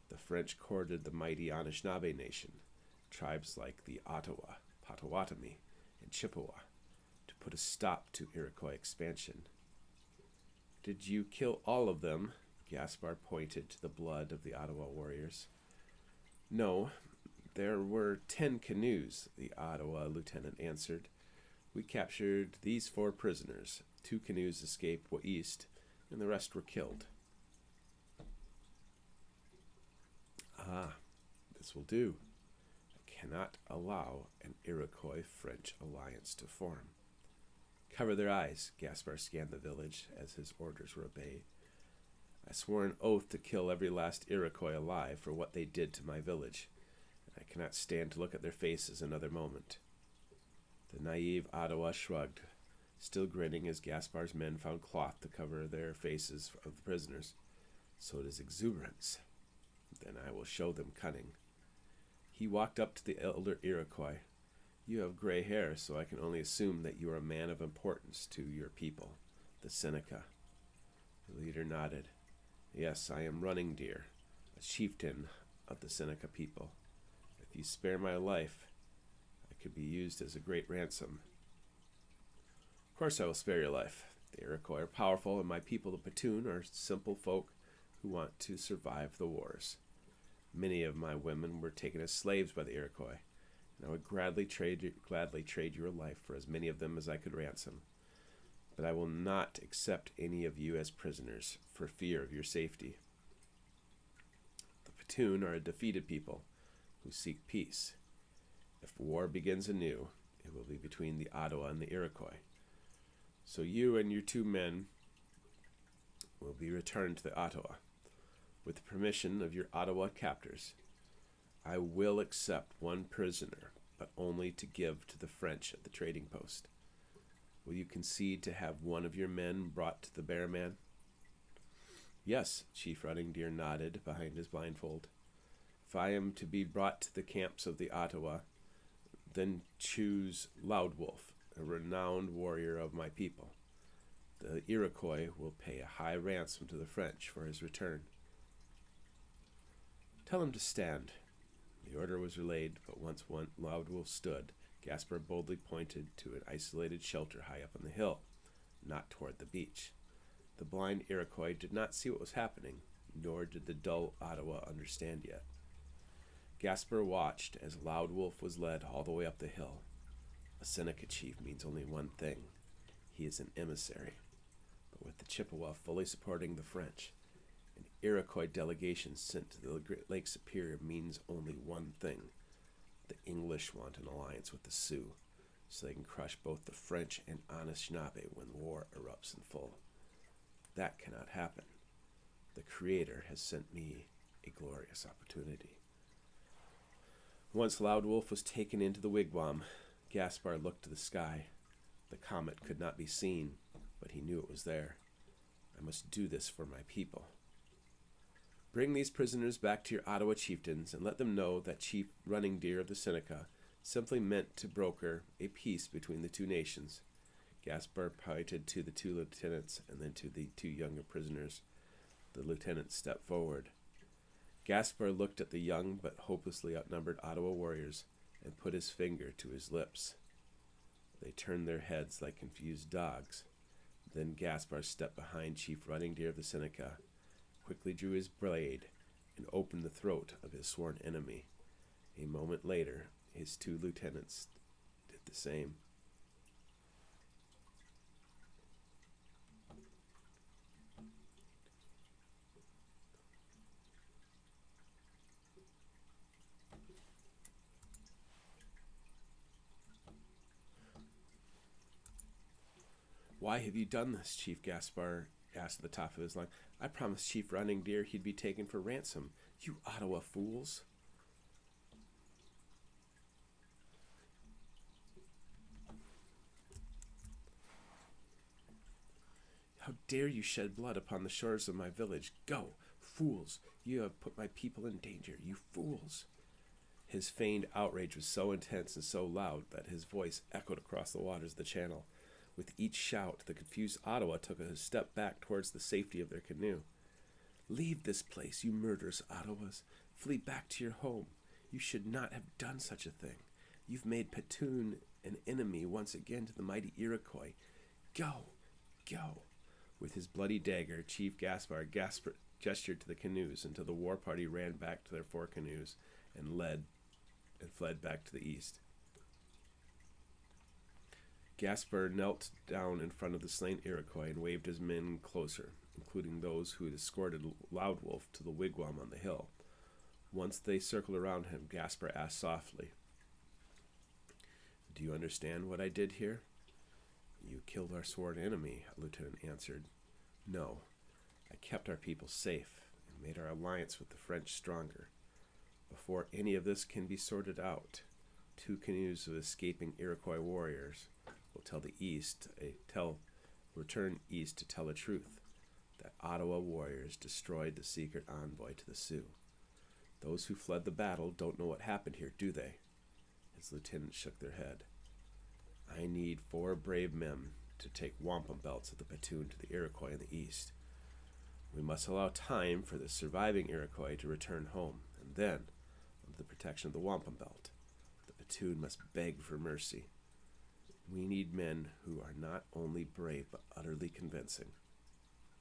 the French courted the mighty Anishinaabe nation, tribes like the Ottawa, Potawatomi, and Chippewa, to put a stop to Iroquois expansion. Did you kill all of them? Gaspar pointed to the blood of the Ottawa warriors. No, there were 10 canoes, the Ottawa lieutenant answered. We captured these 4 prisoners. 2 canoes escaped east, and the rest were killed. Ah, this will do. I cannot allow an Iroquois-French alliance to form. Cover their eyes, Gaspar scanned the village as his orders were obeyed. I swore an oath to kill every last Iroquois alive for what they did to my village, and I cannot stand to look at their faces another moment. The naive Ottawa shrugged, still grinning as Gaspar's men found cloth to cover their faces of the prisoners. So it is exuberance. Then I will show them cunning. He walked up to the elder Iroquois. You have gray hair, so I can only assume that you are a man of importance to your people, the Seneca. The leader nodded. Yes, I am Running Deer, a chieftain of the Seneca people. If you spare my life, I could be used as a great ransom. Of course I will spare your life. The Iroquois are powerful, and my people, the Petun, are simple folk who want to survive the wars. Many of my women were taken as slaves by the Iroquois, and I would gladly trade your life for as many of them as I could ransom. But I will not accept any of you as prisoners, for fear of your safety. The Petun are a defeated people who seek peace. If war begins anew, it will be between the Ottawa and the Iroquois. So you and your 2 men will be returned to the Ottawa. With the permission of your Ottawa captors, I will accept 1 prisoner, but only to give to the French at the trading post. Will you concede to have 1 of your men brought to the Bear Man? Yes, Chief Running Deer nodded behind his blindfold. If I am to be brought to the camps of the Ottawa, then choose Loud Wolf, a renowned warrior of my people. The Iroquois will pay a high ransom to the French for his return. Tell him to stand. The order was relayed, but once Loud Wolf stood, Gaspar boldly pointed to an isolated shelter high up on the hill, not toward the beach. The blind Iroquois did not see what was happening, nor did the dull Ottawa understand yet. Gaspar watched as Loud Wolf was led all the way up the hill. A Seneca chief means only one thing. He is an emissary. But with the Chippewa fully supporting the French, an Iroquois delegation sent to the Lake Superior means only one thing. The English want an alliance with the Sioux, so they can crush both the French and Anishinaabe when war erupts in full. That cannot happen. The Creator has sent me a glorious opportunity. Once Loud Wolf was taken into the wigwam, Gaspar looked to the sky. The comet could not be seen, but he knew it was there. I must do this for my people. Bring these prisoners back to your Ottawa chieftains and let them know that Chief Running Deer of the Seneca simply meant to broker a peace between the two nations. Gaspar pointed to the two lieutenants and then to the two younger prisoners. The lieutenants stepped forward. Gaspar looked at the young but hopelessly outnumbered Ottawa warriors and put his finger to his lips. They turned their heads like confused dogs. Then Gaspar stepped behind Chief Running Deer of the Seneca, quickly drew his blade, and opened the throat of his sworn enemy. A moment later, his two lieutenants did the same. Why have you done this, Chief Gaspar asked at the top of his lungs. I promised Chief Running Deer he'd be taken for ransom. You Ottawa fools. How dare you shed blood upon the shores of my village? Go, fools. You have put my people in danger, you fools. His feigned outrage was so intense and so loud that his voice echoed across the waters of the channel. With each shout, the confused Ottawa took a step back towards the safety of their canoe. Leave this place, you murderous Ottawas. Flee back to your home. You should not have done such a thing. You've made Petun an enemy once again to the mighty Iroquois. Go, go. With his bloody dagger, Chief Gaspar gestured to the canoes until the war party ran back to their four canoes and fled back to the east. Gaspar knelt down in front of the slain Iroquois and waved his men closer, including those who had escorted Loud Wolf to the wigwam on the hill. Once they circled around him, Gaspar asked softly, "Do you understand what I did here?" "You killed our sworn enemy," a lieutenant answered. "No, I kept our people safe and made our alliance with the French stronger. Before any of this can be sorted out, 2 canoes of escaping Iroquois warriors will return east to tell the truth that Ottawa warriors destroyed the secret envoy to the Sioux. Those who fled the battle don't know what happened here, do they?" His lieutenants shook their head. "I need 4 brave men to take wampum belts of the Petun to the Iroquois in the east. We must allow time for the surviving Iroquois to return home, and then, under the protection of the wampum belt, the Petun must beg for mercy. We need men who are not only brave but utterly convincing.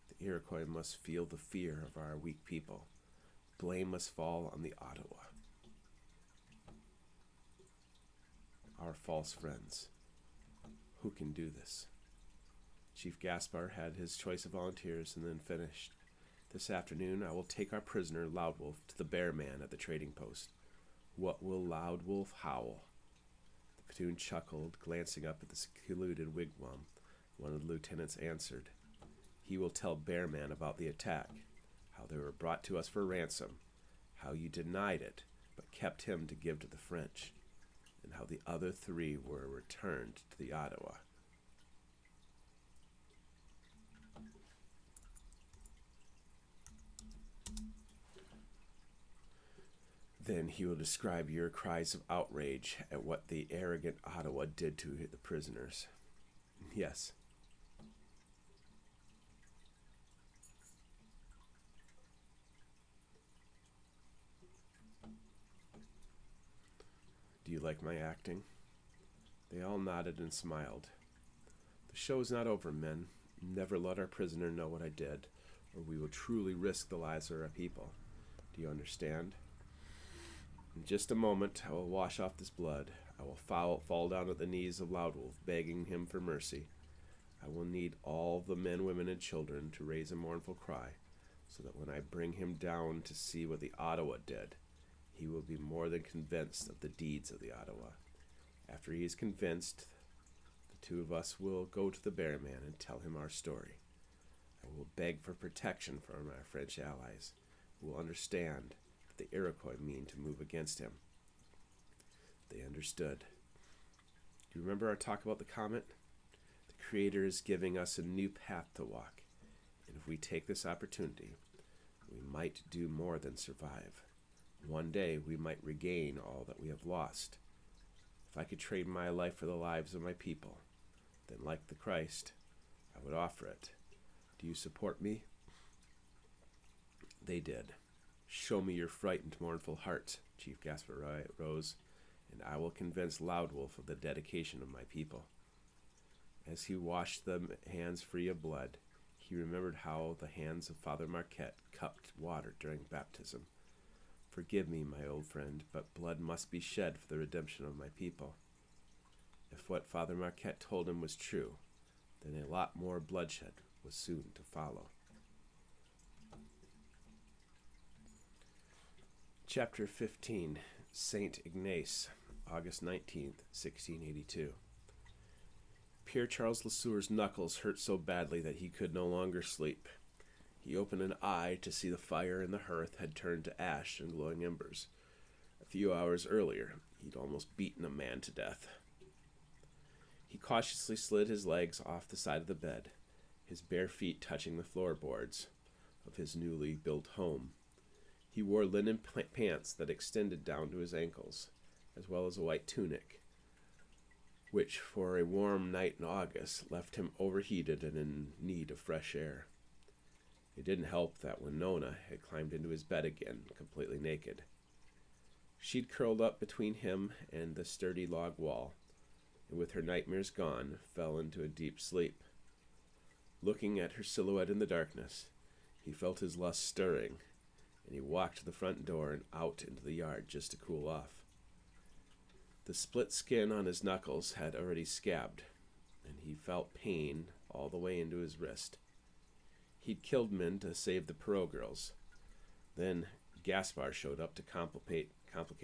The Iroquois must feel the fear of our weak people. Blame must fall on the Ottawa, our false friends. Who can do this?" Chief Gaspar had his choice of volunteers and then finished. "This afternoon I will take our prisoner, Loud Wolf, to the Bear Man at the trading post. What will Loud Wolf howl?" The Petun chuckled, glancing up at the secluded wigwam. One of the lieutenants answered, "He will tell Bear Man about the attack, how they were brought to us for ransom, how you denied it, but kept him to give to the French, and how the other 3 were returned to the Ottawa." Then he will describe your cries of outrage at what the arrogant Ottawa did to the prisoners. Yes. like my acting?" They all nodded and smiled. "The show's not over, men. Never let our prisoner know what I did, or we will truly risk the lives of our people. Do you understand? In just a moment, I will wash off this blood. I will fall down at the knees of Loudwolf, begging him for mercy. I will need all the men, women, and children to raise a mournful cry, so that when I bring him down to see what the Ottawa did, he will be more than convinced of the deeds of the Ottawa. After he is convinced, the two of us will go to the Bear Man and tell him our story. I will beg for protection from our French allies, who will understand that the Iroquois mean to move against him." They understood. Do you remember our talk about the comet? The Creator is giving us a new path to walk, and if we take this opportunity, we might do more than survive. One day we might regain all that we have lost. If I could trade my life for the lives of my people, then like the Christ, I would offer it. Do you support me? They did. "Show me your frightened, mournful heart," Chief Gaspar rose, "and I will convince Loudwolf of the dedication of my people." As he washed the hands free of blood, he remembered how the hands of Father Marquette cupped water during baptism. "Forgive me, my old friend, but blood must be shed for the redemption of my people." If what Father Marquette told him was true, then a lot more bloodshed was soon to follow. Chapter 15, Saint Ignace, August 19th, 1682. Pierre Charles Lesueur's knuckles hurt so badly that he could no longer sleep. He opened an eye to see the fire in the hearth had turned to ash and glowing embers. A few hours earlier, he'd almost beaten a man to death. He cautiously slid his legs off the side of the bed, his bare feet touching the floorboards of his newly built home. He wore linen pants that extended down to his ankles, as well as a white tunic, which for a warm night in August left him overheated and in need of fresh air. It didn't help that Winona had climbed into his bed again, completely naked. She'd curled up between him and the sturdy log wall, and with her nightmares gone, fell into a deep sleep. Looking at her silhouette in the darkness, he felt his lust stirring, and he walked to the front door and out into the yard just to cool off. The split skin on his knuckles had already scabbed, and he felt pain all the way into his wrist. He'd killed men to save the Perot girls. Then Gaspar showed up to complicate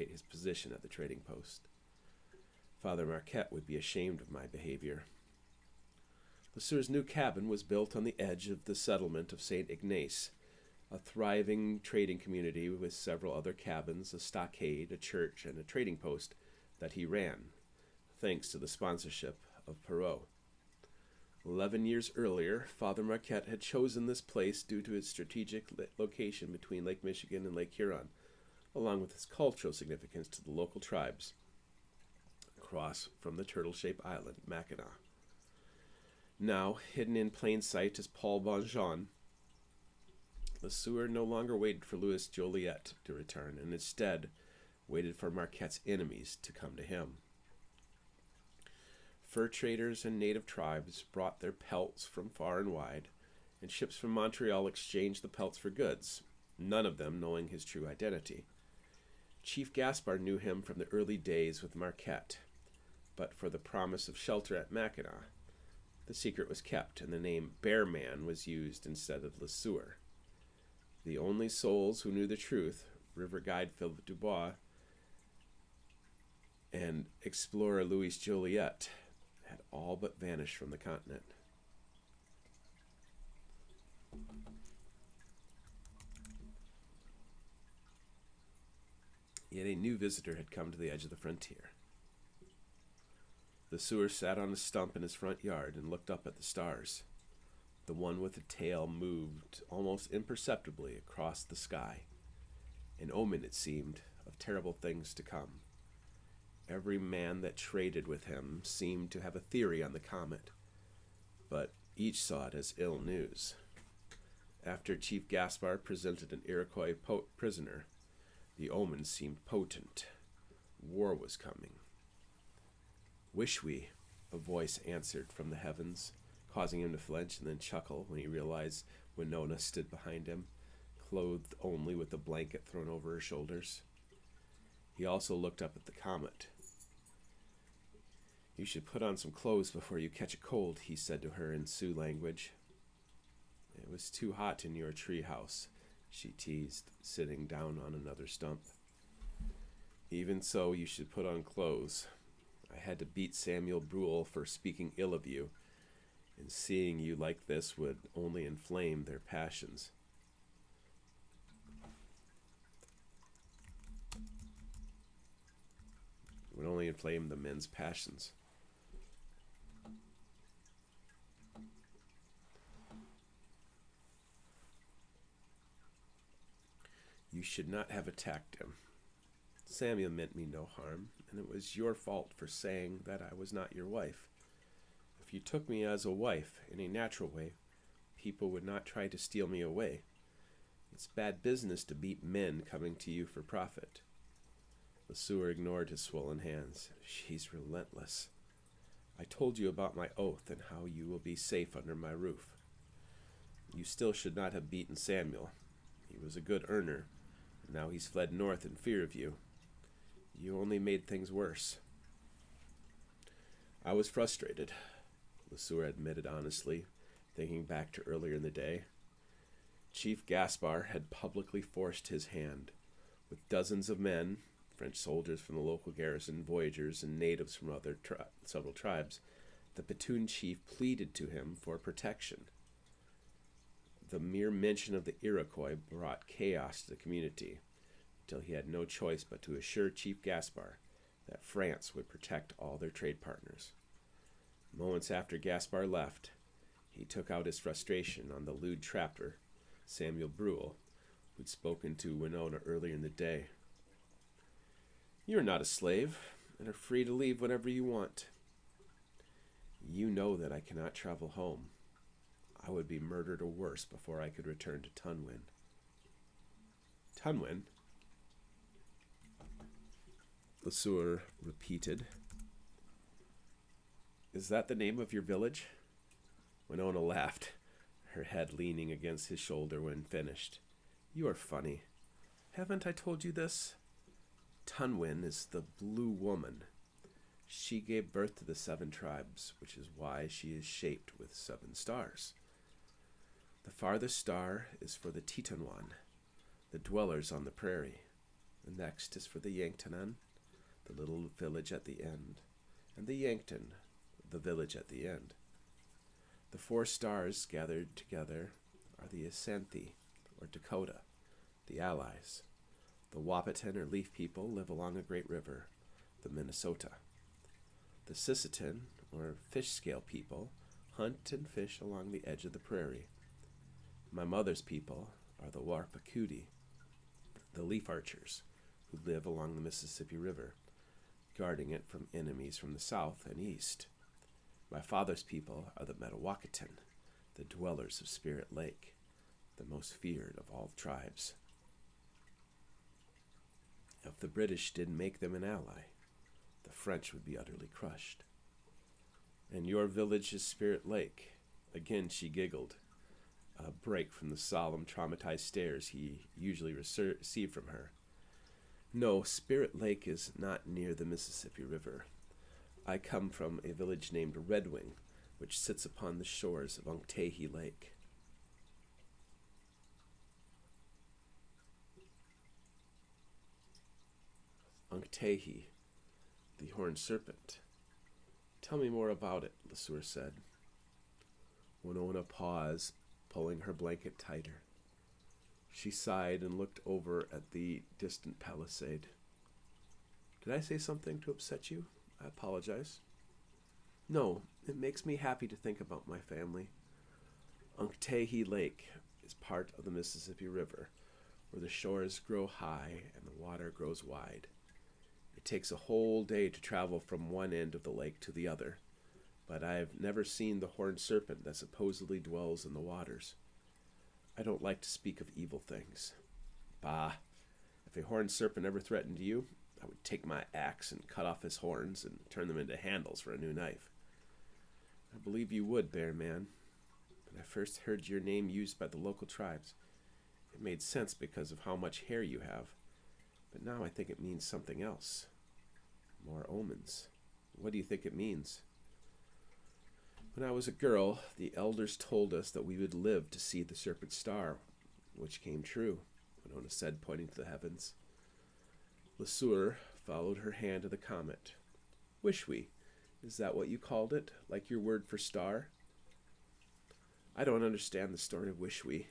his position at the trading post. Father Marquette would be ashamed of my behavior. Lesueur's new cabin was built on the edge of the settlement of St. Ignace, a thriving trading community with several other cabins, a stockade, a church, and a trading post that he ran, thanks to the sponsorship of Perot. 11 years earlier, Father Marquette had chosen this place due to its strategic location between Lake Michigan and Lake Huron, along with its cultural significance to the local tribes across from the turtle-shaped island, Mackinac. Now, hidden in plain sight as Paul Bonjean, Lesueur no longer waited for Louis Joliet to return, and instead waited for Marquette's enemies to come to him. Fur traders and native tribes brought their pelts from far and wide, and ships from Montreal exchanged the pelts for goods, none of them knowing his true identity. Chief Gaspar knew him from the early days with Marquette, but for the promise of shelter at Mackinac, the secret was kept, and the name Bear Man was used instead of Lesueur. The only souls who knew the truth, river guide Philip Dubois and explorer Louis Joliet, had all but vanished from the continent. Yet a new visitor had come to the edge of the frontier. Lesueur sat on a stump in his front yard and looked up at the stars. The one with the tail moved almost imperceptibly across the sky, an omen, it seemed, of terrible things to come. Every man that traded with him seemed to have a theory on the comet, but each saw it as ill news. After Chief Gaspar presented an Iroquois prisoner, the omen seemed potent. War was coming, "Wish we," a voice answered from the heavens, causing him to flinch and then chuckle when he realized Winona stood behind him, clothed only with a blanket thrown over her shoulders. He also looked up at the comet. "You should put on some clothes before you catch a cold," he said to her in Sioux language. "It was too hot in your treehouse," she teased, sitting down on another stump. "Even so, you should put on clothes. I had to beat Samuel Brule for speaking ill of you, and seeing you like this would only inflame their passions." It would only inflame the men's passions. "You should not have attacked him. Samuel meant me no harm, and it was your fault for saying that I was not your wife. If you took me as a wife in a natural way, people would not try to steal me away. It's bad business to beat men coming to you for profit." LeSueur ignored his swollen hands. "She's relentless. I told you about my oath and how you will be safe under my roof. You still should not have beaten Samuel. He was a good earner, and now he's fled north in fear of you. You only made things worse." "I was frustrated," LeSueur admitted honestly, thinking back to earlier in the day. Chief Gaspar had publicly forced his hand. With dozens of men, French soldiers from the local garrison, voyagers, and natives from several tribes, the Petun chief pleaded to him for protection. The mere mention of the Iroquois brought chaos to the community, until he had no choice but to assure Chief Gaspar that France would protect all their trade partners. Moments after Gaspar left, he took out his frustration on the lewd trapper, Samuel Brule, who'd spoken to Winona earlier in the day. "You are not a slave, and are free to leave whenever you want. You know that I cannot travel home. I would be murdered or worse before I could return to Tunwin." "Tunwin?" LeSueur repeated. "Is that the name of your village?" Winona laughed, her head leaning against his shoulder when finished. "You are funny. Haven't I told you this? Tunwin is the Blue Woman. She gave birth to the 7 tribes, which is why she is shaped with 7 stars. The farthest star is for the Titanwan, the dwellers on the prairie. The next is for the Yanktanan, the little village at the end, and the Yankton, the village at the end. The 4 stars gathered together are the Asanthi, or Dakota, the allies. The Wahpeton, or leaf people, live along a great river, the Minnesota. The Sisseton, or fish scale people, hunt and fish along the edge of the prairie. My mother's people are the Warpacudi, the leaf archers, who live along the Mississippi River, guarding it from enemies from the south and east. My father's people are the Metawakiton, the dwellers of Spirit Lake, the most feared of all tribes. If the British didn't make them an ally, the French would be utterly crushed. And your village is Spirit Lake." Again she giggled, a break from the solemn, traumatized stares he usually received from her. "No, Spirit Lake is not near the Mississippi River. I come from a village named Red Wing, which sits upon the shores of Unctahi Lake." "Unctahi, the horned serpent. Tell me more about it," LeSueur said. Winona paused, pulling her blanket tighter. She sighed and looked over at the distant palisade. "Did I say something to upset you? I apologize." "No, it makes me happy to think about my family. Unctahi Lake is part of the Mississippi River, where the shores grow high and the water grows wide. It takes a whole day to travel from one end of the lake to the other, but I have never seen the horned serpent that supposedly dwells in the waters. I don't like to speak of evil things. Bah, if a horned serpent ever threatened you, I would take my axe and cut off his horns and turn them into handles for a new knife. I believe you would, Bear Man. When I first heard your name used by the local tribes, it made sense because of how much hair you have. But now I think it means something else. More omens. What do you think it means? When I was a girl, the elders told us that we would live to see the Serpent Star, which came true, Winona said, pointing to the heavens. LeSueur followed her hand to the comet. Wishwe, is that what you called it, like your word for star? I don't understand the story of Wishwe.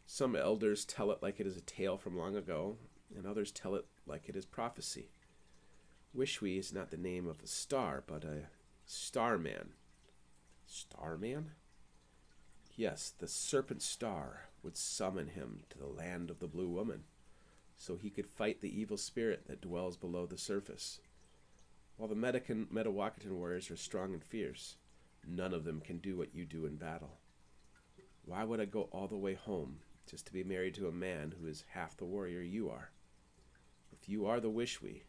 Some elders tell it like it is a tale from long ago, and others tell it like it is prophecy. Wishwe is not the name of a star, but a starman. Starman? Yes, the Serpent Star would summon him to the land of the Blue Woman, so he could fight the evil spirit that dwells below the surface. While the Metawakitan warriors are strong and fierce, none of them can do what you do in battle. Why would I go all the way home just to be married to a man who is half the warrior you are? If you are the Wishwe,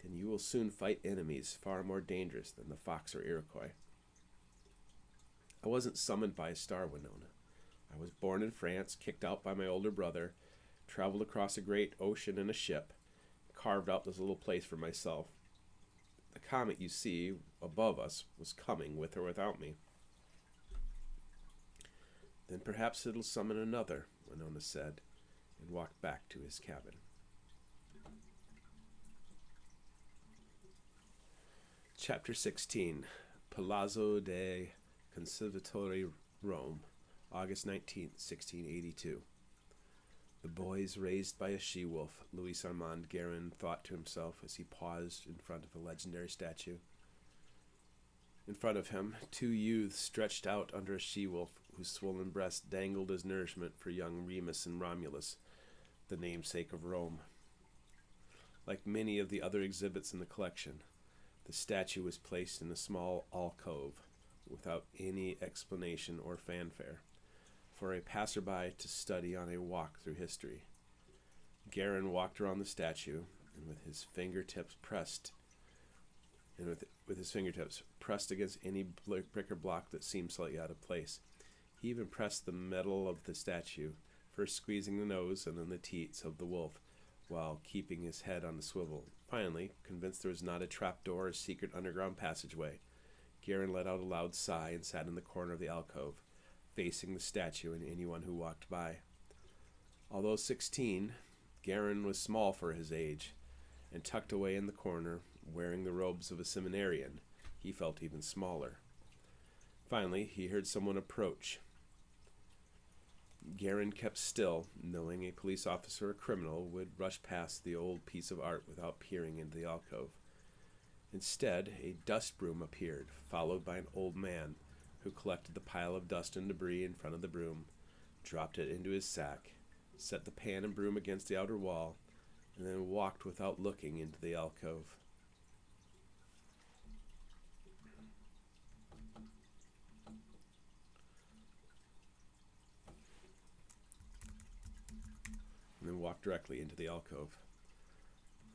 then you will soon fight enemies far more dangerous than the Fox or Iroquois. I wasn't summoned by a star, Winona. I was born in France, kicked out by my older brother, traveled across a great ocean in a ship, carved out this little place for myself. The comet you see above us was coming with or without me. Then perhaps it'll summon another, Winona said, and walked back to his cabin. Chapter 16, Palazzo de Conservatori, Rome, August 19th, 1682. The boys raised by a she-wolf, Louis Armand Guerin thought to himself as he paused in front of a legendary statue. In front of him, two youths stretched out under a she-wolf whose swollen breast dangled as nourishment for young Remus and Romulus, the namesake of Rome. Like many of the other exhibits in the collection, the statue was placed in a small alcove without any explanation or fanfare, for a passerby to study on a walk through history. Guerin walked around the statue, and with his fingertips pressed against any brick or block that seemed slightly out of place. He even pressed the metal of the statue, first squeezing the nose and then the teats of the wolf, while keeping his head on the swivel. Finally, convinced there was not a trapdoor or secret underground passageway, Guerin let out a loud sigh and sat in the corner of the alcove, facing the statue and anyone who walked by. Although 16, Guerin was small for his age, and tucked away in the corner, wearing the robes of a seminarian, he felt even smaller. Finally, he heard someone approach. Guerin kept still, knowing a police officer or criminal would rush past the old piece of art without peering into the alcove. Instead, a dust broom appeared, followed by an old man, who collected the pile of dust and debris in front of the broom, dropped it into his sack, set the pan and broom against the outer wall, and then walked without looking into the alcove. Walked directly into the alcove.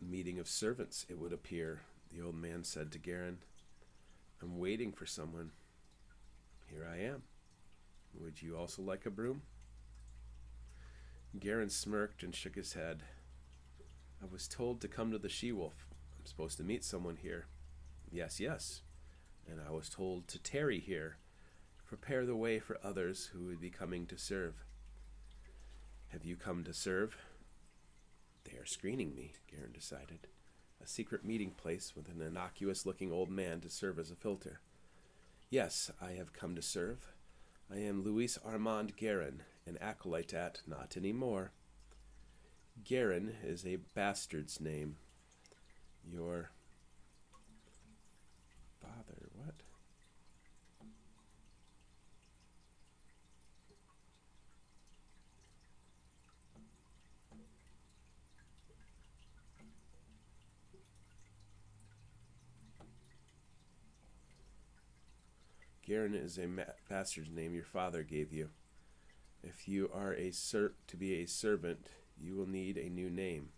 A meeting of servants, it would appear, the old man said to Guerin. I'm waiting for someone. Here I am. Would you also like a broom? Guerin smirked and shook his head. I was told to come to the she-wolf. I'm supposed to meet someone here. Yes. And I was told to tarry here, prepare the way for others who would be coming to serve. Have you come to serve? They are screening me, Guerin decided. A secret meeting place with an innocuous-looking old man to serve as a filter. Yes, I have come to serve. I am Louis Armand Guerin, an acolyte at Not Anymore. Guerin is a bastard's name. Your father, what? Guerin is a bastard's name your father gave you. If you are to be a servant, you will need a new name.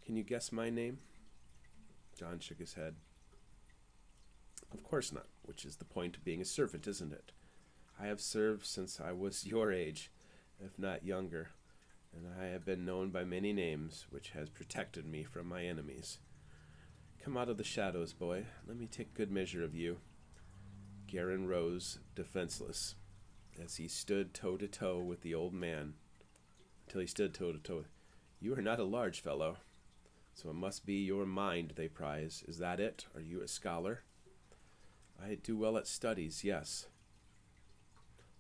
Can you guess my name? John shook his head. Of course not, which is the point of being a servant, isn't it? I have served since I was your age, if not younger, and I have been known by many names, which has protected me from my enemies. Come out of the shadows, boy. Let me take good measure of you. Garen rose, defenseless, as he stood toe-to-toe with the old man. Until he stood toe-to-toe. You are not a large fellow, so it must be your mind they prize. Is that it? Are you a scholar? I do well at studies, yes.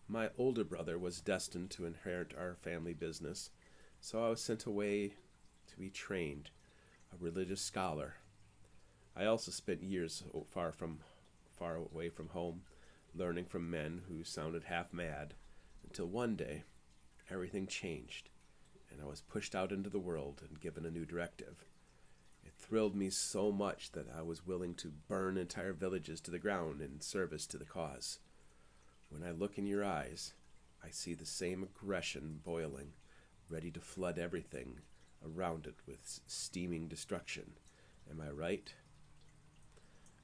My older brother was destined to inherit our family business, so I was sent away to be trained, a religious scholar. I also spent years far away from home, learning from men who sounded half mad, until one day everything changed, and I was pushed out into the world and given a new directive. It thrilled me so much that I was willing to burn entire villages to the ground in service to the cause. When I look in your eyes, I see the same aggression boiling, ready to flood everything around it with steaming destruction. Am I right?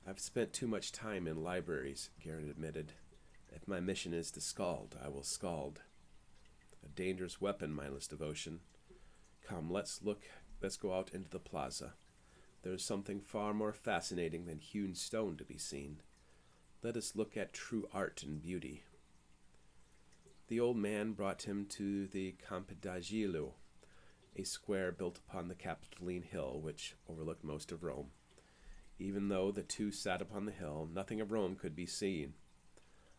I've spent too much time in libraries, Garen admitted. If my mission is to scald, I will scald. A dangerous weapon, mindless devotion. Come, let's go out into the plaza. There is something far more fascinating than hewn stone to be seen. Let us look at true art and beauty. The old man brought him to the Campidagiolo, a square built upon the Capitoline Hill, which overlooked most of Rome. Even though the two sat upon the hill, nothing of Rome could be seen.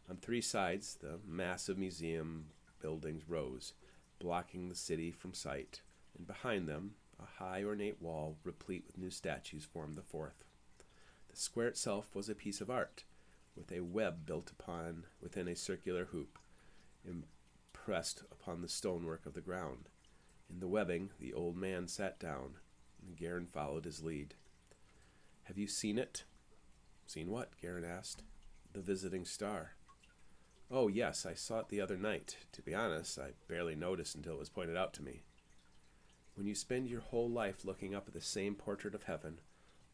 On three sides, the massive museum buildings rose, blocking the city from sight, and behind them, a high ornate wall, replete with new statues, formed the fourth. The square itself was a piece of art, with a web built within a circular hoop, impressed upon the stonework of the ground. In the webbing, the old man sat down, and Garen followed his lead. Have you seen it? Seen what? Garen asked. The visiting star. Oh, yes, I saw it the other night. To be honest, I barely noticed until it was pointed out to me. When you spend your whole life looking up at the same portrait of heaven,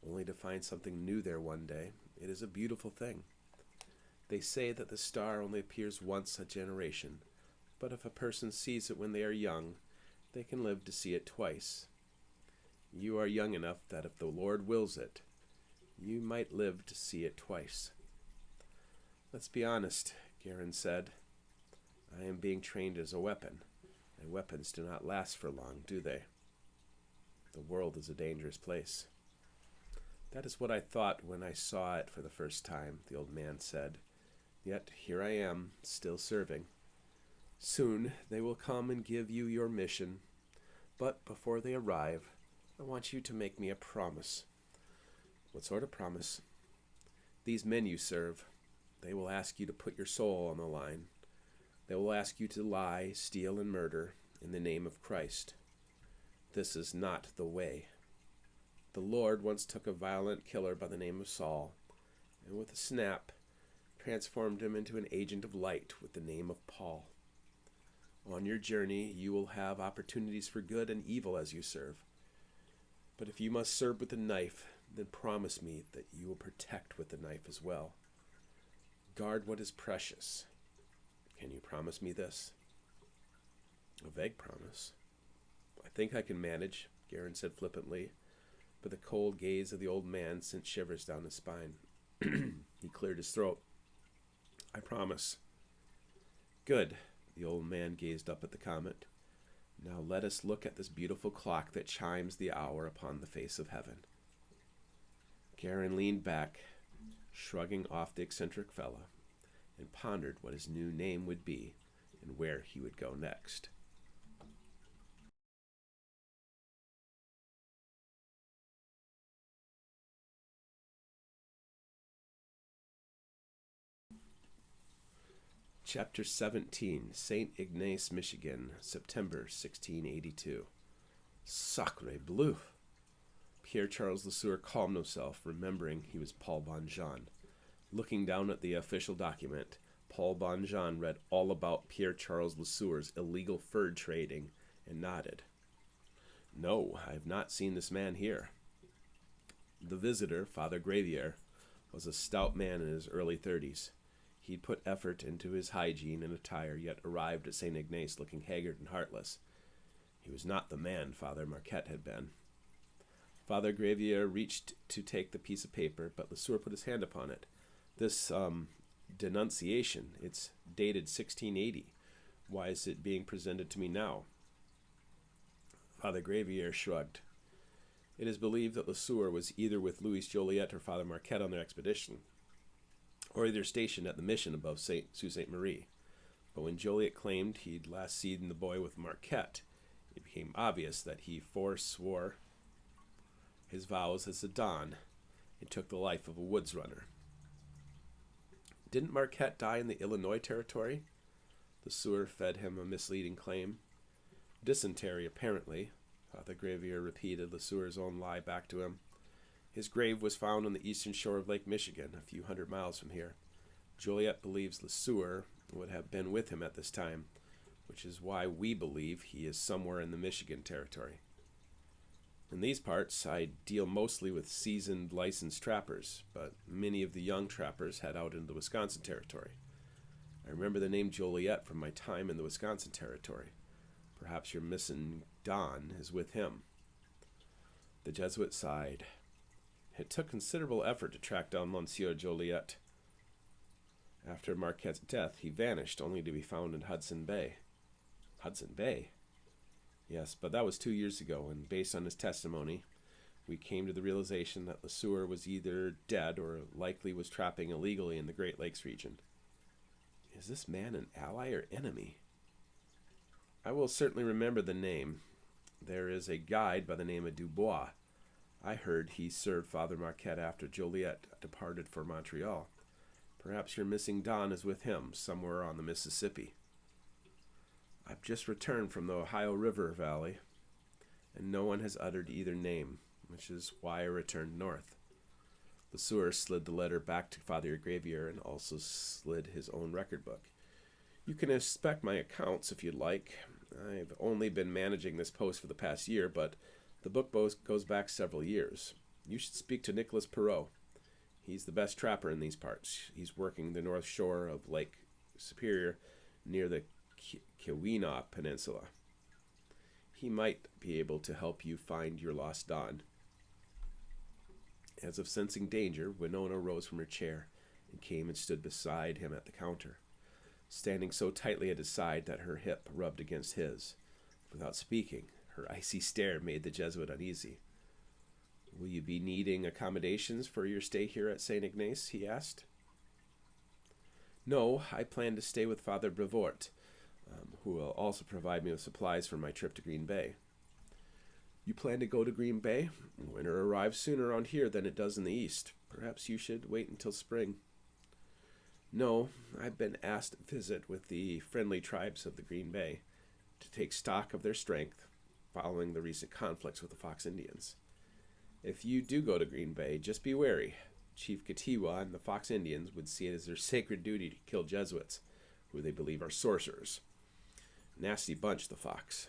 only to find something new there one day, it is a beautiful thing. They say that the star only appears once a generation, but if a person sees it when they are young, they can live to see it twice. You are young enough that if the Lord wills it, you might live to see it twice. Let's be honest, Garen said. I am being trained as a weapon, and weapons do not last for long, do they? The world is a dangerous place. That is what I thought when I saw it for the first time, the old man said. Yet here I am, still serving. Soon they will come and give you your mission, but before they arrive, I want you to make me a promise. What sort of promise? These men you serve, they will ask you to put your soul on the line. They will ask you to lie, steal, and murder in the name of Christ. This is not the way. The Lord once took a violent killer by the name of Saul, and with a snap, transformed him into an agent of light with the name of Paul. On your journey, you will have opportunities for good and evil as you serve. But if you must serve with a knife, then promise me that you will protect with the knife as well. Guard what is precious. Can you promise me this? A vague promise. I think I can manage, Garen said flippantly, but the cold gaze of the old man sent shivers down his spine. He cleared his throat. I promise. Good. The old man gazed up at the comet. Now let us look at this beautiful clock that chimes the hour upon the face of heaven. Garen leaned back, shrugging off the eccentric fellow, and pondered what his new name would be and where he would go next. Chapter 17, St. Ignace, Michigan, September 1682. Sacre bleu! Pierre-Charles Lesueur calmed himself, remembering he was Paul Bonjean. Looking down at the official document, Paul Bonjean read all about Pierre-Charles Lesueur's illegal fur trading and nodded. No, I have not seen this man here. The visitor, Father Gravier, was a stout man in his early 30s. He'd put effort into his hygiene and attire, yet arrived at St. Ignace looking haggard and heartless. He was not the man Father Marquette had been. Father Gravier reached to take the piece of paper, but Lesueur put his hand upon it. This denunciation, it's dated 1680. Why is it being presented to me now? Father Gravier shrugged. It is believed that Lesueur was either with Louis Joliet or Father Marquette on their expedition, or either stationed at the mission above Sault Ste. Marie. But when Joliet claimed he'd last seen the boy with Marquette, it became obvious that he forswore his vows as a Don and took the life of a woods runner. Didn't Marquette die in the Illinois Territory? Lesueur fed him a misleading claim. Dysentery, apparently. Father Gravier repeated Lesueur's own lie back to him. His grave was found on the eastern shore of Lake Michigan, a few hundred miles from here. Joliet believes Lesueur would have been with him at this time, which is why we believe he is somewhere in the Michigan Territory. In these parts, I deal mostly with seasoned, licensed trappers, but many of the young trappers head out into the Wisconsin Territory. I remember the name Joliet from my time in the Wisconsin Territory. Perhaps your missing Don is with him. The Jesuit sighed. It took considerable effort to track down Monsieur Joliet. After Marquette's death, he vanished, only to be found in Hudson Bay. Hudson Bay? Yes, but that was 2 years ago, and based on his testimony, we came to the realization that Lesueur was either dead or likely was trapping illegally in the Great Lakes region. Is this man an ally or enemy? I will certainly remember the name. There is a guide by the name of Dubois. I heard he served Father Marquette after Joliet departed for Montreal. Perhaps your missing Don is with him, somewhere on the Mississippi. I've just returned from the Ohio River Valley, and no one has uttered either name, which is why I returned north. Lesueur slid the letter back to Father Gravier and also slid his own record book. You can inspect my accounts if you'd like. I've only been managing this post for the past year, but the book goes back several years. You should speak to Nicholas Perot. He's the best trapper in these parts. He's working the north shore of Lake Superior near the Keweenaw Peninsula. He might be able to help you find your lost Don. As if sensing danger, Winona rose from her chair and came and stood beside him at the counter, standing so tightly at his side that her hip rubbed against his. Without speaking, her icy stare made the Jesuit uneasy. Will you be needing accommodations for your stay here at St. Ignace? He asked. No, I plan to stay with Father Brevoort, who will also provide me with supplies for my trip to Green Bay. You plan to go to Green Bay? Winter arrives sooner around here than it does in the east. Perhaps you should wait until spring. No, I've been asked to visit with the friendly tribes of the Green Bay to take stock of their strength following the recent conflicts with the Fox Indians. If you do go to Green Bay, just be wary. Chief Katiwa and the Fox Indians would see it as their sacred duty to kill Jesuits, who they believe are sorcerers. Nasty bunch, the Fox.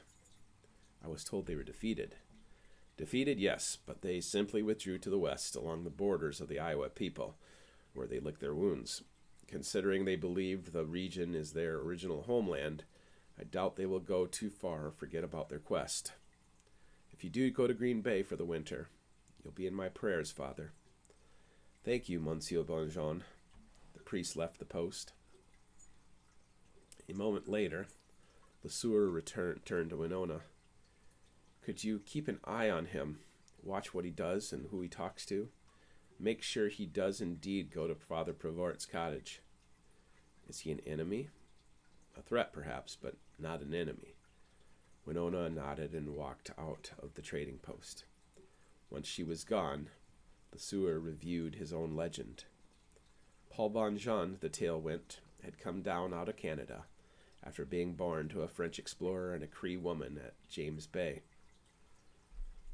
I was told they were defeated. Defeated, yes, but they simply withdrew to the west along the borders of the Iowa people, where they licked their wounds. Considering they believe the region is their original homeland, I doubt they will go too far or forget about their quest. If you do go to Green Bay for the winter, you'll be in my prayers, Father. Thank you, Monsieur Bonjean. The priest left the post. A moment later, Lesueur turned to Winona. Could you keep an eye on him, watch what he does and who he talks to? Make sure he does indeed go to Father Brevoort's cottage. Is he an enemy? A threat, perhaps, but not an enemy. Winona nodded and walked out of the trading post. Once she was gone, Lesueur reviewed his own legend. Paul Bonjean, the tale went, had come down out of Canada after being born to a French explorer and a Cree woman at James Bay.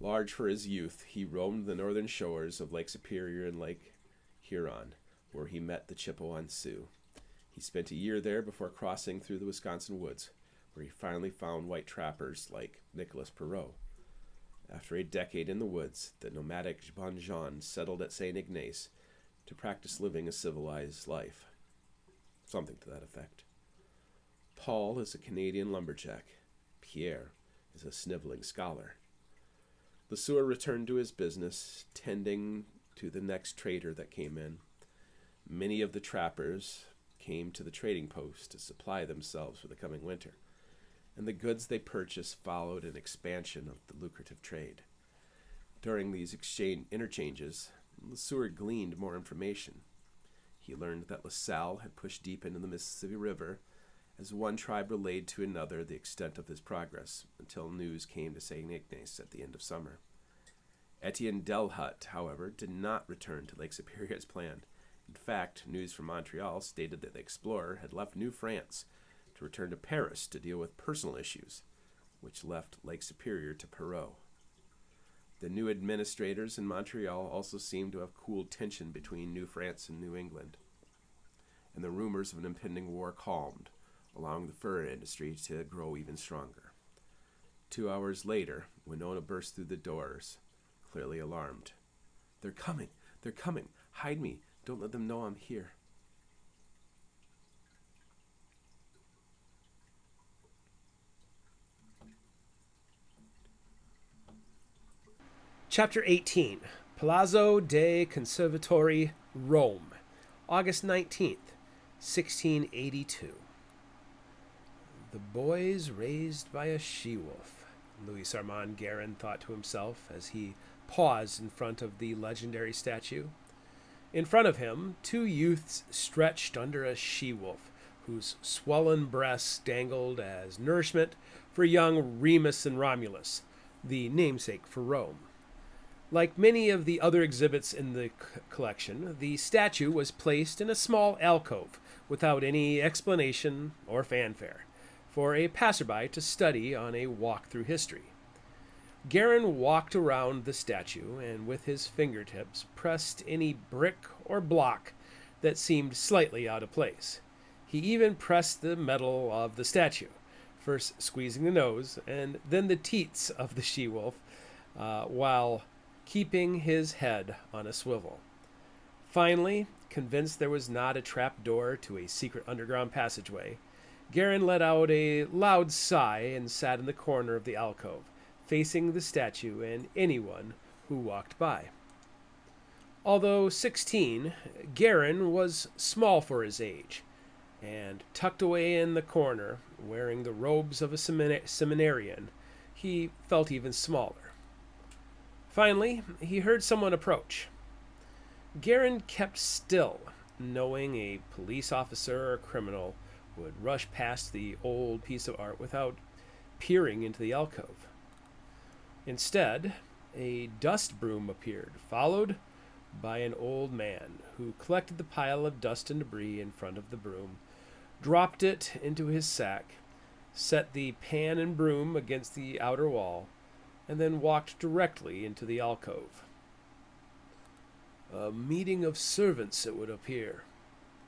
Large for his youth, he roamed the northern shores of Lake Superior and Lake Huron, where he met the Chippewa Sioux. He spent a year there before crossing through the Wisconsin woods, where he finally found white trappers like Nicholas Perot. After a decade in the woods, the nomadic Bonjean settled at St. Ignace to practice living a civilized life. Something to that effect. Paul is a Canadian lumberjack. Pierre is a sniveling scholar. Lesueur returned to his business, tending to the next trader that came in. Many of the trappers came to the trading post to supply themselves for the coming winter, and the goods they purchased followed an expansion of the lucrative trade. During these interchanges, Lesueur gleaned more information. He learned that La Salle had pushed deep into the Mississippi River as one tribe relayed to another the extent of his progress, until news came to St. Ignace at the end of summer. Etienne Delhut, however, did not return to Lake Superior as planned. In fact, news from Montreal stated that the explorer had left New France to return to Paris to deal with personal issues, which left Lake Superior to Perrault. The new administrators in Montreal also seemed to have cooled tension between New France and New England, and the rumors of an impending war calmed, allowing the fur industry to grow even stronger. 2 hours later, Winona burst through the doors, clearly alarmed. "They're coming! They're coming! Hide me! Don't let them know I'm here." Chapter 18. Palazzo dei Conservatori, Rome, August 19th, 1682. The boys raised by a she-wolf, Louis Armand Guerin thought to himself as he paused in front of the legendary statue. In front of him, two youths stretched under a she-wolf, whose swollen breasts dangled as nourishment for young Remus and Romulus, the namesake for Rome. Like many of the other exhibits in the collection, the statue was placed in a small alcove without any explanation or fanfare, for a passerby to study on a walk through history. Guerin walked around the statue and with his fingertips pressed any brick or block that seemed slightly out of place. He even pressed the metal of the statue, first squeezing the nose and then the teats of the she-wolf, while keeping his head on a swivel. Finally, convinced there was not a trap door to a secret underground passageway, Guerin let out a loud sigh and sat in the corner of the alcove, facing the statue and anyone who walked by. Although 16, Guerin was small for his age, and tucked away in the corner, wearing the robes of a seminarian, he felt even smaller. Finally, he heard someone approach. Guerin kept still, knowing a police officer or criminal would rush past the old piece of art without peering into the alcove. Instead, a dust broom appeared, followed by an old man who collected the pile of dust and debris in front of the broom, dropped it into his sack, set the pan and broom against the outer wall, and then walked directly into the alcove. "A meeting of servants, it would appear,"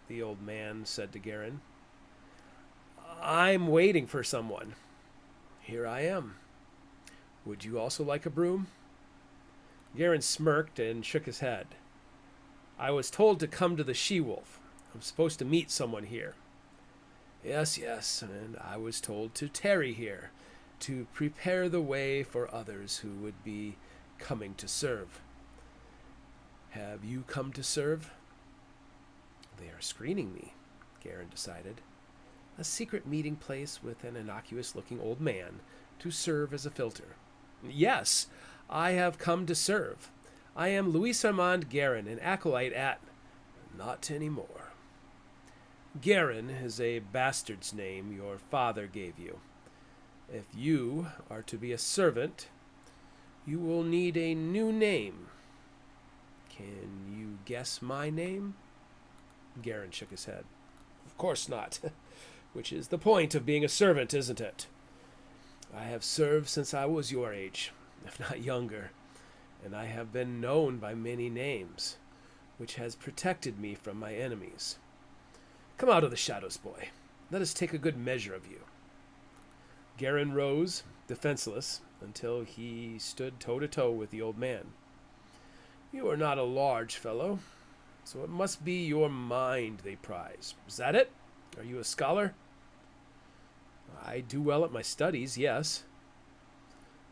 the old man said to Guerin. "I'm waiting for someone." "Here I am. Would you also like a broom?" Guerin smirked and shook his head. "I was told to come to the she-wolf. I'm supposed to meet someone here." Yes, and I was told to tarry here, to prepare the way for others who would be coming to serve." "Have you come to serve?" "They are screening me," Guerin decided. A secret meeting place with an innocuous-looking old man to serve as a filter. "Yes, I have come to serve. I am Louis Armand Guerin, an acolyte at—" "Not anymore. Guerin is a bastard's name your father gave you. If you are to be a servant, you will need a new name. Can you guess my name?" Guerin shook his head. "Of course not. Which is the point of being a servant, isn't it? I have served since I was your age, if not younger, and I have been known by many names, which has protected me from my enemies. Come out of the shadows, boy. Let us take a good measure of you." Guerin rose, defenseless, until he stood toe-to-toe with the old man. "You are not a large fellow, so it must be your mind they prize. Is that it? Are you a scholar?" "I do well at my studies, yes."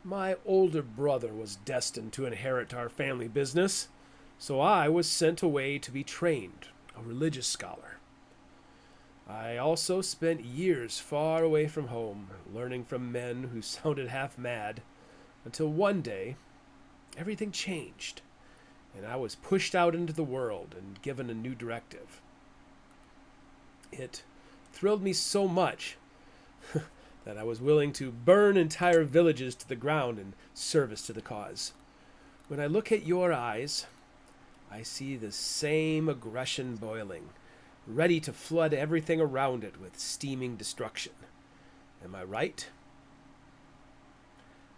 "My older brother was destined to inherit our family business, so I was sent away to be trained, a religious scholar. I also spent years far away from home, learning from men who sounded half mad, until one day everything changed, and I was pushed out into the world and given a new directive. It thrilled me so much that I was willing to burn entire villages to the ground in service to the cause. When I look at your eyes, I see the same aggression boiling, ready to flood everything around it with steaming destruction. Am I right?"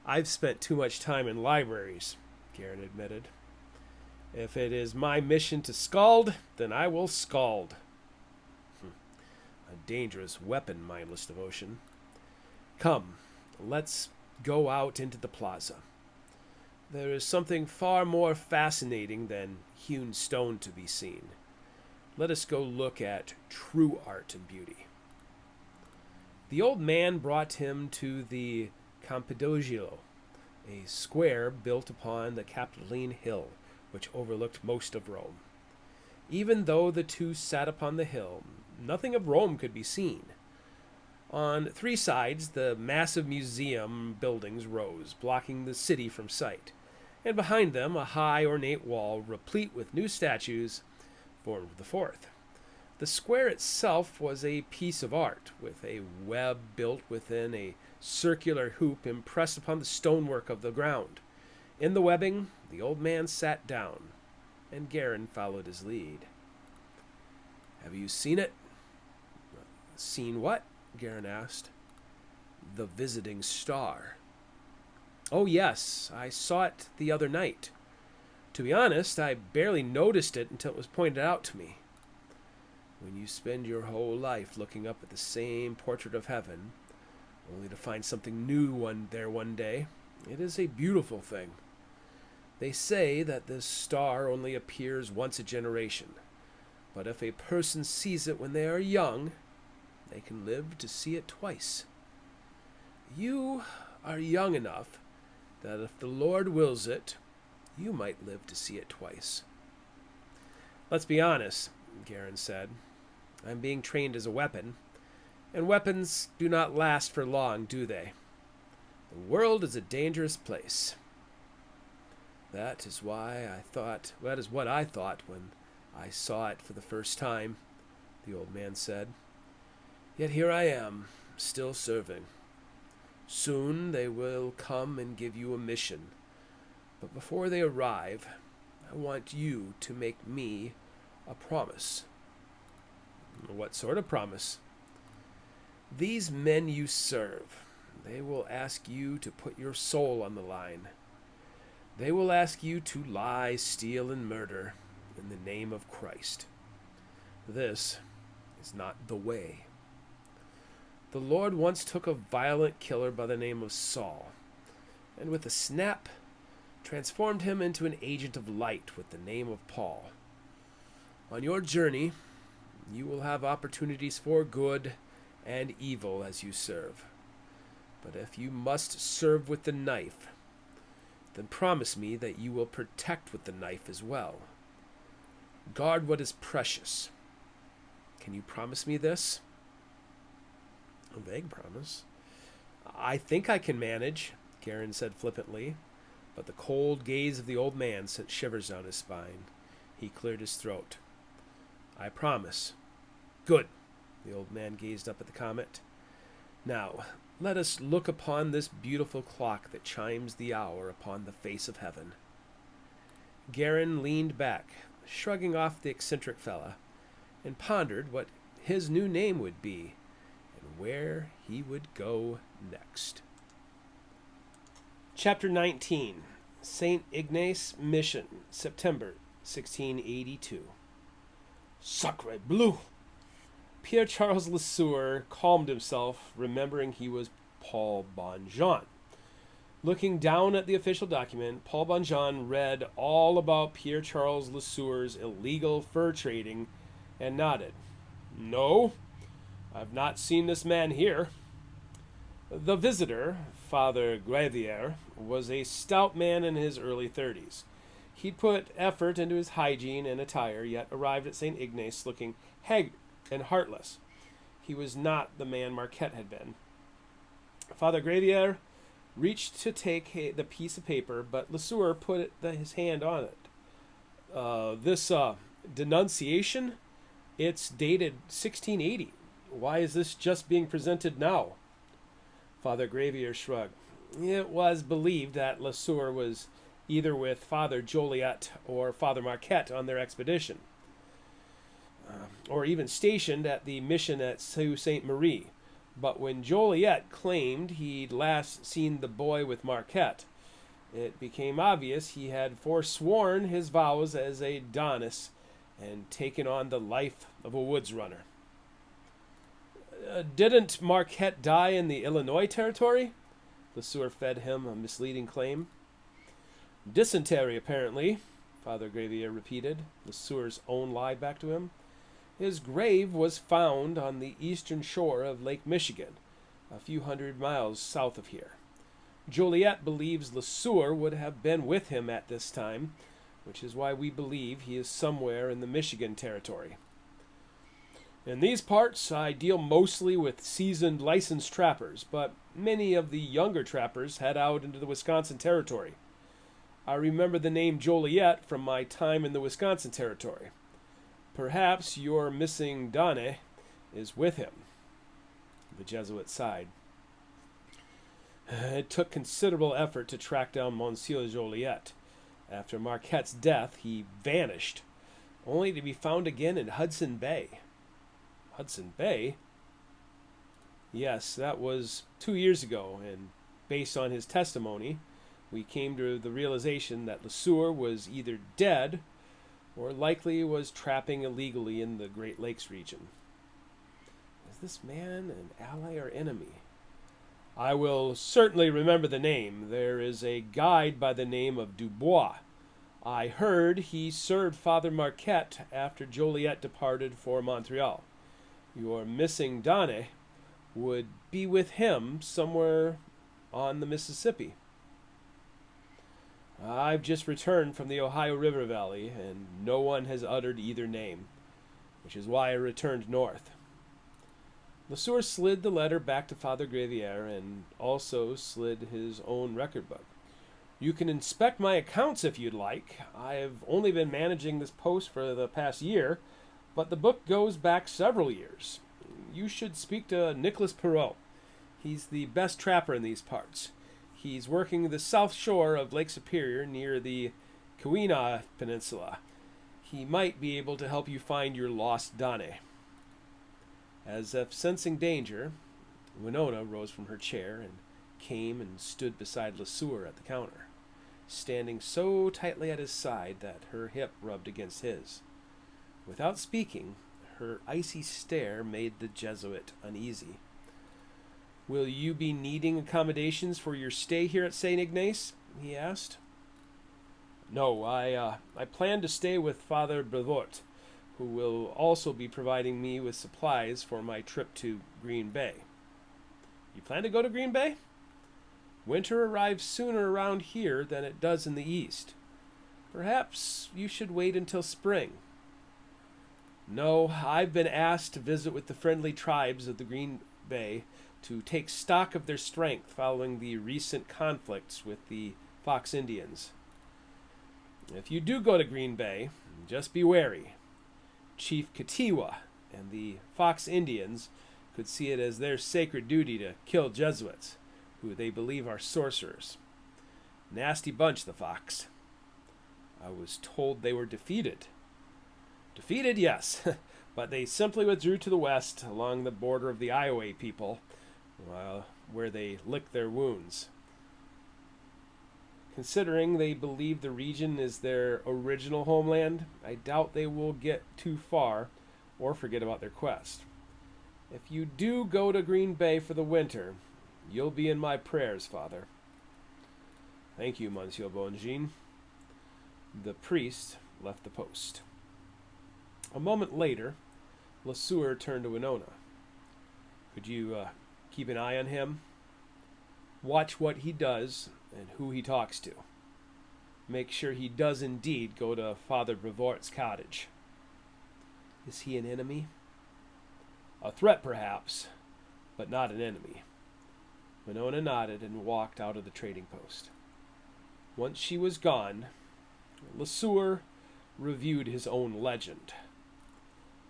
"I've spent too much time in libraries," Garen admitted. "If it is my mission to scald, then I will scald." A dangerous weapon, mindless devotion. "Come, let's go out into the plaza. There is something far more fascinating than hewn stone to be seen. Let us go look at true art and beauty." The old man brought him to the Campidoglio, a square built upon the Capitoline Hill, which overlooked most of Rome. Even though the two sat upon the hill, nothing of Rome could be seen. On three sides, the massive museum buildings rose, blocking the city from sight, and behind them a high ornate wall replete with new statues formed the fourth. The square itself was a piece of art, with a web built within a circular hoop impressed upon the stonework of the ground. In the webbing, the old man sat down, and Garen followed his lead. "Have you seen it?" "Seen what?" Garen asked. "The visiting star." "Oh, yes, I saw it the other night. To be honest, I barely noticed it until it was pointed out to me. When you spend your whole life looking up at the same portrait of heaven, only to find something new one day, it is a beautiful thing. They say that this star only appears once a generation, but if a person sees it when they are young, they can live to see it twice. You are young enough that if the Lord wills it, you might live to see it twice." "Let's be honest," Garen said. "I'm being trained as a weapon, and weapons do not last for long, do they? The world is a dangerous place." That is what I thought when I saw it for the first time," the old man said. "Yet here I am, still serving. Soon they will come and give you a mission, but before they arrive, I want you to make me a promise." "What sort of promise?" "These men you serve, they will ask you to put your soul on the line. They will ask you to lie, steal, and murder in the name of Christ. This is not the way. The Lord once took a violent killer by the name of Saul, and with a snap transformed him into an agent of light with the name of Paul. On your journey, you will have opportunities for good and evil as you serve. But if you must serve with the knife, then promise me that you will protect with the knife as well. Guard what is precious. Can you promise me this?" "A vague promise." "I think I can manage," Garen said flippantly, but the cold gaze of the old man sent shivers down his spine. He cleared his throat. "I promise." "Good." The old man gazed up at the comet. "Now, let us look upon this beautiful clock that chimes the hour upon the face of heaven." Garen leaned back, shrugging off the eccentric fella, and pondered what his new name would be and where he would go next. Chapter 19. St. Ignace Mission, September 1682. Sacre bleu! Pierre-Charles Lesueur calmed himself, remembering he was Paul Bonjean. Looking down at the official document, Paul Bonjean read all about Pierre Charles Lesueur's illegal fur trading and nodded. No, I've not seen this man here. The visitor, Father Gravier, was a stout man in his early 30s. He'd put effort into his hygiene and attire, yet arrived at St. Ignace looking haggard and heartless. He was not the man Marquette had been. Father Gravier reached to take the piece of paper, but Lesueur put his hand on it. This denunciation, it's dated 1680. Why is this just being presented now? Father Gravier shrugged. It was believed that Lesueur was either with Father Joliet or Father Marquette on their expedition, or even stationed at the mission at Sault Ste. Marie. But when Joliet claimed he'd last seen the boy with Marquette, it became obvious he had forsworn his vows as a Donis and taken on the life of a woods runner. Didn't Marquette die in the Illinois territory? Lesueur fed him a misleading claim. Dysentery, apparently, Father Gravier repeated, Lesueur's own lie back to him. His grave was found on the eastern shore of Lake Michigan, a few hundred miles south of here. Joliet believes Lesueur would have been with him at this time, which is why we believe he is somewhere in the Michigan territory. In these parts, I deal mostly with seasoned licensed trappers, but many of the younger trappers head out into the Wisconsin territory. I remember the name Joliet from my time in the Wisconsin territory. Perhaps your missing Dane is with him. The Jesuit sighed. It took considerable effort to track down Monsieur Joliet. After Marquette's death, he vanished, only to be found again in Hudson Bay. Hudson Bay? Yes, that was 2 years ago, and based on his testimony, we came to the realization that Lesueur was either dead or likely was trapping illegally in the Great Lakes region. Is this man an ally or enemy? I will certainly remember the name. There is a guide by the name of Dubois. I heard he served Father Marquette after Joliet departed for Montreal. Your missing Dane would be with him somewhere on the Mississippi. I've just returned from the Ohio River Valley, and no one has uttered either name, which is why I returned north. Lesueur slid the letter back to Father Gravier and also slid his own record book. You can inspect my accounts if you'd like. I've only been managing this post for the past year, but the book goes back several years. You should speak to Nicholas Perrault. He's the best trapper in these parts. He's working the south shore of Lake Superior near the Keweenaw Peninsula. He might be able to help you find your lost Dane. As if sensing danger, Winona rose from her chair and came and stood beside Lesueur at the counter, standing so tightly at his side that her hip rubbed against his. Without speaking, her icy stare made the Jesuit uneasy. Will you be needing accommodations for your stay here at St. Ignace? He asked. No, I plan to stay with Father Brevoort, who will also be providing me with supplies for my trip to Green Bay. You plan to go to Green Bay? Winter arrives sooner around here than it does in the east. Perhaps you should wait until spring. No, I've been asked to visit with the friendly tribes of the Green Bay to take stock of their strength following the recent conflicts with the Fox Indians. If you do go to Green Bay, just be wary. Chief Katiwa and the Fox Indians could see it as their sacred duty to kill Jesuits, who they believe are sorcerers. Nasty bunch, the Fox. I was told they were defeated. Defeated, yes, but they simply withdrew to the west along the border of the Iowa people, where they licked their wounds. Considering they believe the region is their original homeland, I doubt they will get too far or forget about their quest. If you do go to Green Bay for the winter, you'll be in my prayers, Father. Thank you, Monsieur Bongine. The priest left the post. A moment later, Lesueur turned to Winona. Could you keep an eye on him? Watch what he does and who he talks to. Make sure he does indeed go to Father Brevort's cottage. Is he an enemy? A threat, perhaps, but not an enemy. Winona nodded and walked out of the trading post. Once she was gone, Lesueur reviewed his own legend.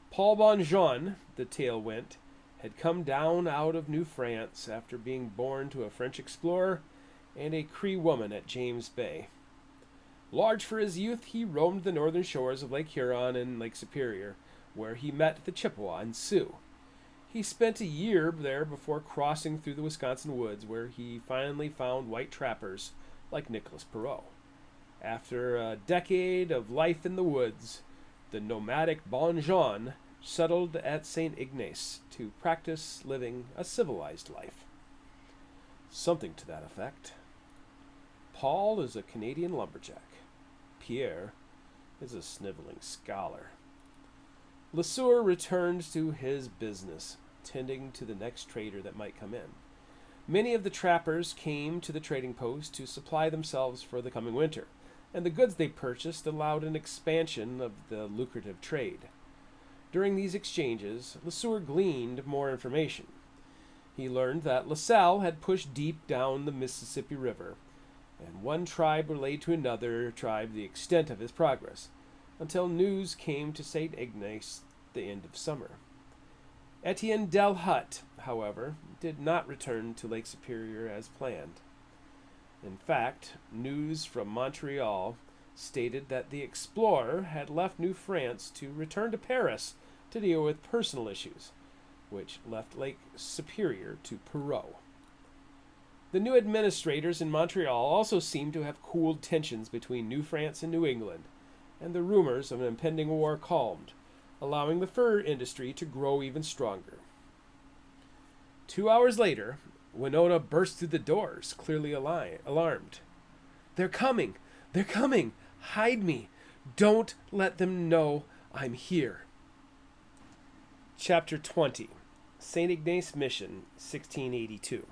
Paul Bonjean, the tale went, had come down out of New France after being born to a French explorer and a Cree woman at James Bay. Large for his youth, he roamed the northern shores of Lake Huron and Lake Superior, where he met the Chippewa and Sioux. He spent a year there before crossing through the Wisconsin woods, where he finally found white trappers like Nicholas Perot. After a decade of life in the woods, the nomadic Bonjean settled at St. Ignace to practice living a civilized life. Something to that effect. Paul is a Canadian lumberjack. Pierre is a sniveling scholar. Lesueur returned to his business, tending to the next trader that might come in. Many of the trappers came to the trading post to supply themselves for the coming winter, and the goods they purchased allowed an expansion of the lucrative trade. During these exchanges, Lesueur gleaned more information. He learned that La Salle had pushed deep down the Mississippi River, and one tribe relayed to another tribe the extent of his progress, until news came to St. Ignace the end of summer. Etienne Delhut, however, did not return to Lake Superior as planned. In fact, news from Montreal stated that the explorer had left New France to return to Paris to deal with personal issues, which left Lake Superior to Perot. The new administrators in Montreal also seemed to have cooled tensions between New France and New England, and the rumors of an impending war calmed, allowing the fur industry to grow even stronger. 2 hours later, Winona burst through the doors, clearly alarmed. "They're coming! They're coming! Hide me! Don't let them know I'm here!" Chapter 20. St. Ignace Mission, 1682.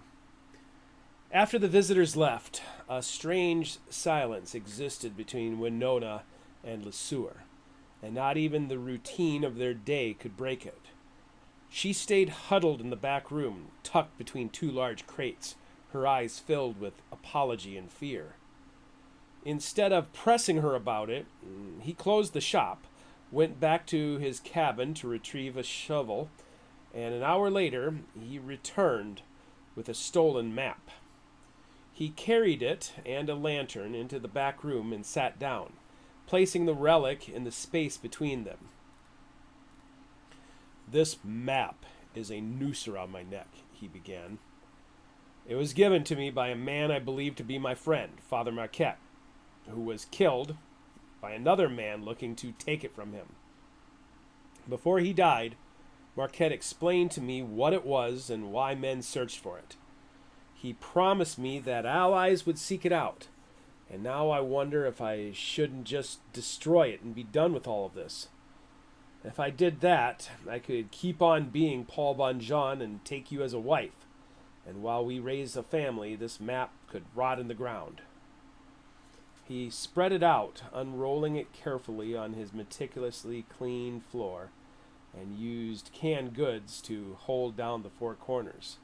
After the visitors left, a strange silence existed between Winona and Lesueur, and not even the routine of their day could break it. She stayed huddled in the back room, tucked between two large crates, her eyes filled with apology and fear. Instead of pressing her about it, he closed the shop, went back to his cabin to retrieve a shovel, and an hour later he returned with a stolen map. He carried it and a lantern into the back room and sat down, placing the relic in the space between them. "This map is a noose around my neck," he began. "It was given to me by a man I believe to be my friend, Father Marquette, who was killed by another man looking to take it from him. Before he died, Marquette explained to me what it was and why men searched for it. He promised me that allies would seek it out, and now I wonder if I shouldn't just destroy it and be done with all of this. If I did that, I could keep on being Paul Bonjean and take you as a wife, and while we raise a family, this map could rot in the ground." He spread it out, unrolling it carefully on his meticulously clean floor, and used canned goods to hold down the four corners.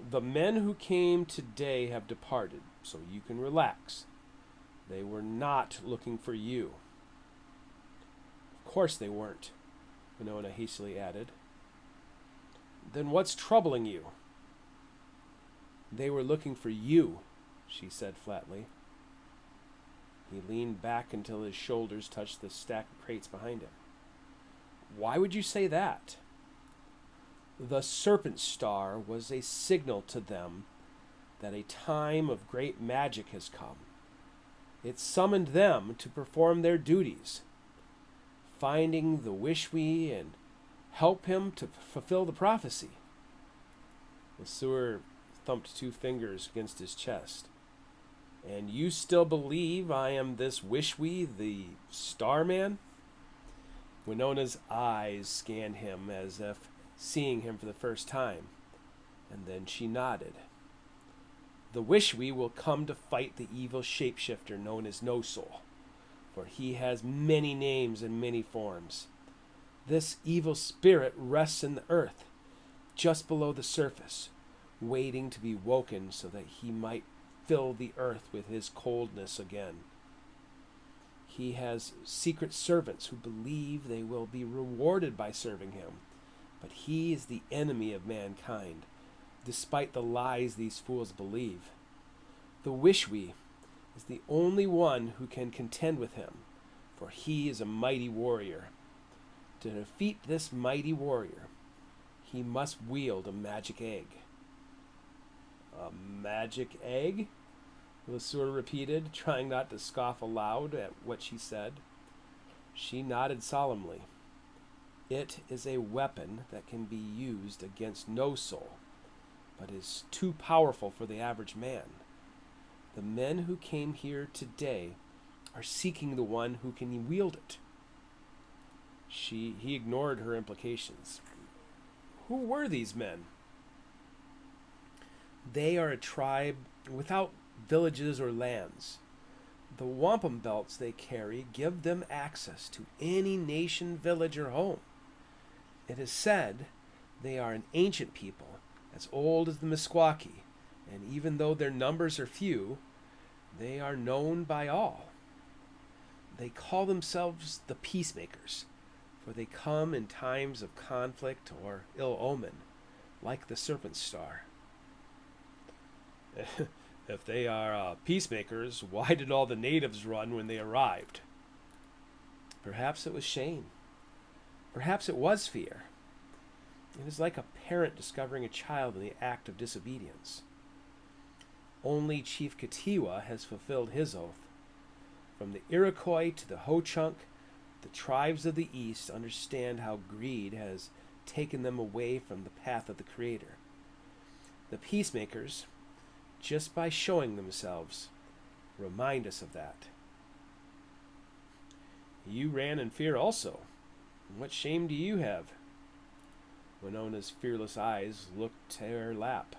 "The men who came today have departed, so you can relax. They were not looking for you." "Of course they weren't," Winona hastily added. "Then what's troubling you?" "They were looking for you," she said flatly. He leaned back until his shoulders touched the stack of crates behind him. "Why would you say that?" "The Serpent Star was a signal to them that a time of great magic has come. It summoned them to perform their duties, finding the Wishwe and help him to fulfill the prophecy." Lesueur thumped 2 fingers against his chest. And you still believe I am this Wishwe, the Starman? Winona's eyes scanned him as if seeing him for the first time, and then she nodded. The Wishwe will come to fight the evil shapeshifter known as No Soul, for he has many names and many forms. This evil spirit rests in the earth, just below the surface, waiting to be woken so that he might fill the earth with his coldness again. He has secret servants who believe they will be rewarded by serving him, but he is the enemy of mankind, despite the lies these fools believe. The Wishwe is the only one who can contend with him, for he is a mighty warrior. To defeat this mighty warrior, he must wield a magic egg. A magic egg? Lesueur repeated, trying not to scoff aloud at what she said. She nodded solemnly. It is a weapon that can be used against No Soul, but is too powerful for the average man. The men who came here today are seeking the one who can wield it. He ignored her implications. Who were these men? They are a tribe without villages or lands. The wampum belts they carry give them access to any nation, village, or home. It is said they are an ancient people, as old as the Meskwaki, and even though their numbers are few, they are known by all. They call themselves the Peacemakers, for they come in times of conflict or ill omen, like the Serpent Star. If they are peacemakers, why did all the natives run when they arrived? Perhaps it was shame. Perhaps it was fear. It is like a parent discovering a child in the act of disobedience. Only Chief Katiwa has fulfilled his oath. From the Iroquois to the Ho-Chunk, the tribes of the East understand how greed has taken them away from the path of the Creator. The peacemakers, just by showing themselves, remind us of that. You ran in fear also. What shame do you have? Winona's fearless eyes looked to her lap.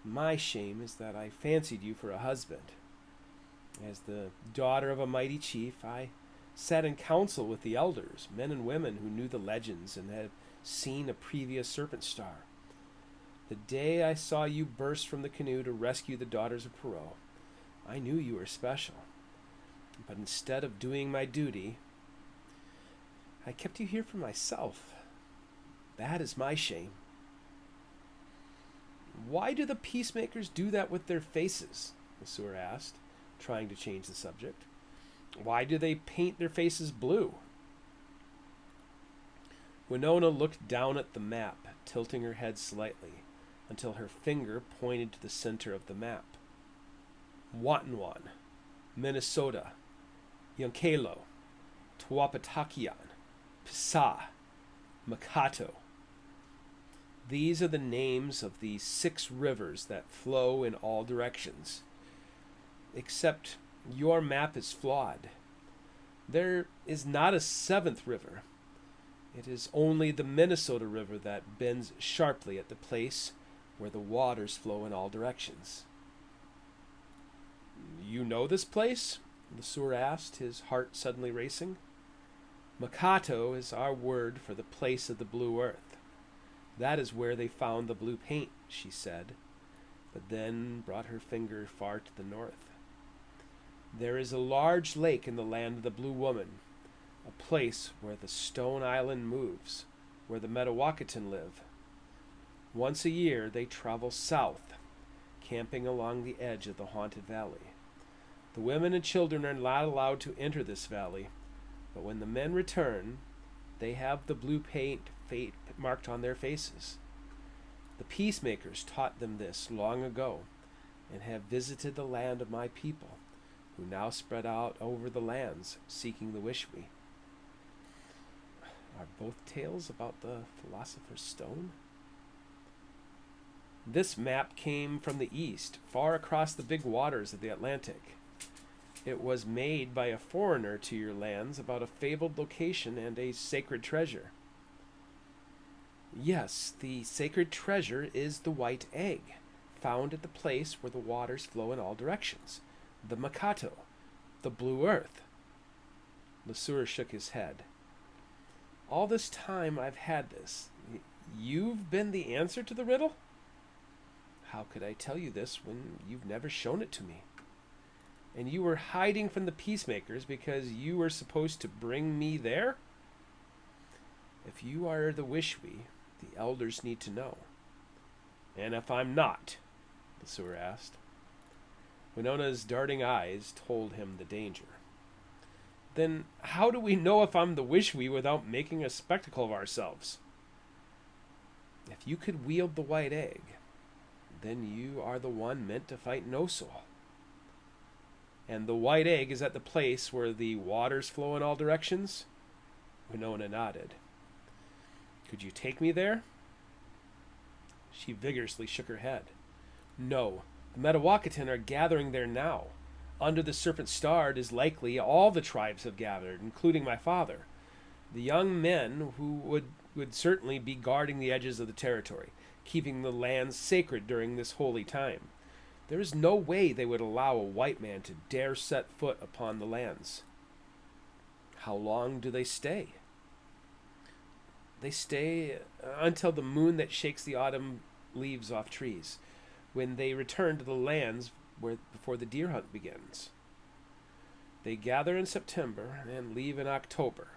My shame is that I fancied you for a husband. As the daughter of a mighty chief, I sat in council with the elders, men and women who knew the legends and had seen a previous Serpent Star. The day I saw you burst from the canoe to rescue the daughters of Perot, I knew you were special. But instead of doing my duty, I kept you here for myself. That is my shame. Why do the peacemakers do that with their faces? Lesueur asked, trying to change the subject. Why do they paint their faces blue? Winona looked down at the map, tilting her head slightly, until her finger pointed to the center of the map. Watanwan, Minnesota, Yonkelo, Tuapatakian, Pisa, Makato. These are the names of the 6 rivers that flow in all directions. Except your map is flawed. There is not a 7th river. It is only the Minnesota River that bends sharply at the place where the waters flow in all directions. You know this place? Lesueur asked, his heart suddenly racing. Makato is our word for the place of the blue earth. That is where they found the blue paint, she said, but then brought her finger far to the north. There is a large lake in the land of the Blue Woman, a place where the Stone Island moves, where the Metawakaton live. Once a year they travel south, camping along the edge of the haunted valley. The women and children are not allowed to enter this valley, but when the men return, they have the blue paint marked on their faces. The peacemakers taught them this long ago, and have visited the land of my people, who now spread out over the lands, seeking the Wishwe. Are both tales about the Philosopher's Stone? This map came from the east, far across the big waters of the Atlantic. It was made by a foreigner to your lands about a fabled location and a sacred treasure. Yes, the sacred treasure is the white egg, found at the place where the waters flow in all directions. The Makato, the blue earth. LeSueur shook his head. All this time I've had this. You've been the answer to the riddle? How could I tell you this when you've never shown it to me? And you were hiding from the peacemakers because you were supposed to bring me there? If you are the Wishwe, the elders need to know. And if I'm not? LeSueur asked. Winona's darting eyes told him the danger. Then how do we know if I'm the Wishwe without making a spectacle of ourselves? If you could wield the white egg, then you are the one meant to fight Nosol. And the white egg is at the place where the waters flow in all directions? Winona nodded. Could you take me there? She vigorously shook her head. No, the Metawakaton are gathering there now. Under the Serpent Star, it is likely all the tribes have gathered, including my father. The young men who would certainly be guarding the edges of the territory, keeping the lands sacred during this holy time. There is no way they would allow a white man to dare set foot upon the lands. How long do they stay? They stay until the moon that shakes the autumn leaves off trees, when they return to the lands before the deer hunt begins. They gather in September and leave in October,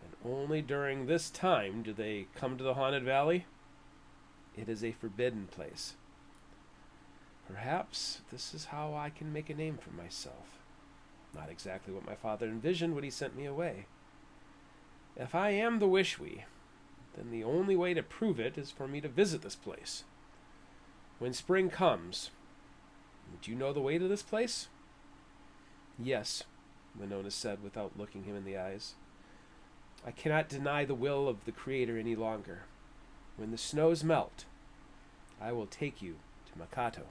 and only during this time do they come to the Haunted Valley. It is a forbidden place. Perhaps this is how I can make a name for myself. Not exactly what my father envisioned when he sent me away. If I am the Wishwe, then the only way to prove it is for me to visit this place. When spring comes, would you know the way to this place? Yes, Winona said without looking him in the eyes. I cannot deny the will of the Creator any longer. When the snows melt, I will take you to Makato.